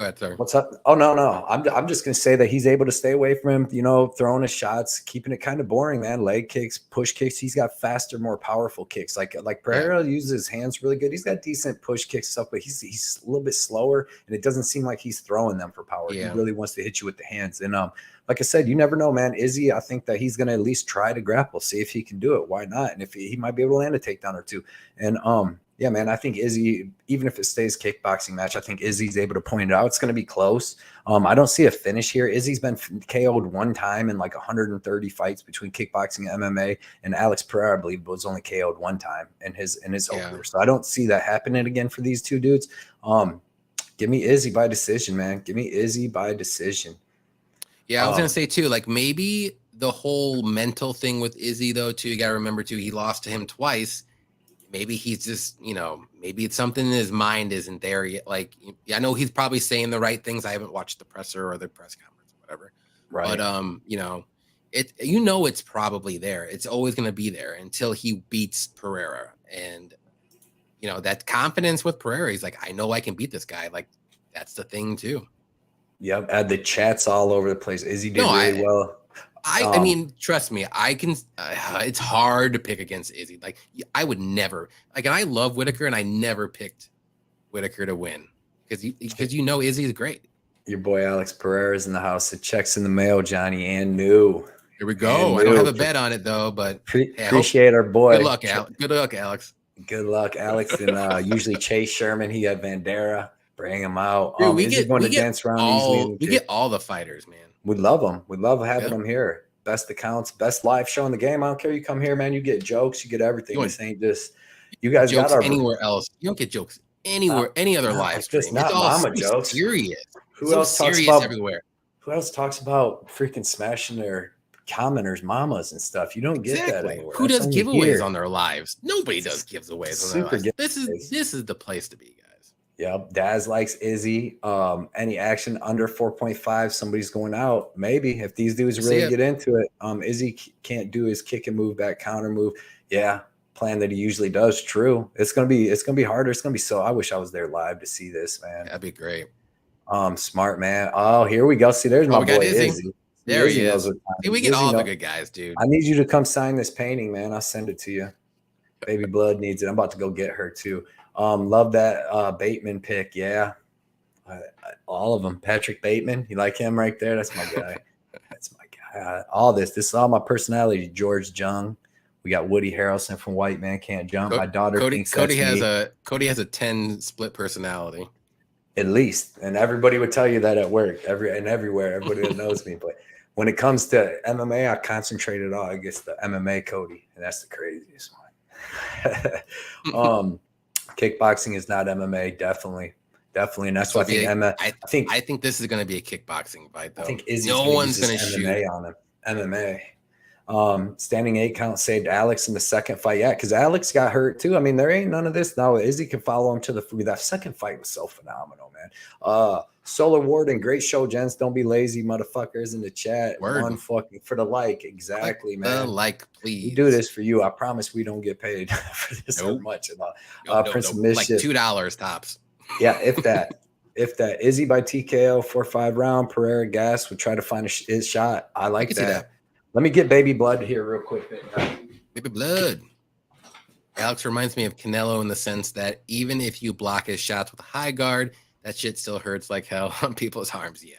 [SPEAKER 2] ahead, sorry.
[SPEAKER 1] What's up? Oh, no. I'm just going to say that he's able to stay away from him, you know, throwing his shots, keeping it kind of boring, man. Leg kicks, push kicks. He's got faster, more powerful kicks. Like Pereira uses his hands really good. He's got decent push kicks stuff, but he's a little bit slower, and it doesn't seem like he's throwing them for power. Yeah. He really wants to hit you with the hands. And like I said, you never know, man. Izzy, I think that he's going to at least try to grapple, see if he can do it. Why not? And if he might be able to land a takedown or two. And yeah, man, I think Izzy, even if it stays kickboxing match, I think Izzy's able to point it out. It's going to be close. I don't see a finish here. Izzy's been KO'd one time in like 130 fights between kickboxing and MMA, and Alex Pereira, I believe, was only KO'd one time in his career. So I don't see that happening again for these two dudes. Give me Izzy by decision, man. Give me Izzy by decision.
[SPEAKER 2] Yeah, I was going to say too, like maybe the whole mental thing with Izzy though, too, you got to remember too, he lost to him twice. Maybe he's just, you know, maybe it's something in his mind isn't there yet. Like, I know he's probably saying the right things. I haven't watched the presser or the press conference or whatever. Right. But, you know, it's probably there. It's always going to be there until he beats Pereira. And, you know, that confidence with Pereira, he's like, I know I can beat this guy. Like, that's the thing too.
[SPEAKER 1] Yep. Add the chats all over the place. Izzy did really well.
[SPEAKER 2] I mean, trust me, I can. It's hard to pick against Izzy. Like, I would never. Like, and I love Whitaker, and I never picked Whitaker to win because you know Izzy is great.
[SPEAKER 1] Your boy Alex Pereira is in the house. The check's in the mail, Johnny, and new.
[SPEAKER 2] Here we go. I don't have a bet on it though, but
[SPEAKER 1] appreciate our boy.
[SPEAKER 2] Good luck, Alex. Good luck, Alex.
[SPEAKER 1] Good luck, Alex. And usually Chase Sherman. He had Bandera. Bring him out. Dude, we get
[SPEAKER 2] all the fighters, man.
[SPEAKER 1] We love them. We love having them here. Best accounts, best live show in the game. I don't care. You come here, man. You get jokes. You get everything. This ain't just you guys
[SPEAKER 2] jokes
[SPEAKER 1] got our
[SPEAKER 2] anywhere else. You don't get jokes anywhere, any other live stream.
[SPEAKER 1] It's not mama jokes.
[SPEAKER 2] Serious.
[SPEAKER 1] Who else talks about everywhere? Who else talks about freaking smashing their commenters, mamas and stuff? You don't get that anywhere.
[SPEAKER 2] Who does giveaways on their lives? Nobody does giveaways on their lives. This is the place to be, guys.
[SPEAKER 1] Yep. Daz likes Izzy. Any action under 4.5, somebody's going out. Maybe if these dudes really get into it. Izzy can't do his kick and move back counter move. Yeah. Plan that he usually does. True. It's gonna be harder. It's gonna be I wish I was there live to see this, man.
[SPEAKER 2] That'd be great.
[SPEAKER 1] Smart man. Oh, here we go. See, there's my boy Izzy.
[SPEAKER 2] There he is. See, we get all the good guys, dude.
[SPEAKER 1] I need you to come sign this painting, man. I'll send it to you. Baby Blood needs it. I'm about to go get her too. Love that Bateman pick. Yeah. All of them. Patrick Bateman. You like him right there? That's my guy. That's my guy. All this is all my personality. George Jung. We got Woody Harrelson from White Man Can't Jump. My daughter thinks
[SPEAKER 2] Cody
[SPEAKER 1] that's
[SPEAKER 2] has Cody has a 10 split personality.
[SPEAKER 1] At least. And everybody would tell you that at work, everywhere, everybody that knows me. But when it comes to MMA, I concentrate it all against the MMA Cody, and that's the craziest one. Kickboxing is not MMA, definitely, and that's why I
[SPEAKER 2] think this is going to be a kickboxing fight, though.
[SPEAKER 1] I think Izzy's
[SPEAKER 2] no one's going to shoot
[SPEAKER 1] MMA on him. MMA. Standing 8 count saved Alex in the second fight. Yeah, because Alex got hurt too. I mean, there ain't none of this now. Izzy can follow him to the food. That second fight was so phenomenal, man. Solar Warden, great show, gents. Don't be lazy, motherfuckers, in the chat.
[SPEAKER 2] Word.
[SPEAKER 1] One fucking for the like, exactly, man.
[SPEAKER 2] Please.
[SPEAKER 1] We do this for you. I promise we don't get paid for this so much. Prince of Mischief,
[SPEAKER 2] like $2 tops.
[SPEAKER 1] Yeah, if that. If that. Izzy by TKO, 4-5 round. Pereira gas would try to find his shot. I like that. Let me get Baby Blood here real quick.
[SPEAKER 2] Baby Blood. Alex reminds me of Canelo in the sense that even if you block his shots with a high guard, that shit still hurts like hell on people's arms. Yeah.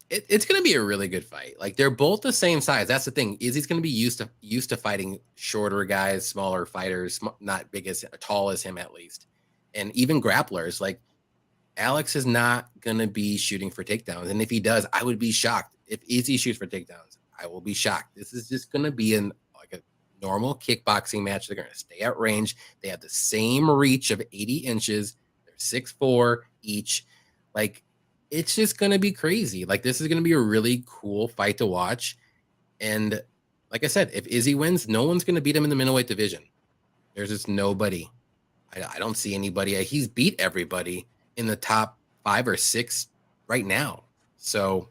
[SPEAKER 2] It's going to be a really good fight. Like, they're both the same size. That's the thing. Izzy's going to be used to fighting shorter guys, smaller fighters, not big as tall as him at least. And even grapplers. Like, Alex is not going to be shooting for takedowns. And if he does, I would be shocked. If Izzy shoots for takedowns, I will be shocked. This is just going to be a normal kickboxing match. They're going to stay at range. They have the same reach of 80 inches. They're 6'4" each. Like, it's just going to be crazy. Like, this is going to be a really cool fight to watch. And like I said, if Izzy wins, no one's going to beat him in the middleweight division. There's just nobody. I don't see anybody. He's beat everybody in the top 5 or 6 right now. So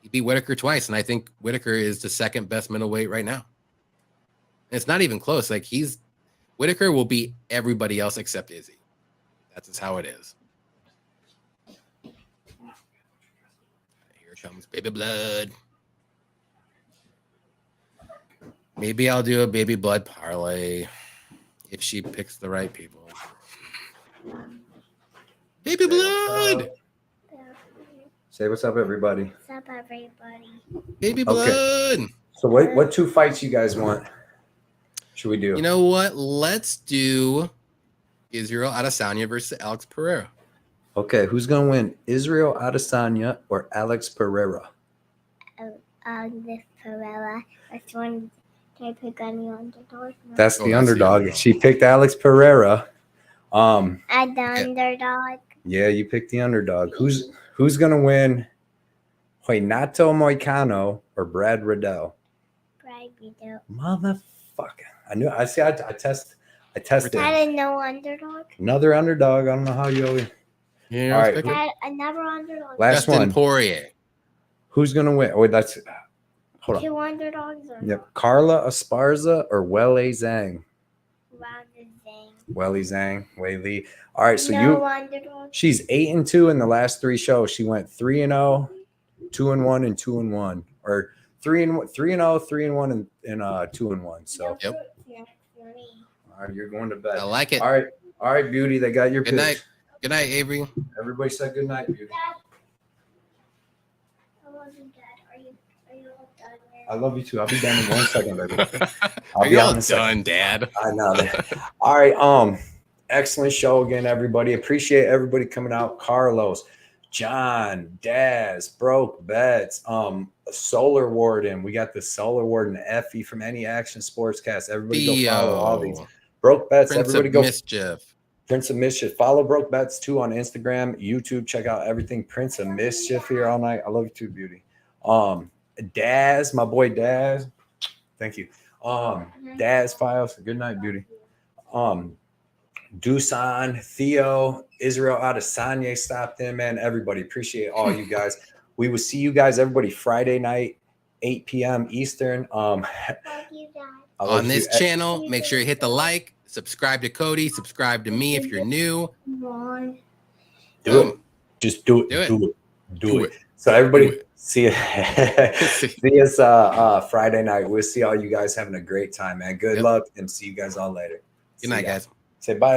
[SPEAKER 2] he beat Whitaker twice, and I think Whitaker is the second best middleweight right now. And it's not even close. Like, Whitaker will beat everybody else except Izzy. That's just how it is. Here comes Baby Blood. Maybe I'll do a Baby Blood parlay if she picks the right people. Baby Blood!
[SPEAKER 1] Say what's up, everybody.
[SPEAKER 3] What's up, everybody?
[SPEAKER 2] Baby Blood!
[SPEAKER 1] Okay. So what 2 fights you guys want? Should we do?
[SPEAKER 2] You know what? Let's do Israel Adesanya versus Alex Pereira.
[SPEAKER 1] Okay, who's going to win? Israel Adesanya or Alex Pereira?
[SPEAKER 3] This Pereira. Which one can I pick on the underdog?
[SPEAKER 1] That's the underdog. She picked Alex Pereira.
[SPEAKER 3] And the underdog.
[SPEAKER 1] Yeah, you picked the underdog. Who's going to win? Renato Moicano or Brad Riddell?
[SPEAKER 3] Brad Riddell.
[SPEAKER 1] Motherfucker. I tested.
[SPEAKER 3] I didn't know underdog.
[SPEAKER 1] Another underdog. I don't know how you always.
[SPEAKER 2] Yeah,
[SPEAKER 1] all right.
[SPEAKER 3] Another underdog.
[SPEAKER 1] Last
[SPEAKER 2] Dustin
[SPEAKER 1] one.
[SPEAKER 2] Poirier.
[SPEAKER 1] Who's going to win? Oh, that's. Hold on.
[SPEAKER 3] 2 underdogs.
[SPEAKER 1] Yep. Carla Esparza or Weili Zhang?
[SPEAKER 3] Weili
[SPEAKER 1] Zhang. Weili. All right. So
[SPEAKER 3] underdog.
[SPEAKER 1] She's 8-2 in the last 3 shows. She went 3-0, 2-1, and 2-1, or 3-0, 3-1, and 2-1. So.
[SPEAKER 2] Yep.
[SPEAKER 1] All right, you're going to bed.
[SPEAKER 2] I like it.
[SPEAKER 1] All right, Beauty. They got your
[SPEAKER 2] Good
[SPEAKER 1] pitch.
[SPEAKER 2] Good night, Avery.
[SPEAKER 1] Everybody said good night, Beauty.
[SPEAKER 3] I love you, Dad. Are you all done?
[SPEAKER 1] I love you too. I'll be done in 1 second, baby.
[SPEAKER 2] Are you all done, Dad?
[SPEAKER 1] I know that. All right. Excellent show again, everybody. Appreciate everybody coming out. Carlos, John, Daz, Broke Bets, Solar Warden. We got the Solar Warden, Effie from Any Action Sportscast. Everybody go follow all these. Broke Bets.
[SPEAKER 2] Prince
[SPEAKER 1] Everybody
[SPEAKER 2] of
[SPEAKER 1] go.
[SPEAKER 2] Mischief.
[SPEAKER 1] Prince of Mischief. Follow Broke Bets too on Instagram, YouTube. Check out everything. Prince of Mischief here all night. I love you too, Beauty. Daz, my boy Daz. Thank you. Daz Files. Good night, Beauty. Dusan, Theo, Israel Adesanya stopped in, man. Everybody, appreciate all you guys. We will see you guys, everybody, Friday night, 8 p.m. Eastern.
[SPEAKER 3] Love you, Dad.
[SPEAKER 2] On this channel, make sure you hit the like, subscribe to Cody, subscribe to me if you're new.
[SPEAKER 1] Do it. Just do it. Do it. So everybody, see us Friday night. We'll see all you guys having a great time, man. Good luck and see you guys all later.
[SPEAKER 2] Good night, guys.
[SPEAKER 1] Say bye.